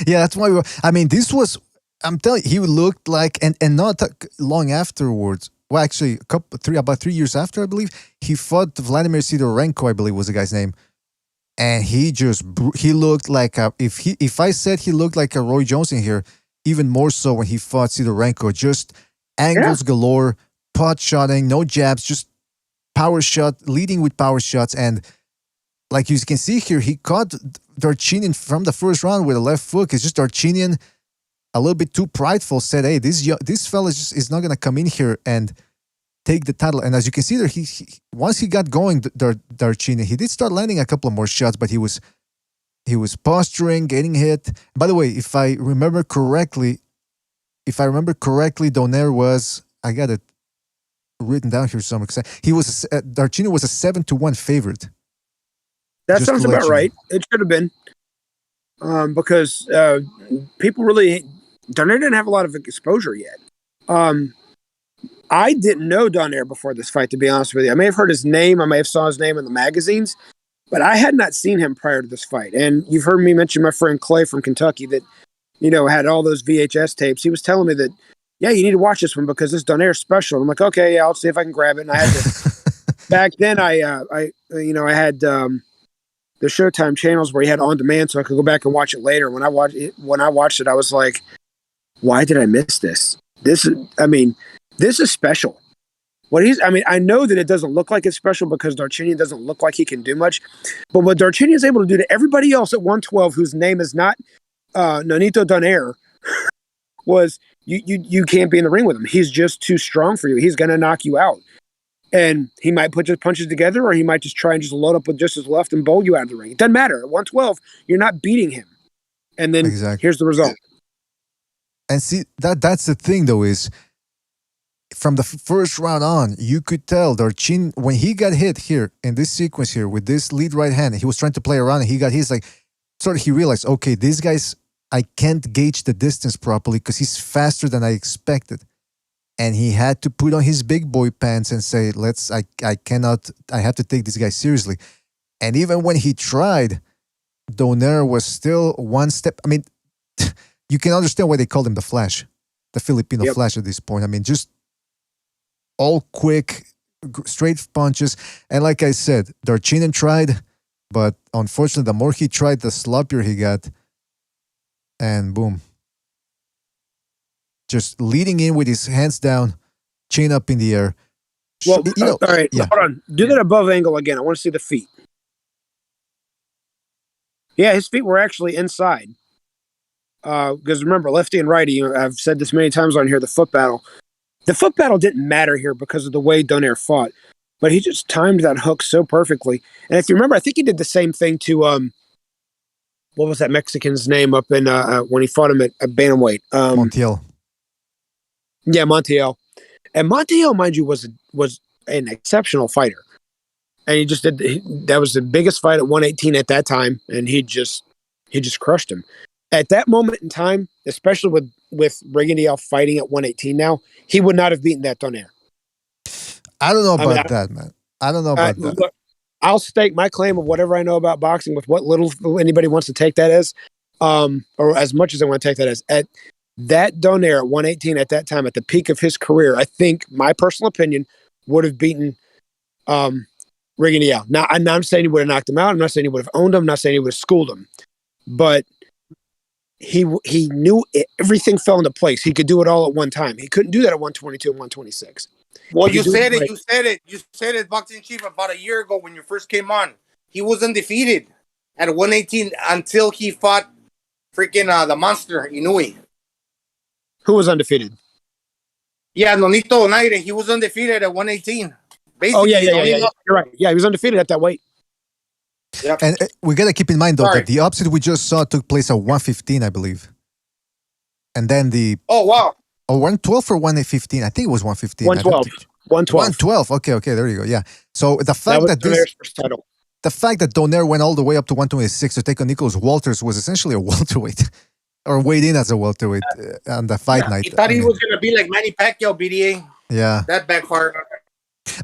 yeah, that's why this was, I'm telling you, he looked like, and not long afterwards, well, actually, about 3 years after, I believe, he fought Vladimir Sidorenko, I believe was the guy's name. And he looked like if I said he looked like a Roy Jones in here, even more so when he fought Sidorenko, just angles galore, pot shotting, no jabs, just power shot, leading with power shots. And like you can see here, he caught Darchinyan from the first round with a left hook. It's just Darchinyan, a little bit too prideful, said, hey, this fella is not going to come in here and take the title. And as you can see there, he once he got going, Darchinyan, he did start landing a couple of more shots, but he was posturing, getting hit. By the way, if I remember correctly, Donaire was, I got it written down here somewhere. Darchinyan was a 7-1 favorite. That sounds about right. It should have been. Because people really, Donaire didn't have a lot of exposure yet. I didn't know Donaire before this fight, to be honest with you. I may have heard his name. I may have saw his name in the magazines, but I had not seen him prior to this fight. And you've heard me mention my friend Clay from Kentucky that, had all those VHS tapes. He was telling me that, yeah, you need to watch this one because this Donaire's special. I'm like, okay, yeah, I'll see if I can grab it. And I had to, back then I had the Showtime channels where he had on demand, so I could go back and watch it later. When I watched it, I was like, why did I miss this? This is special. I know that it doesn't look like it's special because Darchinyan doesn't look like he can do much, but what Darchinyan is able to do to everybody else at 112, whose name is not Nonito Donaire, was you can't be in the ring with him. He's just too strong for you. He's going to knock you out. And he might put his punches together, or he might just try and just load up with just his left and bowl you out of the ring. It doesn't matter. At 112, you're not beating him. And then Here's the result. And see, that's the thing, though, is from the first round on, you could tell Darchinyan, when he got hit here in this sequence here with this lead right hand, he was trying to play around and he got his, like, sort of he realized, okay, these guys, I can't gauge the distance properly because he's faster than I expected. And he had to put on his big boy pants and say, I have to take this guy seriously. And even when he tried, Donaire was still one step. I mean, you can understand why they called him the Flash, the Filipino Flash at this point. I mean, just all quick, straight punches. And like I said, Darchinyan tried, but unfortunately, the more he tried, the sloppier he got. And boom. Just leading in with his hands down, chin up in the air. Well, all right, hold on. Do that above angle again. I want to see the feet. Yeah, his feet were actually inside. Because remember, lefty and righty, I've said this many times on here, the foot battle. The foot battle didn't matter here because of the way Donaire fought. But he just timed that hook so perfectly. And if you remember, I think he did the same thing to, what was that Mexican's name up in, when he fought him at bantamweight? Montiel. Yeah, Montiel. And Montiel, mind you, was an exceptional fighter. And he just that was the biggest fight at 118 at that time, and he just crushed him. At that moment in time, especially with Rigondeaux fighting at 118 now, he would not have beaten that Donaire. I don't know about that, man. I don't know about that. Look, I'll stake my claim of whatever I know about boxing with what little anybody wants to take that as, or as much as I want to take that as. At that Donaire at 118 at that time, at the peak of his career, I think, my personal opinion, would have beaten Rigondeaux. Now, I'm not saying he would have knocked him out. I'm not saying he would have owned him. I'm not saying he would have schooled him. But he knew everything fell into place. He could do it all at one time. He couldn't do that at 122 and 126. Well, you said it, boxing chief, about a year ago when you first came on. he was undefeated at 118 until he fought freaking the monster Inui. Who was undefeated? Yeah, Nonito Donaire. He was undefeated at 118. Basically, Oh, yeah. You're right. Yeah, he was undefeated at that weight. Yep. And we got to keep in mind, though, Sorry. that the upset we just saw took place at 115, I believe. And then the... Oh, wow. 112 or 115? I think it was 115. 112. 112. 112. Okay, there you go. Yeah. So the fact that Donaire's first title. the fact that Donaire went all the way up to 126 to take on Nicholas Walters was essentially a welterweight, or weighed in as a welterweight on the fight night. He thought he was going to be like Manny Pacquiao, BDA. Yeah. That backfired.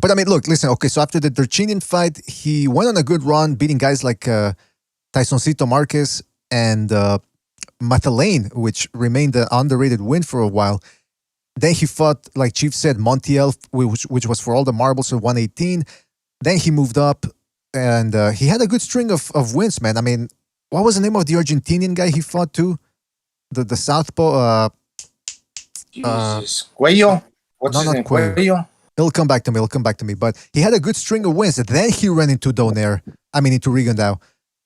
But I mean, look, listen. Okay, so after the Darchinyan fight, he went on a good run, beating guys like Tysoncito Marquez and Mathalane, which remained an underrated win for a while. Then he fought, like Chief said, Montiel, which was for all the marbles at 118. Then he moved up, and he had a good string of wins, man. I mean, what was the name of the Argentinian guy he fought too? The Southpaw. Jesus. Cuello? What's his name? Cuello? It'll come back to me. But he had a good string of wins. And then he ran into Donaire. I mean, into Rigondeaux.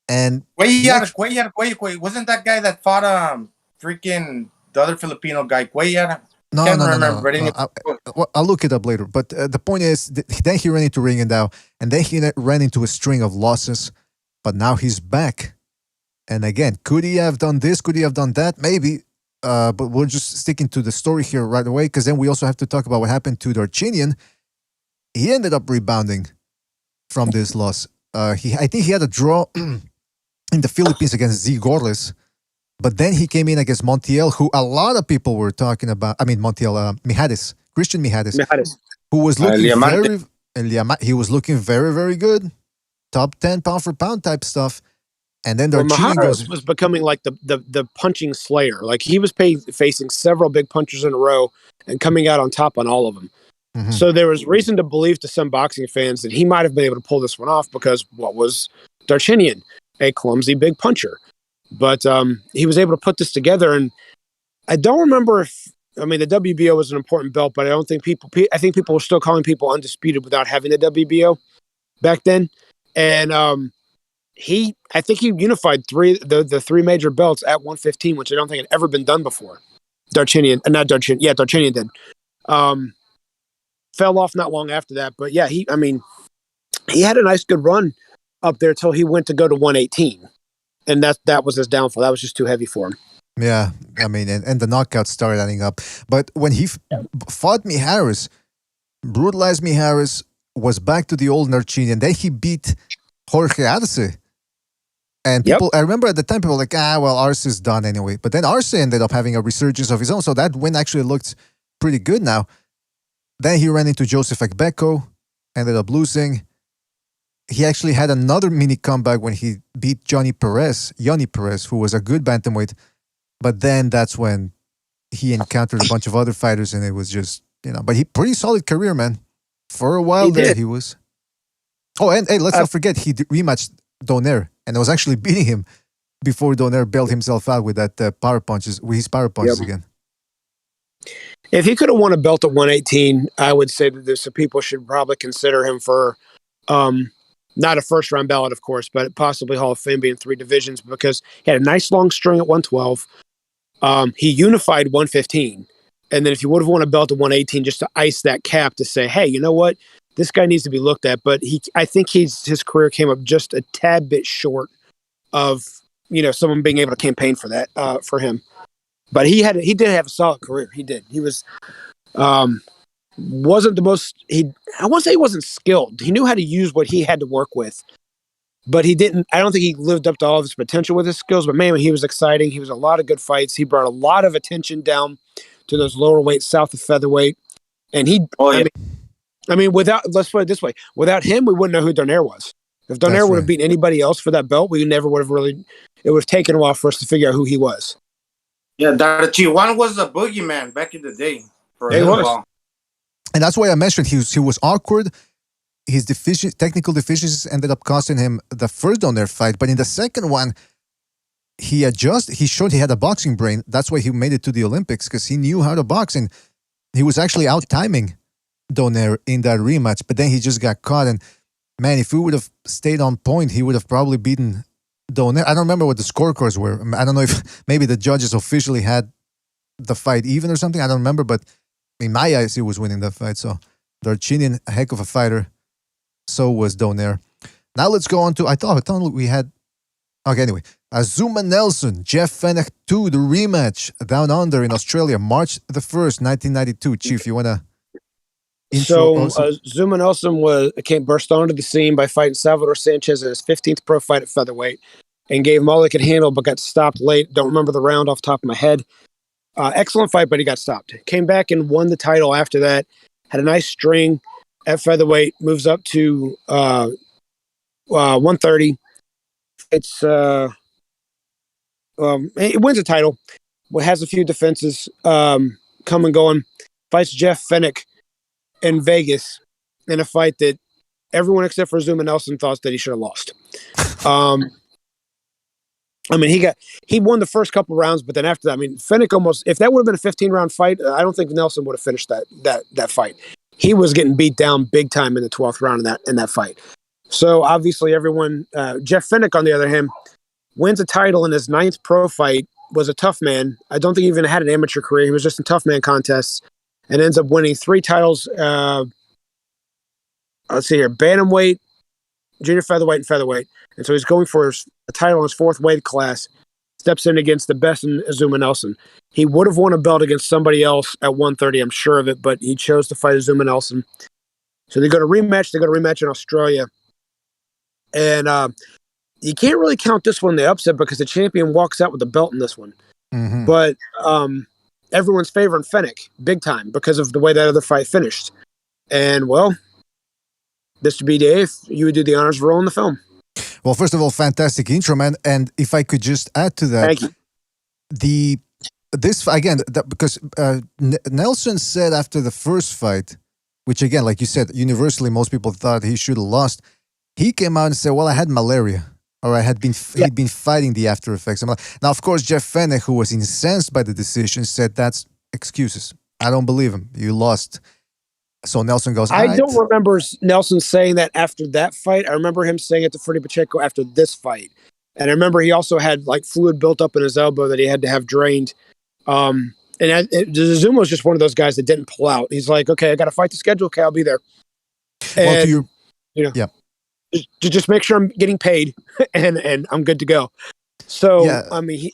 And Cuellar. Wasn't that guy that fought freaking the other Filipino guy? Cuellar? No. I'll look it up later. But the point is, then he ran into Rigondeaux. And then he ran into a string of losses. But now he's back. And again, could he have done this? Could he have done that? Maybe. But we're just sticking to the story here right away, because then we also have to talk about what happened to Darchinyan. He ended up rebounding from this loss. I think he had a draw in the Philippines against Zigorles, but then he came in against Montiel, who a lot of people were talking about. I mean, Montiel, Christian Mijares, who was looking he was looking very, very good, top 10 pound for pound type stuff. And then Mijares was becoming like the punching slayer. Like he was facing several big punchers in a row and coming out on top on all of them. Mm-hmm. So there was reason to believe to some boxing fans that he might have been able to pull this one off, because what was Darchinyan? A clumsy big puncher. But he was able to put this together. And I don't remember the WBO was an important belt, but I don't think I think people were still calling people undisputed without having the WBO back then. And I think he unified the three major belts at 115, which I don't think had ever been done before. Darchinyan did. Fell off not long after that, but yeah, he had a nice good run up there till he went to go to 118, and that was his downfall. That was just too heavy for him. Yeah, I mean, and the knockouts started adding up. But when he fought Mijares, brutalized Mijares, was back to the old Darchinyan, then he beat Jorge Arce. And people, I remember at the time, people were like, Arce is done anyway. But then Arce ended up having a resurgence of his own, so that win actually looked pretty good now. Then he ran into Joseph Ekbeko, ended up losing. He actually had another mini comeback when he beat Yoni Perez, who was a good bantamweight. But then that's when he encountered a bunch of other fighters, and it was just, but pretty solid career, man. For a while he was. Oh, and hey, let's not forget, he rematched Donaire, and I was actually beating him before Donaire bailed himself out with that power punches, again. If he could have won a belt at 118, I would say that some people should probably consider him for not a first round ballot, of course, but possibly Hall of Fame, being 3 divisions, because he had a nice long string at 112. He unified 115. And then if you would have won a belt at 118, just to ice that cap to say, hey, you know what? This guy needs to be looked at. But I think his career came up just a tad bit short of, someone being able to campaign for that, for him. But he did have a solid career. He did. He was, wasn't the most, I won't say he wasn't skilled. He knew how to use what he had to work with. But I don't think he lived up to all of his potential with his skills. But man, he was exciting. He was a lot of good fights. He brought a lot of attention down to those lower weights, south of featherweight. And let's put it this way, without him, we wouldn't know who Donaire was. If Donaire would have beaten anybody else for that belt, we never would have it would have taken a while for us to figure out who he was. Yeah, Tszyu was a boogeyman back in the day. He was. And that's why I mentioned he was awkward. His technical deficiencies ended up costing him the first Donaire fight. But in the second one, he showed he had a boxing brain. That's why he made it to the Olympics, because he knew how to box. And he was actually out-timing Donaire in that rematch. But then he just got caught. And man, if we would have stayed on point, he would have probably beaten Donaire. I don't remember what the scorecards were. I don't know if maybe the judges officially had the fight even or something. I don't remember, but in my eyes, he was winning that fight. So Darchinyan, a heck of a fighter. So was Donaire. Now let's go on to, I thought we had, okay, anyway. Azuma Nelson, Jeff Fenech 2, the rematch down under in Australia, March the 1st, 1992. Chief, you want to intro? Zuma Nelson burst onto the scene by fighting Salvador Sanchez in his 15th pro fight at featherweight and gave him all he could handle, but got stopped late. Don't remember the round off the top of my head. Excellent fight, but he got stopped. Came back and won the title after that. Had a nice string at featherweight, moves up to 130. It wins a title. Has a few defenses come and going. Fights Jeff Fenech in Vegas in a fight that everyone except for Zuma Nelson thought that he should have lost. I mean, he won the first couple rounds, but then after that, I mean, Fenech almost, if that would have been a 15-round fight, I don't think Nelson would have finished that fight. He was getting beat down big time in the 12th round in that fight. So obviously everyone, Jeff Fenech, on the other hand, wins a title in his 9th pro fight, was a tough man. I don't think he even had an amateur career. He was just in tough man contests and ends up winning 3 titles. Let's see here, bantamweight, junior featherweight, and featherweight. And so he's going for a title in his 4th weight class, steps in against the best in Azuma Nelson. He would have won a belt against somebody else at 130, I'm sure of it, but he chose to fight Azuma Nelson. So they go to rematch. They go to rematch in Australia. And you can't really count this one the upset because the champion walks out with the belt in this one. Mm-hmm. But everyone's favoring Fenech big time because of the way that other fight finished. And, well, this would be Dave. You would do the honors of rolling the film. Well, first of all, fantastic intro, man. And if I could just add to that, thank you. Because Nelson said after the first fight, which again, like you said, universally most people thought he should have lost. He came out and said, "Well, I had malaria, or he'd been fighting the after effects." Now, of course, Jeff Fenech, who was incensed by the decision, said that's excuses. I don't believe him. You lost. So Nelson goes, I don't remember Nelson saying that after that fight. I remember him saying it to Freddie Pacheco after this fight. And I remember he also had like fluid built up in his elbow that he had to have drained. Zuma was just one of those guys that didn't pull out. He's like, okay, I got to fight the schedule. Okay, I'll be there. And, to just make sure I'm getting paid and I'm good to go. So, yeah. I mean,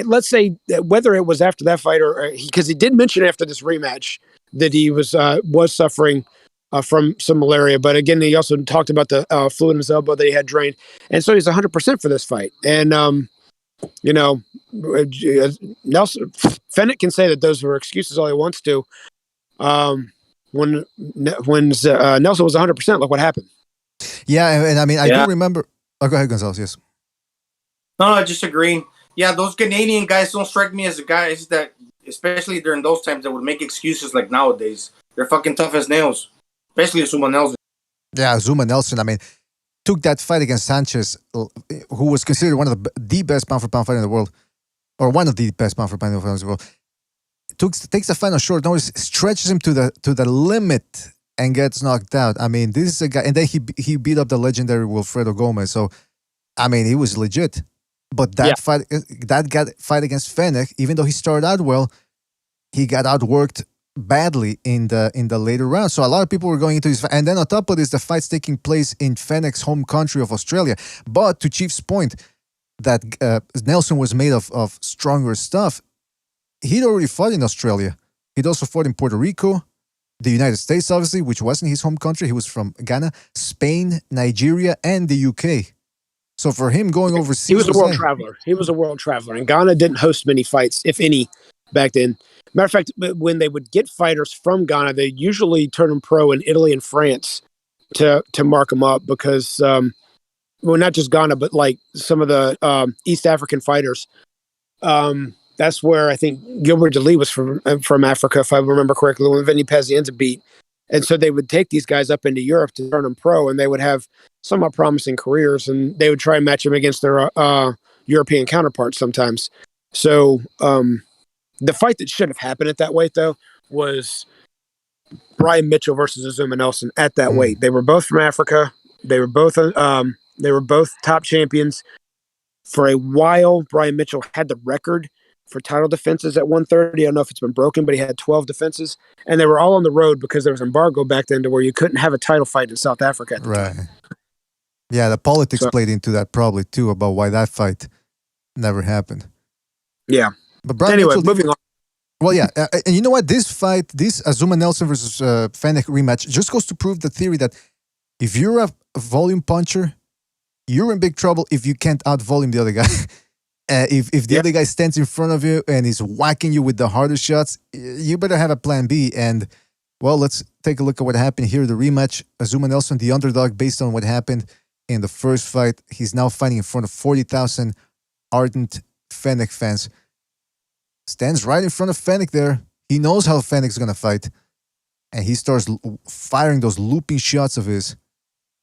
let's say that whether it was after that fight or because he did mention after this rematch that he was suffering from some malaria. But again, he also talked about the fluid in his elbow that he had drained. And so he's 100% for this fight. And, Nelson Fenech can say that those were excuses all he wants to. When Nelson was 100%, look what happened. Yeah, and I mean, I do remember. Oh, go ahead, Gonzalez. Yes. No, just agreeing. Yeah, those Canadian guys don't strike me as the guys that, especially during those times, that would make excuses like nowadays. They're fucking tough as nails, especially Zuma Nelson. Yeah, Zuma Nelson. I mean, took that fight against Sanchez, who was considered one of the best pound-for-pound fighter in the world, or one of the best pound-for-pound fighters in the world. Takes the fight on short notice, stretches him to the limit, and gets knocked out. I mean, this is a guy, and then he beat up the legendary Wilfredo Gomez. So, I mean, he was legit. But that fight against Fenech, even though he started out well, he got outworked badly in the later rounds. So a lot of people were going into this fight. And then on top of this, the fight's taking place in Fenech's home country of Australia. But to Chief's point, that Nelson was made of stronger stuff, he'd already fought in Australia. He'd also fought in Puerto Rico, the United States, obviously, which wasn't his home country. He was from Ghana, Spain, Nigeria, and the UK. So for him going overseas, he was a world traveler. He was a world traveler, and Ghana didn't host many fights, if any, back then. Matter of fact, when they would get fighters from Ghana, they usually turn them pro in Italy and France to mark them up because, not just Ghana, but like some of the East African fighters. That's where I think Gilbert DeLee was from Africa, if I remember correctly, when Vinny Pazienza beat. And so they would take these guys up into Europe to turn them pro, and they would have somewhat promising careers, and they would try and match them against their European counterparts sometimes. So the fight that should have happened at that weight, though, was Brian Mitchell versus Azuma Nelson at that weight. They were both from Africa. They were both top champions. For a while, Brian Mitchell had the record for title defenses at 130. I don't know if it's been broken, but he had 12 defenses, and they were all on the road because there was embargo back then to where you couldn't have a title fight in South Africa at the time. Yeah, the politics played into that probably too about why that fight never happened. Yeah. But Brian anyway, Mitchell, moving on. Well, yeah, and you know what? This fight, this Azuma Nelson versus Fenech rematch, just goes to prove the theory that if you're a volume puncher, you're in big trouble if you can't out-volume the other guy. If the other guy stands in front of you and is whacking you with the harder shots, you better have a plan B. And, well, let's take a look at what happened here. The rematch, Azuma Nelson, the underdog, based on what happened in the first fight. He's now fighting in front of 40,000 ardent Fenech fans. Stands right in front of Fenech there. He knows how Fenech's going to fight. And he starts firing those looping shots of his.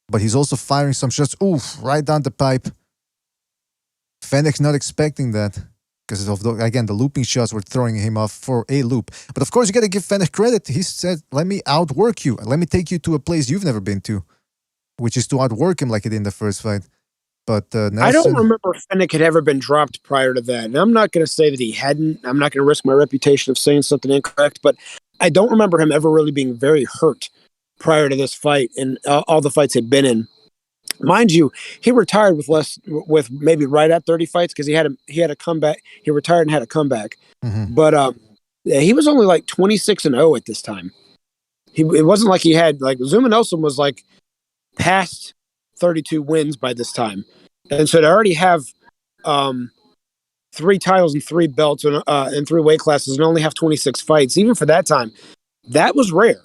But he's also firing some shots, right down the pipe. Fenech not expecting that. Because, again, the looping shots were throwing him off for a loop. But, of course, you got to give Fenech credit. He said, let me outwork you. Let me take you to a place you've never been to. Which is to outwork him like he did in the first fight. But Nelson, I don't remember if Fenech had ever been dropped prior to that. And I'm not going to say that he hadn't. I'm not going to risk my reputation of saying something incorrect. But I don't remember him ever really being very hurt prior to this fight and all the fights he'd been in. Mind you, he retired with maybe right at 30 fights because he had a comeback. He retired and had a comeback. Mm-hmm. But he was only like 26-0 at this time. It wasn't like he had like Azuma Nelson was like past 32 wins by this time. And so to already have 3 titles and 3 belts and 3 weight classes and only have 26 fights, even for that time, that was rare.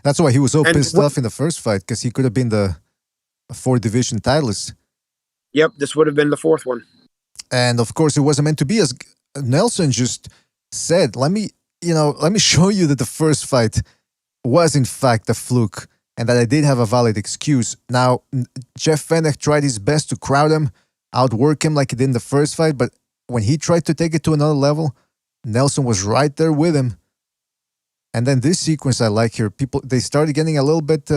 That's why he was so pissed off in the first fight, because he could have been the 4-division titleist. Yep, this would have been the 4th one. And of course, it wasn't meant to be, as Nelson just said. Let me show you that the first fight was in fact a fluke, and that I did have a valid excuse. Now, Jeff Fenech tried his best to crowd him, outwork him like he did in the first fight, but when he tried to take it to another level, Nelson was right there with him. And then this sequence I like here. They started getting a little bit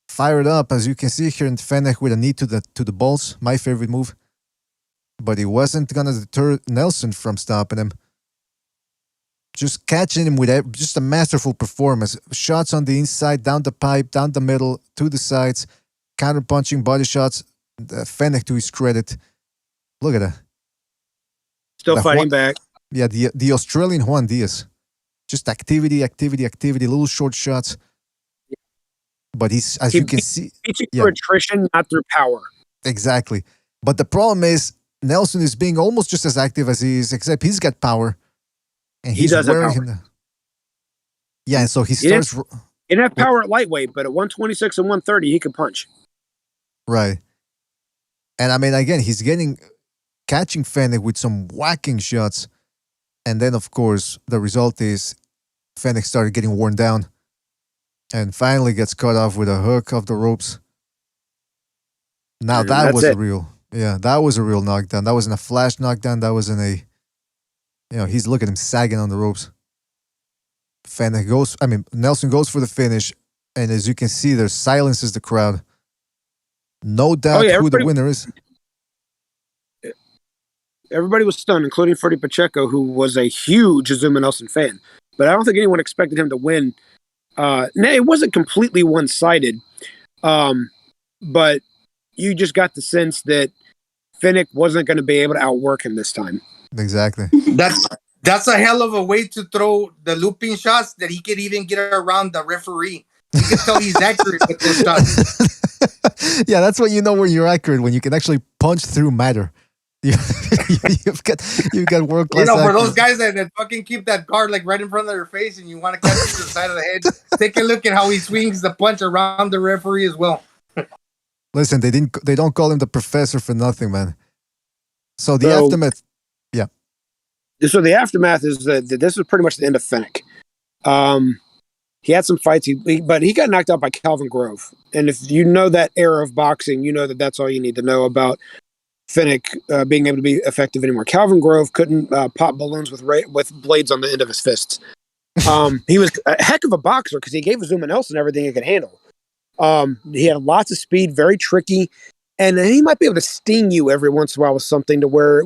fired up, as you can see here in Fenech with a knee to the balls, my favorite move. But it wasn't going to deter Nelson from stopping him. Just catching him with just a masterful performance. Shots on the inside, down the pipe, down the middle, to the sides, counter-punching body shots. Fenech, to his credit. Look at that. Still fighting back. Yeah, the Australian Juan Diaz. Just activity, little short shots. But you can see... Teaching through attrition, not through power. Exactly. But the problem is, Nelson is being almost just as active as he is, except he's got power. And he's wearing him. Yeah, and so he starts... He didn't have power at lightweight, but at 126 and 130, he could punch. Right. And I mean, again, he's catching Fenech with some whacking shots. And then, of course, the result is Fenech started getting worn down and finally gets cut off with a hook off the ropes. Now, that was that was a real knockdown. That wasn't a flash knockdown. That wasn't he's looking at him sagging on the ropes. Nelson goes for the finish. And as you can see, there silences the crowd. No doubt who the winner is. Everybody was stunned, including Freddie Pacheco, who was a huge Azuma Nelson fan. But I don't think anyone expected him to win. It wasn't completely one-sided, but you just got the sense that Fenech wasn't going to be able to outwork him this time. Exactly. That's a hell of a way to throw the looping shots that he could even get around the referee. You can tell he's accurate with this stuff. Yeah, that's when you know when you're accurate, when you can actually punch through matter. You've got world class. For those guys that fucking keep that guard like right in front of their face, and you want to catch it to the side of the head, take a look at how he swings the punch around the referee as well. Listen, they don't call him the professor for nothing, man. So the aftermath, yeah. So the aftermath is that this was pretty much the end of Fenech. He had some fights, but he got knocked out by Calvin Grove. And if you know that era of boxing, you know that that's all you need to know about Fenech being able to be effective anymore. Calvin Grove couldn't pop balloons with blades on the end of his fists. He was a heck of a boxer because he gave Azuma Nelson everything he could handle. He had lots of speed, very tricky, and he might be able to sting you every once in a while with something to where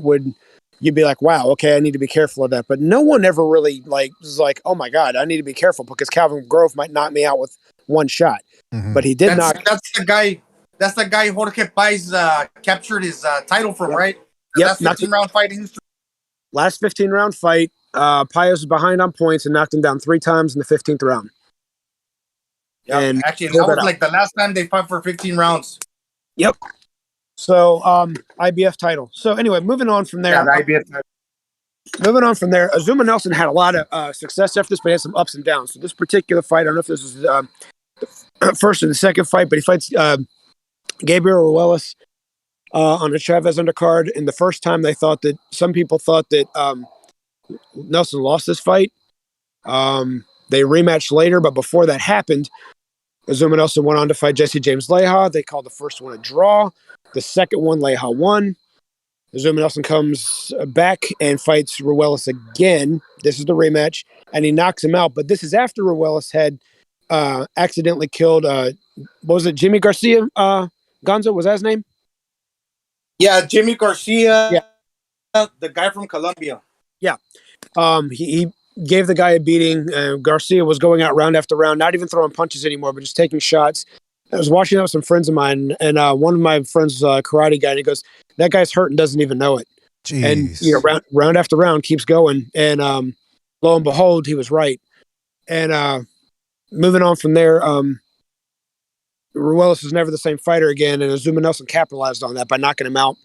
you'd be like, wow, okay, I need to be careful of that. But no one ever really was like, oh my God, I need to be careful because Calvin Grove might knock me out with one shot. Mhm. But he did That's the gugue. That's the guy Jorge Pais captured his title from, right? Yep, That 15-round fight in Houston. last 15-round fight. Paios was behind on points and knocked him down 3 times in the 15th round. Yeah, And actually, pulled that was it out. like the last time they fought for 15 rounds. Yep. So IBF title. So anyway, moving on from there. Yeah, the IBF title. Moving on from there, Azuma Nelson had a lot of success after this, but he had some ups and downs. So this particular fight, I don't know if this is the first or the second fight, but he fights Gabriel Ruelas on a Chavez undercard. And the first time some people thought that Nelson lost this fight. They rematched later, but before that happened, Azuma Nelson went on to fight Jesse James Leija. They called the first one a draw. The second one, Leija won. Azuma Nelson comes back and fights Ruelas again. This is the rematch, and he knocks him out. But this is after Ruelas had accidentally killed, what was it, Jimmy Garcia? Gonzo, was that his name? Yeah, Jimmy Garcia, Yeah. the guy from Colombia. Yeah. He gave the guy a beating. Garcia was going out round after round, not even throwing punches anymore, but just taking shots. I was watching that with some friends of mine, and one of my friends, a karate guy, and he goes, that guy's hurt and doesn't even know it. Jeez. And round after round keeps going, and lo and behold, he was right. And moving on from there, Ruelas was never the same fighter again, and Azuma Nelson capitalized on that by knocking him out.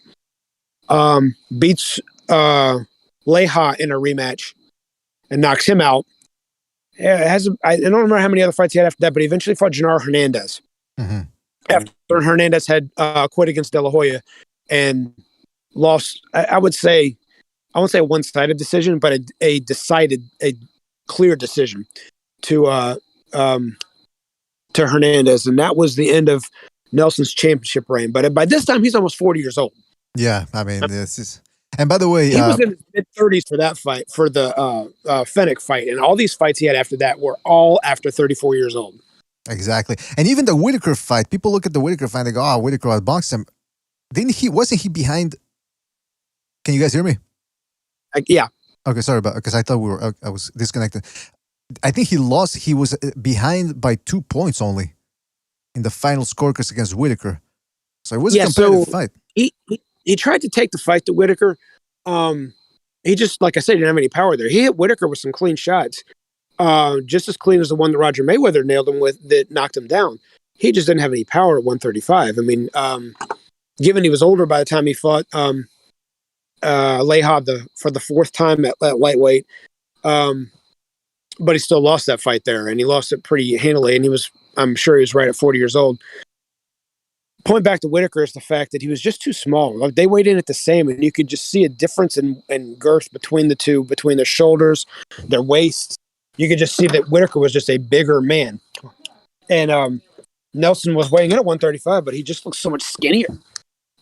Beats Leija in a rematch and knocks him out. I don't remember how many other fights he had after that, but he eventually fought Gennaro Hernandez. Mm-hmm. After Hernandez had quit against De La Hoya and lost, I won't say a one-sided decision, but a clear decision to Hernandez, and that was the end of Nelson's championship reign. But by this time, he's almost 40 years old. Yeah, I mean, this is. And by the way, he was in his mid-30s for that fight, for the Fenech fight, and all these fights he had after that were all after 34 years old. Exactly, and even the Whitaker fight. People look at the Whitaker fight, they go, "Oh, Whitaker outboxed him." Wasn't he behind? Can you guys hear me? Yeah. Okay, sorry because I thought I was disconnected. I think he lost. He was behind by 2 points only in the final scorecards against Whitaker. So it was a competitive fight. He tried to take the fight to Whitaker. He just, like I said, didn't have any power there. He hit Whitaker with some clean shots, just as clean as the one that Roger Mayweather nailed him with that knocked him down. He just didn't have any power at 135. I mean, given he was older by the time he fought Leija for the fourth time at lightweight, but he still lost that fight there, and he lost it pretty handily. And I'm sure he was right at 40 years old. Point back to Whitaker is the fact that he was just too small. Like, they weighed in at the same, and you could just see a difference in girth between the two, between their shoulders, their waists. You could just see that Whitaker was just a bigger man. And Nelson was weighing in at 135, but he just looked so much skinnier.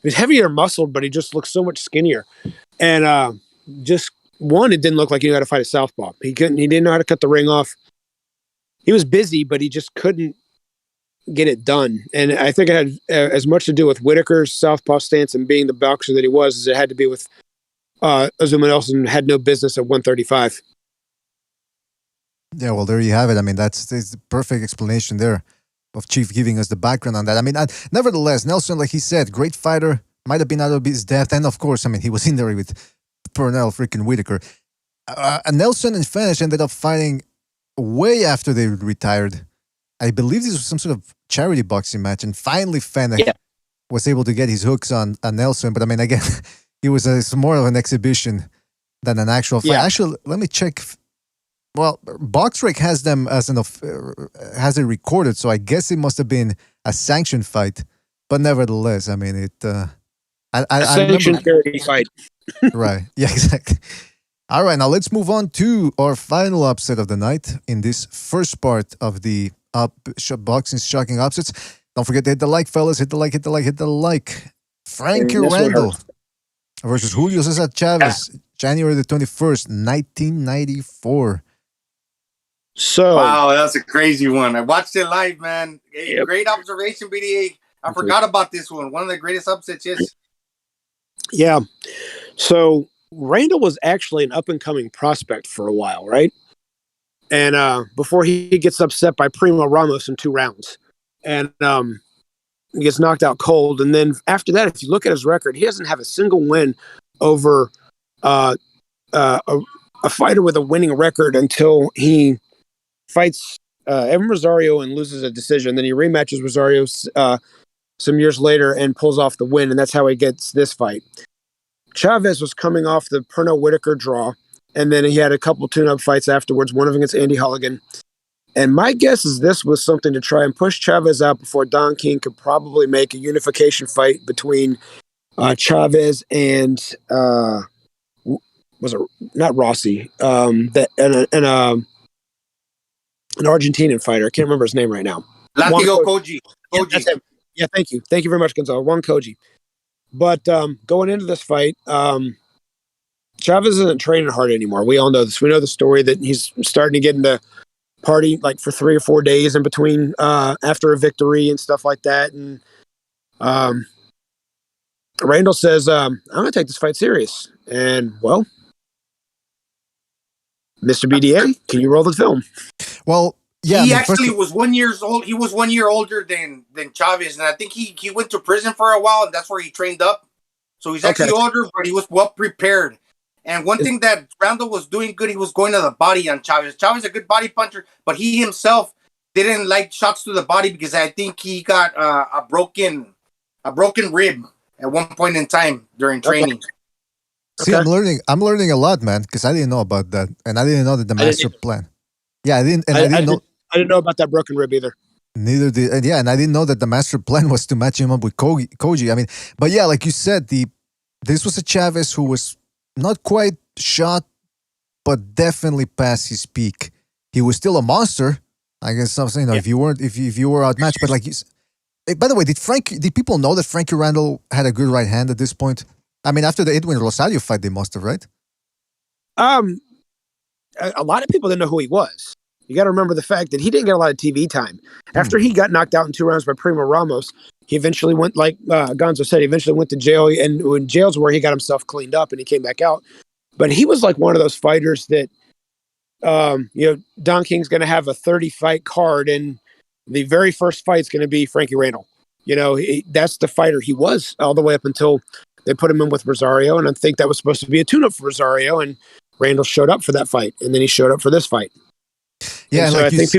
He was heavier muscled, but he just looked so much skinnier. And it didn't look like he knew how to fight a southpaw. He didn't know how to cut the ring off. He was busy, but he just couldn't get it done. And I think it had as much to do with Whitaker's southpaw stance and being the boxer that he was as it had to be with Azuma Nelson had no business at 135. Yeah, well, there you have it. I mean, that's the perfect explanation there of Chief giving us the background on that. I mean, nevertheless, Nelson, like he said, great fighter, might have been out of his depth. And of course, I mean, he was in there with Pernell freaking Whitaker. Nelson and Fenech ended up fighting way after they retired. I believe this was some sort of charity boxing match, and finally Fenech was able to get his hooks on Nelson. But I mean, again, it was more of an exhibition than an actual fight. Actually, let me check. Well, BoxRec has them has it recorded, so I guess it must have been a sanctioned fight. But nevertheless, I mean, a sanctioned charity fight. Right. Yeah, exactly. All right, now let's move on to our final upset of the night in this first part of the boxing shocking upsets. Don't forget to hit the like, fellas. Hit the like. Frankie Randall versus Julio Cesar Chavez, January the 21st, 1994. So Wow, that's a crazy one. I watched it live, man. Hey, Yep. great observation, BDA. I forgot about this one. One of the greatest upsets, yes. yeah. So Randall was actually an up and coming prospect for a while, right? And before he gets upset by Primo Ramos in 2 rounds, and he gets knocked out cold. And then after that, if you look at his record, he doesn't have a single win over a fighter with a winning record until he fights Evan Rosario and loses a decision. Then he rematches Rosario some years later and pulls off the win, and that's how he gets this fight. Chavez was coming off the Pernell Whitaker draw, and then he had a couple tune-up fights afterwards, one of them against Andy Hulligan. And my guess is this was something to try and push Chavez out before Don King could probably make a unification fight between Chavez and was it not Rossi, an Argentinian fighter. I can't remember his name right now. Latigo Koji. Yeah, that's him. Yeah, thank you. Thank you very much, Gonzalo. Juan Koji. But going into this fight, Chavez isn't training hard anymore. We all know this. We know the story that he's starting to get into party like for 3 or 4 days in between after a victory and stuff like that. And Randall says, I'm going to take this fight serious. And, well, Mr. BDA, can you roll the film? Well, yeah. He actually was 1 year old. He was 1 year older than Chavez. And I think he went to prison for a while, and that's where he trained up. So he's actually older, but he was well prepared. And one thing that Randall was doing good, he was going to the body on Chavez. Chavez is a good body puncher, but he himself didn't like shots to the body because I think he got a broken rib at one point in time during training. See, I'm learning a lot, man, because I didn't know about that, and I didn't know that the master plan. Yeah, I didn't know about that broken rib either. Neither did, and I didn't know that the master plan was to match him up with Koji. I mean, but yeah, like you said, this was a Chavez who was not quite shot, but definitely past his peak. He was still a monster. I guess I'm saying, if you were outmatched, but like, by the way, did people know that Frankie Randall had a good right hand at this point? I mean, after the Edwin Rosario fight, they must have, right? A lot of people didn't know who he was. You got to remember the fact that he didn't get a lot of TV time. After he got knocked out in 2 rounds by Primo Ramos, he eventually went, like Gonzo said, he eventually went to jail, and in jail's where he got himself cleaned up and he came back out. But he was like one of those fighters that, Don King's going to have a 30-fight card, and the very first fight's going to be Frankie Randall. That's the fighter he was all the way up until they put him in with Rosario, and I think that was supposed to be a tune-up for Rosario, and Randall showed up for that fight, and then he showed up for this fight. Yeah, and so I think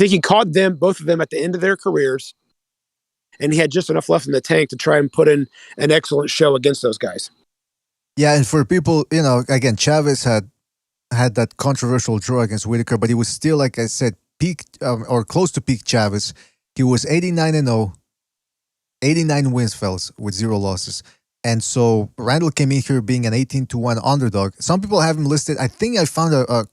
he caught both of them at the end of their careers, and he had just enough left in the tank to try and put in an excellent show against those guys. Yeah, and for people, again, Chavez had that controversial draw against Whitaker, but he was still, like I said, peak or close to peak Chavez. He was 89-0, 89 wins, fellas, with 0 losses. And so Randall came in here being an 18-1 underdog. Some people have him listed. I think I found a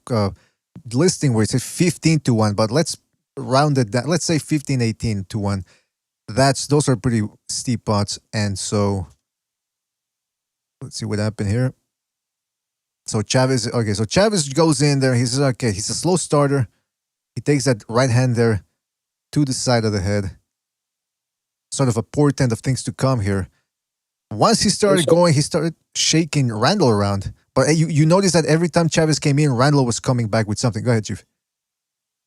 listing where it says 15-1, but let's round it down. Let's say 15-18-1. Those are pretty steep odds. And so let's see what happened here. So Chavez goes in there. He says, okay, he's a slow starter. He takes that right hand there to the side of the head. Sort of a portent of things to come here. Once he started going, he started shaking Randall around. But you notice that every time Chavez came in, Randall was coming back with something. Go ahead, Chief.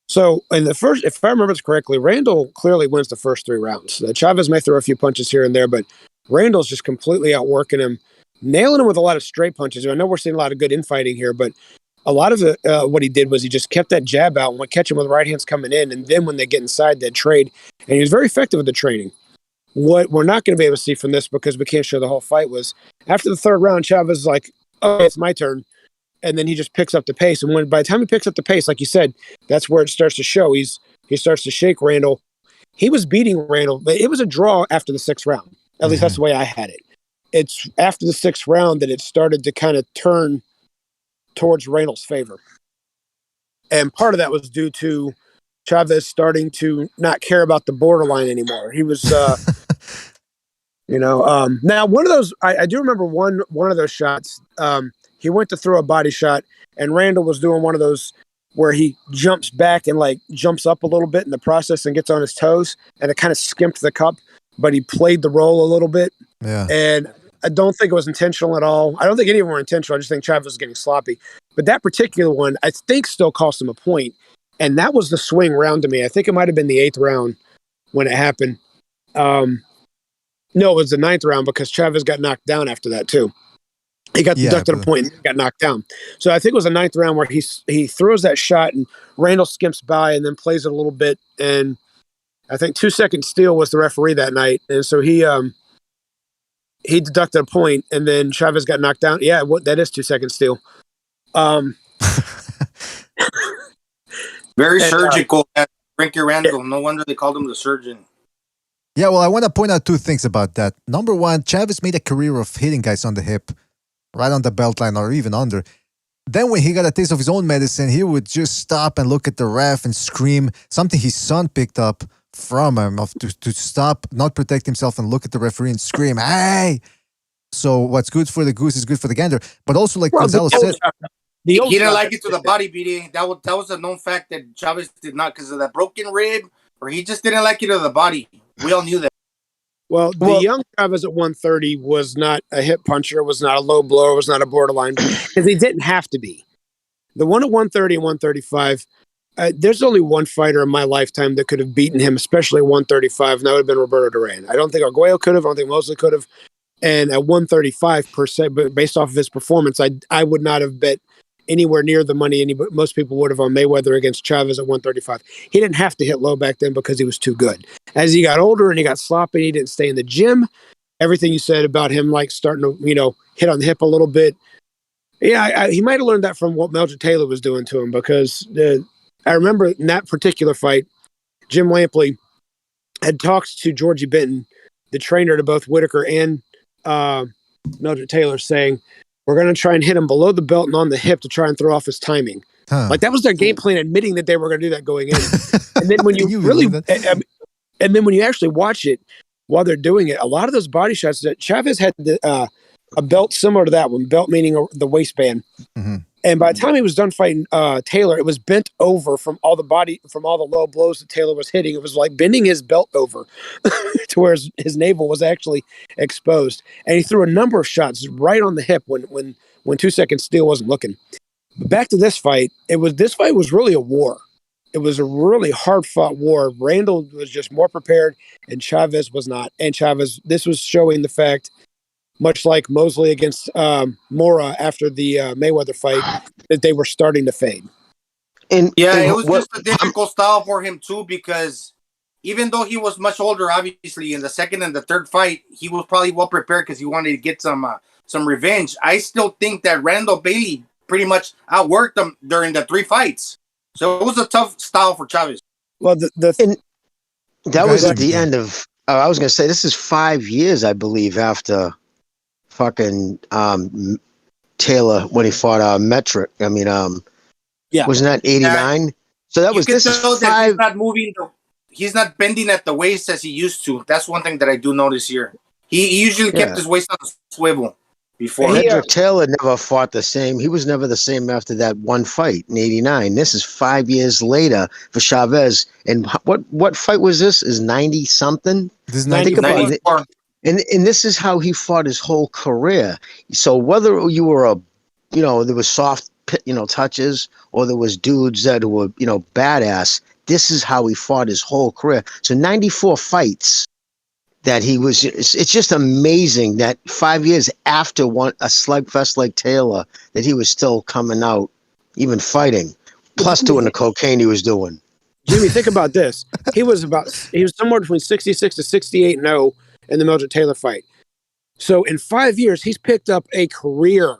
So in the first, if I remember this correctly, Randall clearly wins the first 3 rounds. Chavez may throw a few punches here and there, but Randall's just completely outworking him, nailing him with a lot of straight punches. I know we're seeing a lot of good infighting here, but a lot of what he did was he just kept that jab out and would catch him with right hands coming in, and then when they get inside, they'd trade. And he was very effective with the trading. What we're not going to be able to see from this, because we can't show the whole fight, was after the 3rd round, Chavez is like, oh, it's my turn. And then he just picks up the pace. And by the time he picks up the pace, like you said, that's where it starts to show. He starts to shake Randall. He was beating Randall, but it was a draw after the 6th round. At least that's the way I had it. It's after the 6th round that it started to kind of turn towards Randall's favor. And part of that was due to Chavez starting to not care about the borderline anymore. He was, now one of those, I do remember one of those shots. He went to throw a body shot, and Randall was doing one of those where he jumps back and like jumps up a little bit in the process and gets on his toes, and it kind of skimped the cup, but he played the roll a little bit. Yeah. And I don't think it was intentional at all. I don't think any of them were intentional. I just think Chavez was getting sloppy. But that particular one, I think, still cost him a point. And that was the swing round to me. I think it might have been the 8th round when it happened. No, it was the 9th round because Chavez got knocked down after that too. He got deducted a point and got knocked down. So I think it was the 9th round where he throws that shot and Randall skimps by and then plays it a little bit. And I think 2-second steal was the referee that night. And so he deducted a point and then Chavez got knocked down. Yeah, that is 2-second steal. Very surgical, Frankie Randall. No wonder they called him the surgeon. Yeah, well, I want to point out 2 things about that. Number one, Chavez made a career of hitting guys on the hip, right on the belt line or even under. Then when he got a taste of his own medicine, he would just stop and look at the ref and scream, something his son picked up from him, to stop, not protect himself and look at the referee and scream, hey! So what's good for the goose is good for the gander. But also, like Gonzalo said... He didn't like it to the body, BD. That was a known fact that Chavez did not because of that broken rib, or he just didn't like it to the body. We all knew that. Well, the young Chavez at 130 was not a hip puncher, was not a low blower, was not a borderline, because he didn't have to be. The one at 130 and 135, there's only one fighter in my lifetime that could have beaten him, especially at 135, and that would have been Roberto Duran. I don't think Arguello could have. I don't think Mosley could have. And at 135 per se, but based off of his performance, I would not have bet anywhere near the money most people would have on Mayweather against Chavez at 135. He didn't have to hit low back then because he was too good. As he got older and he got sloppy, he didn't stay in the gym. Everything you said about him, like starting to, hit on the hip a little bit. Yeah, he might have learned that from what Mildred Taylor was doing to him because I remember in that particular fight, Jim Lampley had talked to Georgie Benton, the trainer to both Whitaker and Mildred Taylor, saying, we're going to try and hit him below the belt and on the hip to try and throw off his timing. Like that was their game plan, admitting that they were going to do that going in. And then when and then when you actually watch it while they're doing it, a lot of those body shots that Chavez had a belt similar to that one, belt meaning the waistband. Mm-hmm. And by the time he was done fighting Taylor, it was bent over from all the low blows that Taylor was hitting. It was like bending his belt over to where his navel was actually exposed. And he threw a number of shots right on the hip when 2-second steel wasn't looking. But back to this fight, this fight was really a war. It was a really hard fought war. Randall was just more prepared and Chavez was not. And this was showing the fact, much like Mosley against Mora after the Mayweather fight, that they were starting to fade. It was just a difficult style for him too, because even though he was much older, obviously in the second and the third fight, he was probably well prepared because he wanted to get some revenge. I still think that Randall Bailey pretty much outworked him during the 3 fights, so it was a tough style for Chavez. Well, that was at the end of. I was going to say this is 5 years, I believe, after fucking Taylor when he fought Metric. I mean, wasn't that 89? So that was this is 5. He's not moving. He's not bending at the waist as he used to. That's one thing that I do notice here. He usually kept his waist on a swivel before. Metric Taylor never fought the same. He was never the same after that one fight in 89. This is 5 years later for Chavez. And what fight was this? Is 90 something? This is 94. And this is how he fought his whole career. So whether you were there was soft, touches, or there was dudes that were, badass, this is how he fought his whole career. So 94 fights that he was, it's just amazing that 5 years after a slugfest like Taylor, that he was still coming out, even fighting, plus doing the cocaine he was doing. Jimmy, think about this. He was somewhere between 66 to 68-0 in the Mildred Taylor fight. So in 5 years, he's picked up a career,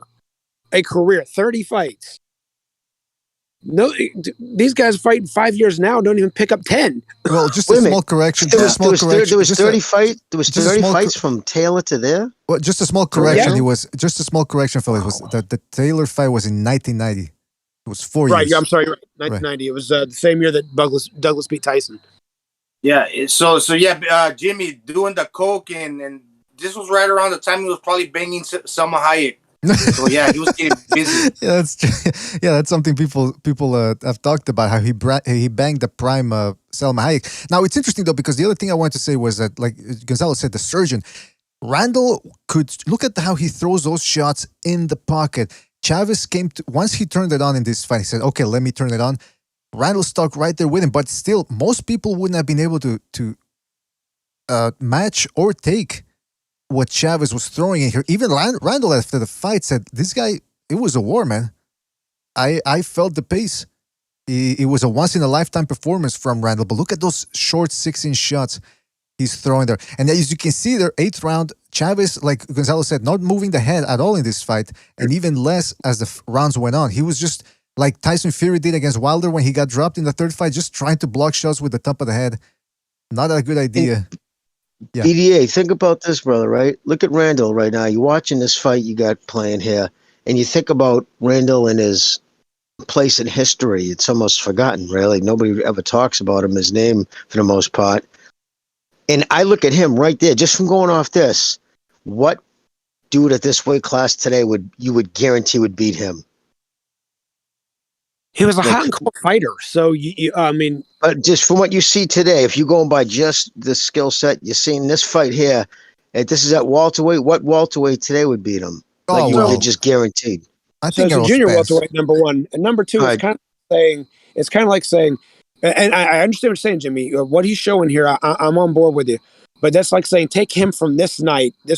30 fights. No, these guys fighting 5 years now don't even pick up 10. Well, just a small correction. There was 30 fights. There was 30 fights from Taylor to there. Well, just a small correction. Just a small correction, Phillips. Was that the Taylor fight was in 1990? It was 4 years. Right. Yeah, I'm sorry. Right. 1990. Right. It was the same year that Douglas beat Tyson. Yeah. So Jimmy doing the coke and this was right around the time he was probably banging Selma Hayek. So yeah, he was getting busy. That's something people have talked about, how he banged the prime Salma Hayek. Now it's interesting though, because the other thing I wanted to say was that, like Gonzalo said, the surgeon Randall could look at how he throws those shots in the pocket. Chavez once he turned it on in this fight. He said, "Okay, let me turn it on." Randall stuck right there with him, but still, most people wouldn't have been able to match or take what Chavez was throwing in here. Even Randall after the fight said, "This guy, it was a war, man. I felt the pace. It was a once in a lifetime performance from Randall. But look at those short 6-inch shots he's throwing there. And as you can see there, 8th round, Chavez, like Gonzalo said, not moving the head at all in this fight, and even less as the rounds went on. He was just like Tyson Fury did against Wilder when he got dropped in the 3rd fight, just trying to block shots with the top of the head. Not a good idea." Yeah. BDA, think about this, brother, right? Look at Randall right now. You're watching this fight you got playing here, and you think about Randall and his place in history. It's almost forgotten, really. Nobody ever talks about him, his name, for the most part. And I look at him right there, just from going off this. What dude at this weight class today you would guarantee would beat him? He was a hot and cold fighter. So, I mean... But just from what you see today, if you're going by just the skill set, you're seeing this fight here, and this is at welterweight, what welterweight today would beat him? Like you're just guaranteed. I think so it's a junior welterweight, number one. And number two, it's kind of like saying, and I understand what you're saying, Jimmy. What he's showing here, I'm on board with you. But that's like saying, take him from this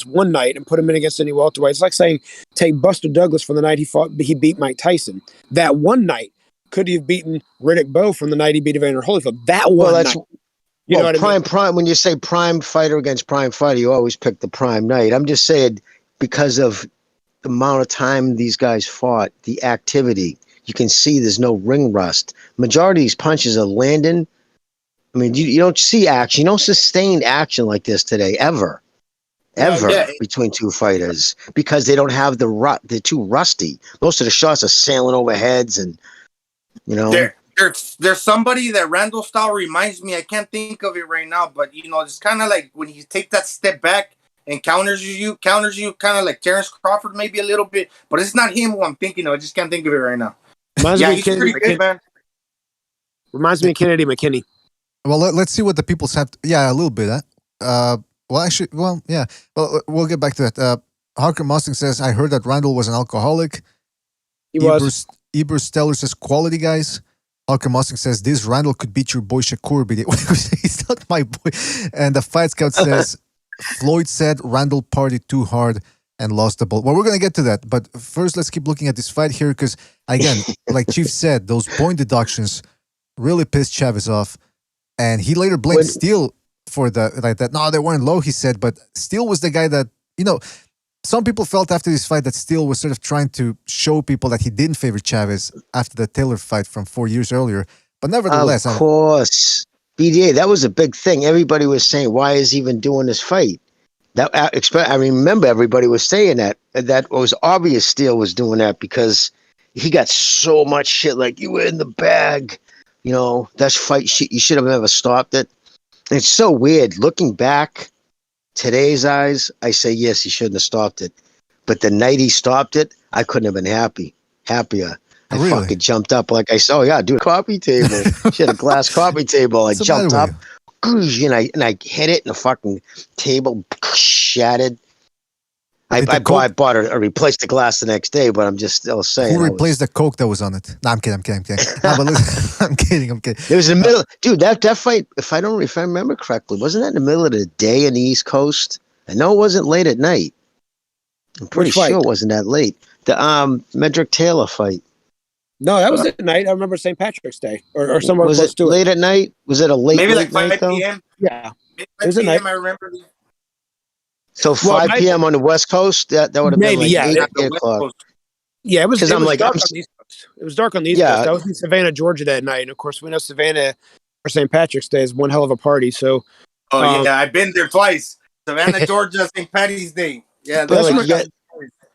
one night, and put him in against any welterweight. It's like saying, take Buster Douglas from the night he beat Mike Tyson. That one night, could he have beaten Riddick Bowe from the night he beat Evander Holyfield? That one night. You know what I mean? Prime. When you say prime fighter against prime fighter, you always pick the prime night. I'm just saying, because of the amount of time these guys fought, the activity, you can see there's no ring rust. Majority of these punches are landing. I mean, you don't see action. You don't sustain action like this today, ever. Between two fighters, because they don't have they're too rusty. Most of the shots are sailing over heads, and there's somebody that Randall style reminds me. I can't think of it right now, but it's kind of like when you take that step back and counters you, kind of like Terrence Crawford, maybe a little bit, but it's not him who I'm thinking of. I just can't think of it right now. He's pretty good, man. Reminds me of Kennedy McKinney. Well, let's see what the people's have. A little bit. Well, we'll get back to that. Harker Mustang says, "I heard that Randall was an alcoholic." He was. Eber Stellar says, "Quality guys." Harker Mustang says, "This Randall could beat your boy Shakur, but he's not my boy." And the Fight Scout says, "Floyd said Randall partied too hard and lost the ball." Well, we're going to get to that. But first, let's keep looking at this fight here, because, again, like Chief said, those point deductions really pissed Chavez off. And he later blamed Steele for that. No, they weren't low, he said. But Steele was the guy that, some people felt after this fight that Steele was sort of trying to show people that he didn't favor Chavez after the Taylor fight from 4 years earlier. But nevertheless... Of course. BDA, that was a big thing. Everybody was saying, why is he even doing this fight? I remember everybody was saying that. That was obvious Steele was doing that, because he got so much shit like, you were in the bag. That's fight shit. You should have never stopped it. It's so weird. Looking back, today's eyes, I say, yes, he shouldn't have stopped it. But the night he stopped it, I couldn't have been happier. I fucking jumped up like I saw, dude, a coffee table. She had a glass coffee table. I jumped up, and I hit it, and the fucking table shattered. I bought a replaced the glass the next day, but I'm just still saying. Who replaced the Coke that was on it? No, I'm kidding. No, but listen, I'm kidding. It was in the middle, dude. That fight, if I remember correctly, wasn't that in the middle of the day in the East Coast? I know it wasn't late at night. I'm pretty sure it wasn't that late. The Medrick Taylor fight. No, that was at night. I remember St. Patrick's Day or somewhere was close it to late at night? Was it a late? Maybe late like 5 night, p.m. Yeah, it was at night. I remember. So 5 p.m. on the West Coast. That would have been like 8 o'clock. Yeah, it was. It was dark on the East Coast. It was dark on the East Coast. I was in Savannah, Georgia that night, and of course, we know Savannah for St. Patrick's Day is one hell of a party. So, I've been there twice. Savannah, Georgia, St. Patty's Day. Yeah,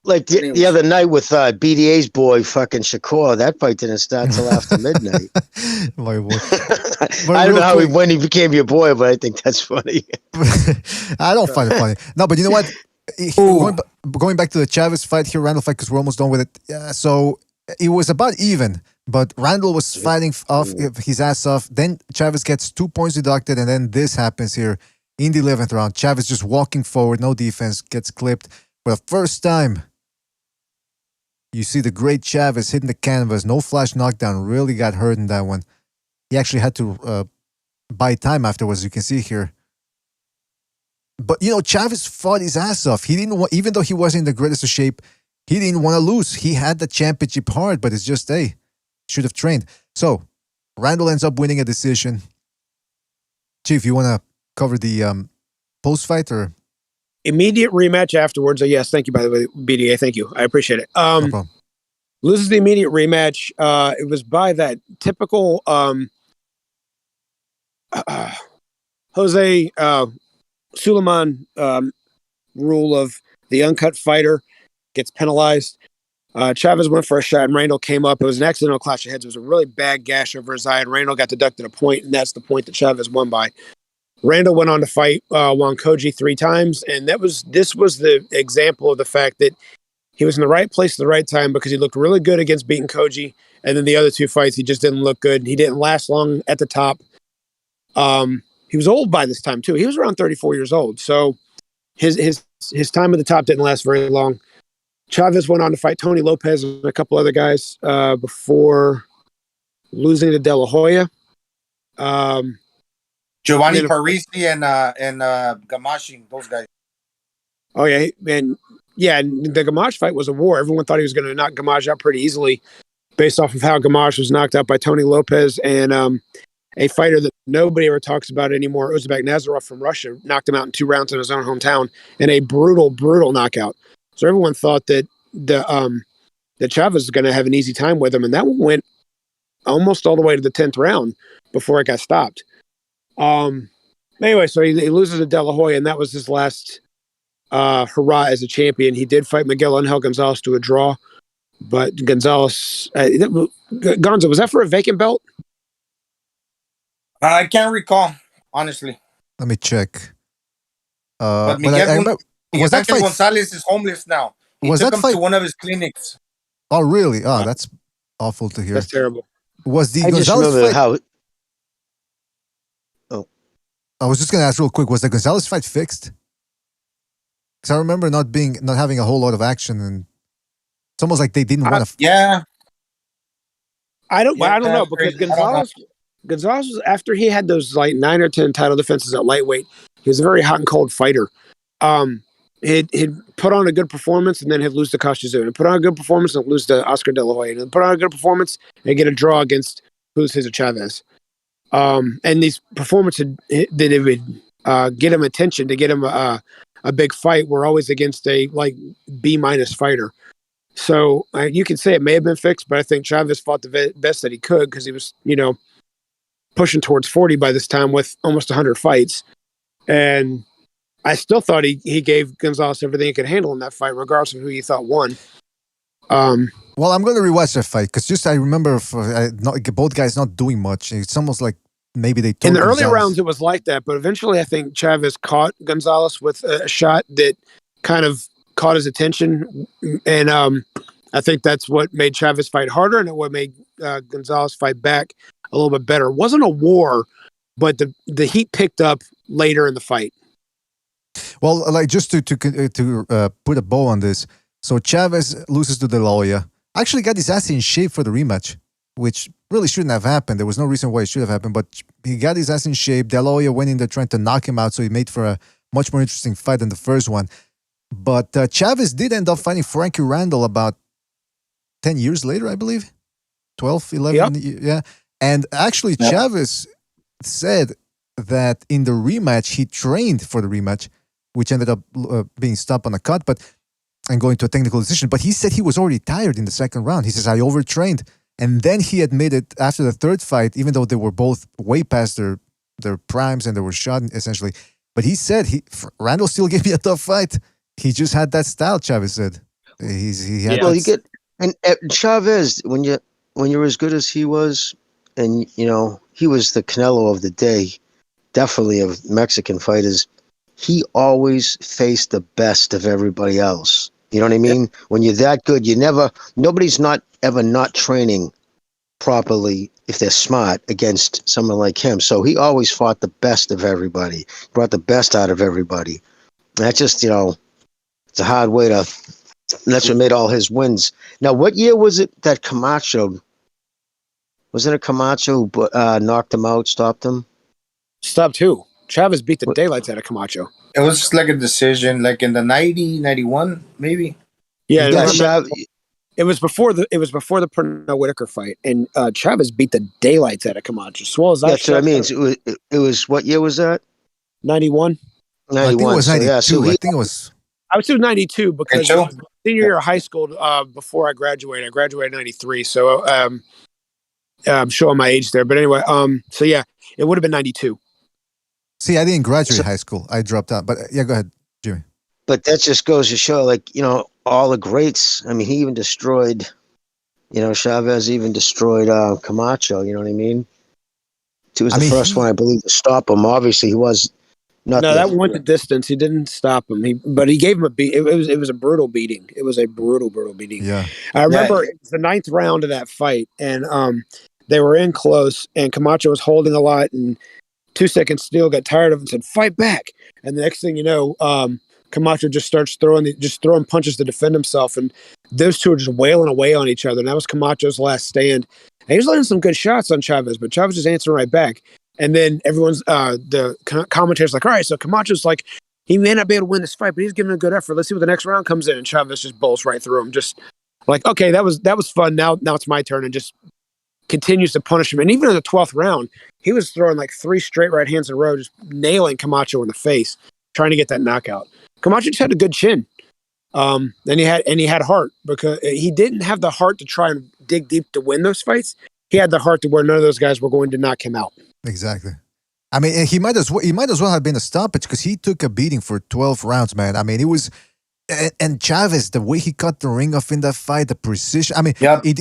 like the other night with BDA's boy, fucking Shakur. That fight didn't start till after midnight. My boy. I don't know when he became your boy, but I think that's funny. I don't find it funny. No, but you know what? Going back to the Chavez fight here, Randall fight, because we're almost done with it. So it was about even, but Randall was fighting off his ass off. Then Chavez gets 2 points deducted, and then this happens here in the 11th round. Chavez just walking forward, no defense, gets clipped. For the first time, you see the great Chavez hitting the canvas. No flash knockdown. Really got hurt in that one. He actually had to buy time afterwards, you can see here. But, Chavez fought his ass off. He didn't want, even though he wasn't in the greatest of shape, he didn't want to lose. He had the championship hard, but it's just, should have trained. So, Randall ends up winning a decision. Chief, you want to cover the post-fight or? Immediate rematch afterwards. Yes, thank you, by the way, BDA. Thank you. I appreciate it. No problem. Loses the immediate rematch. It was by that typical Jose Suleiman rule of the uncut fighter gets penalized. Chavez went for a shot and Randall came up. It was an accidental clash of heads. It was a really bad gash over his eye, and Randall got deducted a point, and that's the point that Chavez won by. Randall went on to fight Juan Koji 3 times, and this was the example of the fact that he was in the right place at the right time, because he looked really good against beating Koji, and then the other 2 fights he just didn't look good. He didn't last long at the top. He was old by this time too. He was around 34 years old, so his time at the top didn't last very long. Chavez went on to fight Tony Lopez and a couple other guys before losing to De La Hoya. Giovanni Parisi and Gamashi, those guys. Oh yeah, and the Gamache fight was a war. Everyone thought he was going to knock Gamache out pretty easily, based off of how Gamache was knocked out by Tony Lopez, and a fighter that nobody ever talks about anymore, Uzbek Nazarov from Russia, knocked him out in 2 rounds in his own hometown in a brutal knockout. So everyone thought that that Chavez was going to have an easy time with him, and that one went almost all the way to the 10th round before it got stopped. Anyway, so he loses to De La Hoya, and that was his last hurrah as a champion. He did fight Miguel Angel Gonzalez to a draw, but Gonzalez, Gonzo, was that for a vacant belt? I can't recall, honestly. Let me check. But Miguel Gonzalez is homeless now. He took him to one of his clinics. Oh, really? Oh, that's awful to hear. That's terrible. Was the I just Gonzalez remember fight? how. I was just going to ask real quick, was the Gonzalez fight fixed? Because I remember not having a whole lot of action, and it's almost like they didn't want to. Yeah. I don't know, because Gonzalez was, after he had those like 9 or 10 title defenses at lightweight, he was a very hot and cold fighter. He'd put on a good performance and then he'd lose to Tszyu, and put on a good performance and lose to Oscar De La Hoya, and put on a good performance and get a draw against Cesar Chavez. And these performances that it would get him attention, to get him a big fight, were always against a like B- fighter. So you can say it may have been fixed, but I think Chavez fought the best that he could, because he was, pushing towards 40 by this time with almost 100 fights. And I still thought he gave Gonzalez everything he could handle in that fight, regardless of who he thought won. Well, I'm going to rewatch that fight, because I remember both guys not doing much. It's almost like maybe they told in the early Gonzalez. rounds it was like that, but eventually I think Chavez caught Gonzalez with a shot that kind of caught his attention, and I think that's what made Chavez fight harder, and what made Gonzalez fight back a little bit better. It wasn't a war, but the heat picked up later in the fight. Well, like, just to put a bow on this, so Chavez loses to De La Hoya. Actually got his ass in shape for the rematch, which really shouldn't have happened. There was no reason why it should have happened, but he got his ass in shape. De La Hoya went in there trying to knock him out, so he made for a much more interesting fight than the first one. But Chavez did end up fighting Frankie Randall about 10 years later, I believe. 12, 11, yeah. And actually, Chavez said that in the rematch, he trained for the rematch, which ended up being stopped on a cut, and going to a technical decision. But he said he was already tired in the second round. He says, I overtrained. And then he admitted after the third fight, even though they were both way past their primes and they were shot essentially, but he said Randall still gave me a tough fight. He just had that style, Chavez said. He had Well, you get, and Chavez, when you're as good as he was, and he was the Canelo of the day, definitely of Mexican fighters. he always faced the best of everybody else. You know what I mean? When you're that good, nobody's not ever not training properly if they're smart against someone like him. So he always fought the best of everybody, brought the best out of everybody. That's just, it's a hard way to, that's what made all his wins. Now, what year was it that Camacho, was it a Camacho who knocked him out, stopped him? Stopped who? Chavez beat the daylights out of Camacho. It was just like a decision, like in the 90, 91, maybe. Yeah, Chavez, it was before the Pernell Whitaker fight, and Chavez beat the daylights out of Camacho. As well as that's what I mean. It was what year was that? 91. 91. I think it was 92. So I think it was. I would say 92 because it was senior year of high school before I graduated. I graduated in 93, so I'm showing my age there. But anyway, so yeah, it would have been 92. See, I didn't graduate high school. I dropped out. But yeah, go ahead, Jimmy. But that just goes to show, all the greats. I mean, he even destroyed, Chavez even destroyed Camacho. You know what I mean? He was the first one, I believe, to stop him. Obviously, he was not. No, that went the distance. He didn't stop him. But he gave him a beat. It was a brutal beating. It was a brutal beating. Yeah. I remember it was the 9th round of that fight, and they were in close, and Camacho was holding a lot, and 2 seconds Steele got tired of it and said, "Fight back!" And the next thing you know, Camacho just starts throwing punches to defend himself, and those two are just wailing away on each other. And that was Camacho's last stand. And he was landing some good shots on Chavez, but Chavez just answering right back. And then everyone's the commentators like, all right, so Camacho's like, he may not be able to win this fight, but he's giving a good effort. Let's see what the next round comes in. And Chavez just bowls right through him, just like, okay, that was fun. Now it's my turn, and just continues to punish him. And even in the 12th round, he was throwing like 3 straight right hands in a row, just nailing Camacho in the face, trying to get that knockout. Camacho just had a good chin. And he had heart, because he didn't have the heart to try and dig deep to win those fights. He had the heart to where none of those guys were going to knock him out. Exactly. I mean, he might as well have been a stoppage, because he took a beating for 12 rounds, man. I mean, it was, and Chavez, the way he cut the ring off in that fight, the precision. I mean,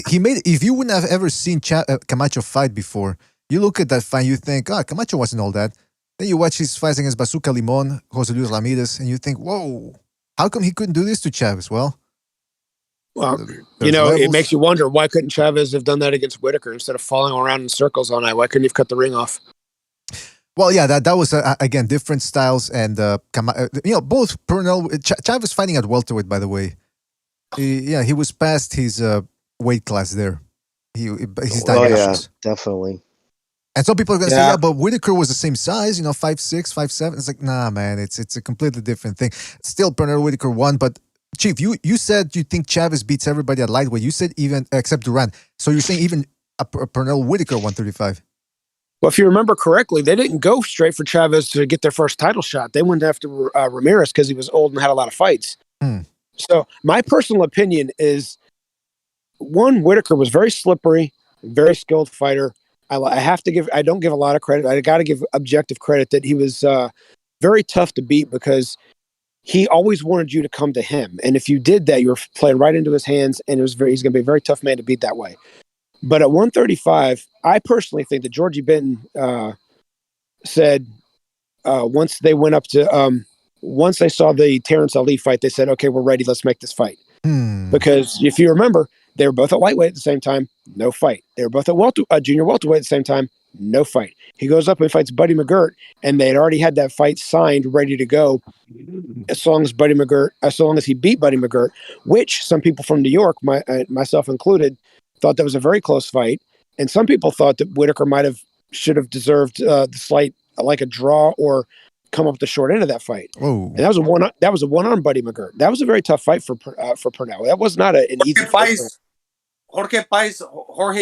he made. If you wouldn't have ever seen Camacho fight before, you look at that fight, you think, Camacho wasn't all that. Then you watch his fights against Bazooka Limon, Jose Luis Ramirez, and you think, whoa, how come he couldn't do this to Chavez? Well, it makes you wonder, why couldn't Chavez have done that against Whitaker instead of falling around in circles all night? Why couldn't he have cut the ring off? Well, yeah, that was, again, different styles. And, both Chavez fighting at welterweight, by the way. He was past his weight class there. His dimensions. Yeah, definitely. And some people are going to say, but Whitaker was the same size, 5'6", 5'7". It's like, nah, man, it's a completely different thing. Still, Pernell Whitaker won, but Chief, you said you think Chavez beats everybody at lightweight. You said even, except Duran. So you're saying even Pernell Whitaker 135. Well, if you remember correctly, they didn't go straight for Chavez to get their first title shot. They went after Ramirez because he was old and had a lot of fights. So my personal opinion is, one, Whitaker was very slippery, very skilled fighter. I don't give a lot of credit. I got to give objective credit that he was very tough to beat, because he always wanted you to come to him. And if you did that, you were playing right into his hands, and he's going to be a very tough man to beat that way. But at 135, I personally think that Georgie Benton said once they went up to once they saw the Terrence Ali fight, they said, okay, we're ready. Let's make this fight. Because if you remember, they were both at lightweight at the same time, no fight. They were both at junior welterweight at the same time, no fight. He goes up and fights Buddy McGirt, and they had already had that fight signed, ready to go. As long as he beat Buddy McGirt, which some people from New York, myself included, thought that was a very close fight. And some people thought that Whitaker should have deserved the slight, like a draw, or come up the short end of that fight. Whoa. And that was a one-arm Buddy McGirt. That was a very tough fight for Pernell. That was not an easy fight. Jorge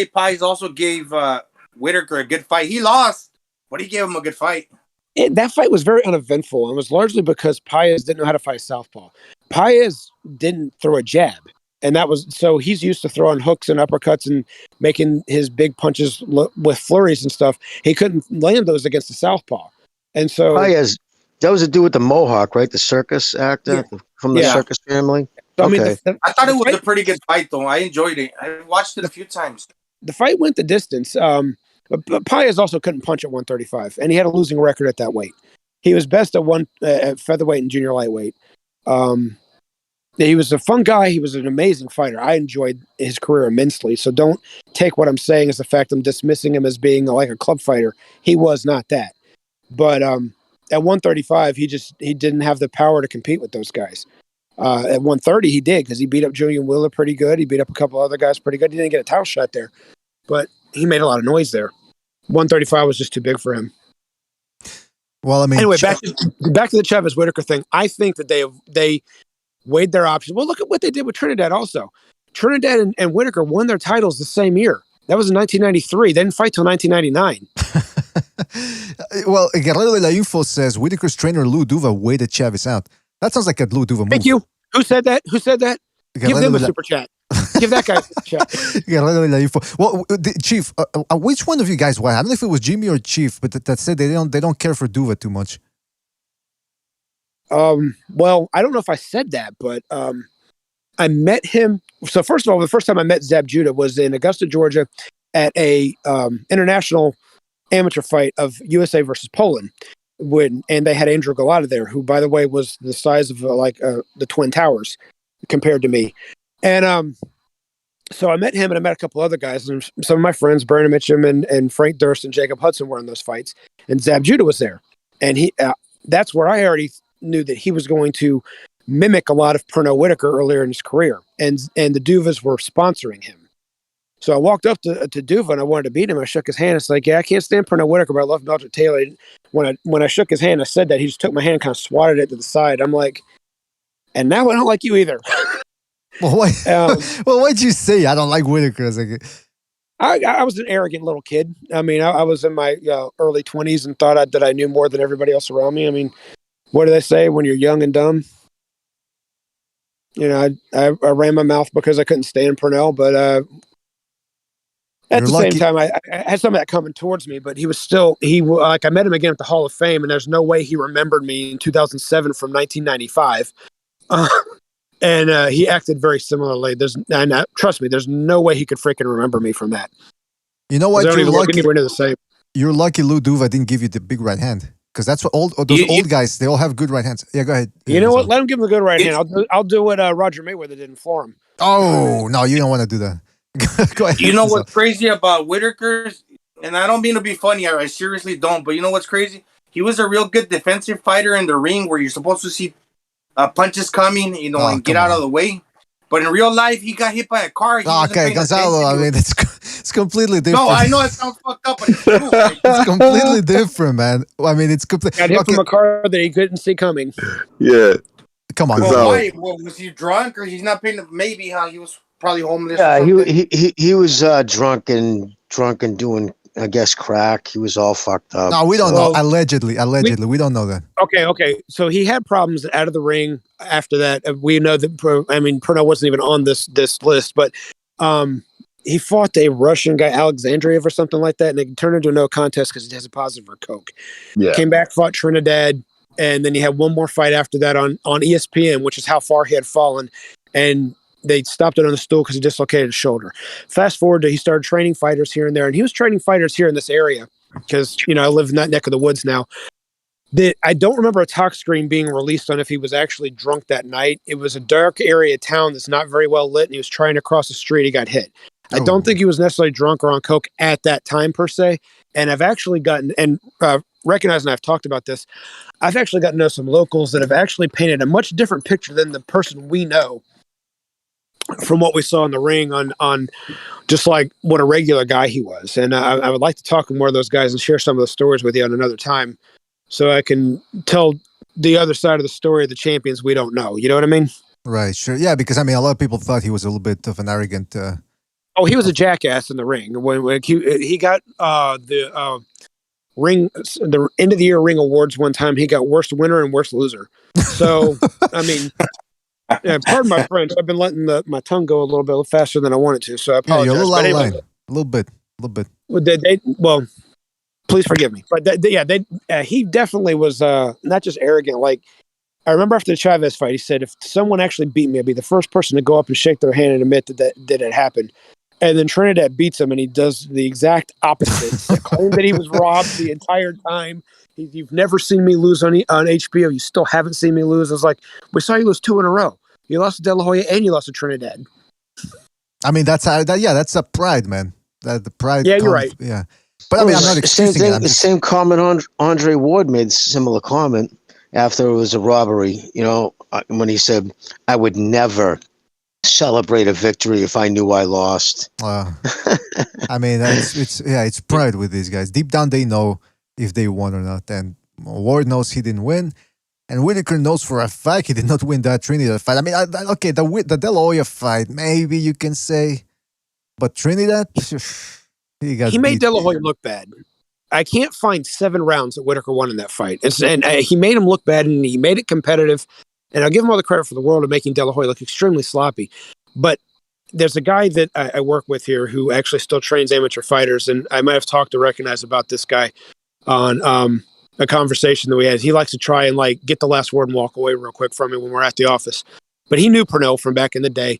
Pais also gave Whitaker a good fight. He lost, but he gave him a good fight. That fight was very uneventful, and it was largely because Paez didn't know how to fight southpaw. Paez didn't throw a jab, and so he's used to throwing hooks and uppercuts and making his big punches with flurries and stuff. He couldn't land those against the southpaw, and so Paez, that was a dude with the mohawk, right? The circus actor from the circus family. So, okay. I thought it was a pretty good fight, though. I enjoyed it. I watched it a few times. The fight went the distance. But Paez also couldn't punch at 135, and he had a losing record at that weight. He was best at featherweight and junior lightweight. He was a fun guy. He was an amazing fighter. I enjoyed his career immensely. So don't take what I'm saying as the fact I'm dismissing him as being like a club fighter. He was not that. But at 135, he didn't have the power to compete with those guys. At 130, he did, because he beat up Julian Wheeler pretty good. He beat up a couple other guys pretty good. He didn't get a title shot there, but he made a lot of noise there. 135 was just too big for him. Well, I mean, anyway, back to the Chavez Whitaker thing. I think that they weighed their options. Well, look at what they did with Trinidad also. Trinidad and Whitaker won their titles the same year. That was in 1993. They didn't fight till 1999. Well, Guerrero de la Info says Whitaker's trainer Lou Duva weighted Chavez out. That sounds like a Lou Duva move. Thank you. Who said that? Give them a super chat. Give that guy a super chat. Guerrero de la Info. Well, Chief, which one of you guys? I don't know if it was Jimmy or Chief, but that said they don't care for Duva too much. Well, I don't know if I said that, but I met him. So first of all, the first time I met Zab Judah was in Augusta, Georgia, at a international amateur fight of USA versus Poland. And they had Andrew Galata there, who, by the way, was the size of the Twin Towers compared to me. And so I met him, and I met a couple other guys, and some of my friends, Brandon Mitchum and Frank Durst and Jacob Hudson, were in those fights, and Zab Judah was there. And that's where I already knew that he was going to mimic a lot of Pernod Whitaker earlier in his career, and the Duvas were sponsoring him. So I walked up to Duva and I wanted to beat him. I shook his hand. It's like, yeah, I can't stand Pernod Whitaker, but I love Meldrick Taylor. When I shook his hand, I said that. He just took my hand and kind of swatted it to the side. I'm like, and now I don't like you either. Well, what'd you say? I don't like Whitaker. I was an arrogant little kid. I mean, I was in my early 20s and thought that I knew more than everybody else around me. I mean, what do they say when you're young and dumb? You know, I ran my mouth because I couldn't stand Pernell, but at the same time, I had some of that coming towards me. But he was still I met him again at the Hall of Fame, and there's no way he remembered me in 2007 from 1995. And he acted very similarly. Trust me, there's no way he could freaking remember me from that. You know what? You're lucky. The same. You're lucky Lou Duva didn't give you the big right hand, because that's what those old guys, they all have good right hands. Yeah, go ahead. You know what? Let him give him the good right hand. I'll do what Roger Mayweather did in Florham. Oh, no, you don't want to do that. Go ahead. You know what's crazy about Whitaker's, and I don't mean to be funny, I seriously don't, but you know what's crazy? He was a real good defensive fighter in the ring where you're supposed to see punches coming, and get out of the way. But in real life, he got hit by a car. Okay, Gonzalo, I mean, it's completely different. No, I know it sounds fucked up, but it's true. It's completely different, man. I mean, it's completely... Got hit from a car that he couldn't see coming. Yeah. Come on. Well, why? Well, was he drunk, or he's not paying? Maybe, he was probably homeless. Yeah, he was drunk and doing, I guess, crack. He was all fucked up. No, we don't know. Allegedly, we don't know that. Okay. So he had problems out of the ring after that. We know that. Pernod wasn't even on this list, but he fought a Russian guy, Alexandriev or something like that, and it turned into a no contest because he tested positive for coke. Yeah. Came back, fought Trinidad, and then he had one more fight after that on ESPN, which is how far he had fallen, and they stopped it on the stool because he dislocated his shoulder. Fast forward to he started training fighters here and there, and he was training fighters here in this area because, I live in that neck of the woods now. I don't remember a talk screen being released on if he was actually drunk that night. It was a dark area of town that's not very well lit, and he was trying to cross the street. He got hit. I don't think he was necessarily drunk or on coke at that time per se. And I've actually gotten, and recognizing I've talked about this, I've actually gotten to know some locals that have actually painted a much different picture than the person we know from what we saw in the ring on just like what a regular guy he was. And I would like to talk to more of those guys and share some of the stories with you on another time so I can tell the other side of the story of the champions we don't know. You know what I mean? Right, sure. Yeah, because a lot of people thought he was a little bit of an arrogant... he was a jackass in the ring. When he got the end of the year ring awards one time, he got worst winner and worst loser. So, pardon my French. I've been letting my tongue go a little bit faster than I wanted to. So I apologize. You're a little out of line. A little bit. Well, please forgive me. But he definitely was not just arrogant. Like, I remember after the Chavez fight, he said, if someone actually beat me, I'd be the first person to go up and shake their hand and admit that it happened. And then Trinidad beats him, and he does the exact opposite. Claim that he was robbed the entire time. You've never seen me lose on HBO. You still haven't seen me lose. I was like, we saw you lose 2 in a row. You lost to De La Hoya and you lost to Trinidad. I mean, that's a pride, man. That the pride. Yeah, you're right. Yeah, but I mean, I'm not excusing it. The same comment Andre Ward made, similar comment after it was a robbery. When he said, "I would never celebrate a victory if I knew I lost." I mean, it's pride with these guys. Deep down, they know if they won or not. And Ward knows he didn't win, and Whitaker knows for a fact he did not win that Trinidad fight. I mean, okay, the De La Hoya fight, maybe you can say, but Trinidad, he made De La Hoya look bad. I can't find 7 rounds that Whitaker won in that fight. And he made him look bad, and he made it competitive. And I'll give him all the credit for the world of making De La Hoya look extremely sloppy. But there's a guy that I work with here who actually still trains amateur fighters, and I might have talked to Recognize about this guy on a conversation that we had. He likes to try and get the last word and walk away real quick from me when we're at the office. But he knew Pernell from back in the day.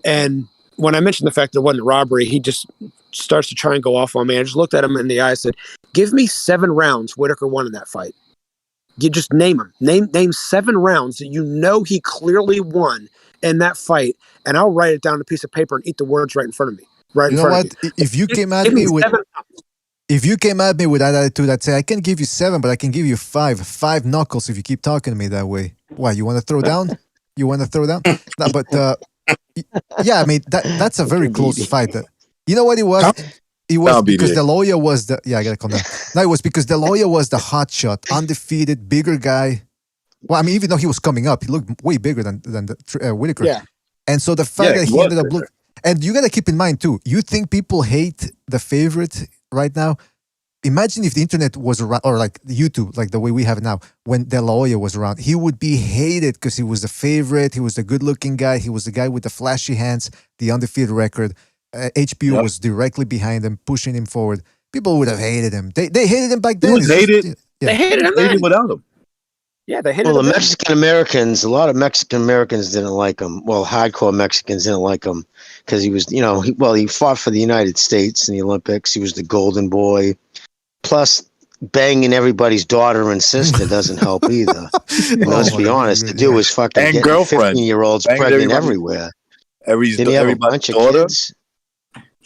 And when I mentioned the fact that it wasn't a robbery, he just starts to try and go off on me. I just looked at him in the eye and said, give me 7 rounds Whitaker won in that fight. You just name them. Name 7 rounds that he clearly won in that fight, and I'll write it down on a piece of paper and eat the words right in front of me. If you came at me with that attitude, I'd say I can give you 7, but I can give you 5 knuckles if you keep talking to me that way. Why, you want to throw down? No, but yeah, I mean that's a very close fight. You know what it was? It was because De La Hoya was I gotta calm down. No, it was because De La Hoya was the hot shot, undefeated, bigger guy. Well, I mean, even though he was coming up, he looked way bigger than Whitaker. Yeah. And so the fact that he ended up looking, and you gotta keep in mind too, you think people hate the favorite right now? Imagine if the internet was around, or like YouTube, like the way we have it now, when De La Hoya was around, he would be hated because he was the favorite, he was the good-looking guy, he was the guy with the flashy hands, the undefeated record. HBO was directly behind him, pushing him forward. People would have hated him. They hated him back then. He was hated. They hated him without him. Yeah, they hated him. Well, the Mexican Americans, a lot of Mexican Americans didn't like him. Well, hardcore Mexicans didn't like him because he was, he fought for the United States in the Olympics. He was the golden boy. Plus, banging everybody's daughter and sister doesn't help either. Let's be honest. The dude was fucking and getting girlfriend. 15-year-olds pregnant everywhere. Did he have a bunch of kids?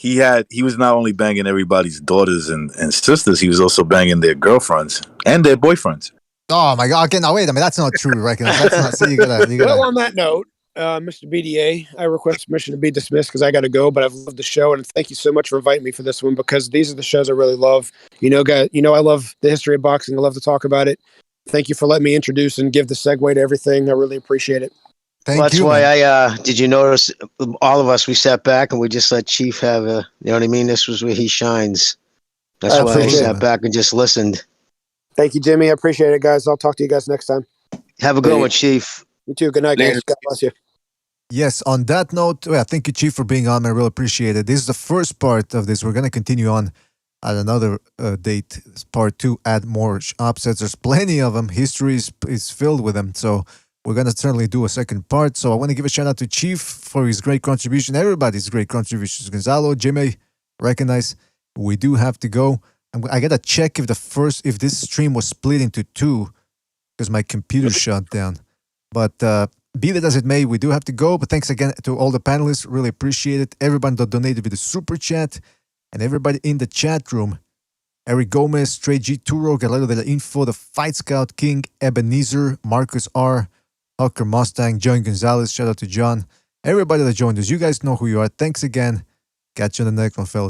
He was not only banging everybody's daughters and sisters, he was also banging their girlfriends and their boyfriends. Oh my God! Okay, now wait a minute. That's not true, right? That's not. So you gotta. Well, on that note, Mr. BDA, I request permission to be dismissed because I got to go. But I've loved the show, and thank you so much for inviting me for this one because these are the shows I really love. Guys, I love the history of boxing. I love to talk about it. Thank you for letting me introduce and give the segue to everything. I really appreciate it. That's why did you notice all of us, we sat back and we just let Chief have what I mean? This was where he shines. That's why I sat back and just listened. Thank you, Jimmy. I appreciate it, guys. I'll talk to you guys next time. Have a good one, Chief. You too. Good night, guys. God bless you. Yes, on that note, thank you, Chief, for being on. I really appreciate it. This is the first part of this. We're going to continue on at another date, part 2, add more upsets. There's plenty of them. History is filled with them. So we're going to certainly do a second part. So I want to give a shout out to Chief for his great contribution. Everybody's great contributions. Gonzalo, Jimmy, Recognize. We do have to go. I got to check if this stream was split into 2 because my computer shut down. But be that as it may, we do have to go. But thanks again to all the panelists. Really appreciate it. Everybody that donated with the super chat and everybody in the chat room. Eric Gomez, Trey G. Turo, Galero de la Info, the Fight Scout King, Ebenezer, Marcus R., Hucker Mustang, John Gonzalez. Shout out to John. Everybody that joined us. You guys know who you are. Thanks again. Catch you on the next one, fellas.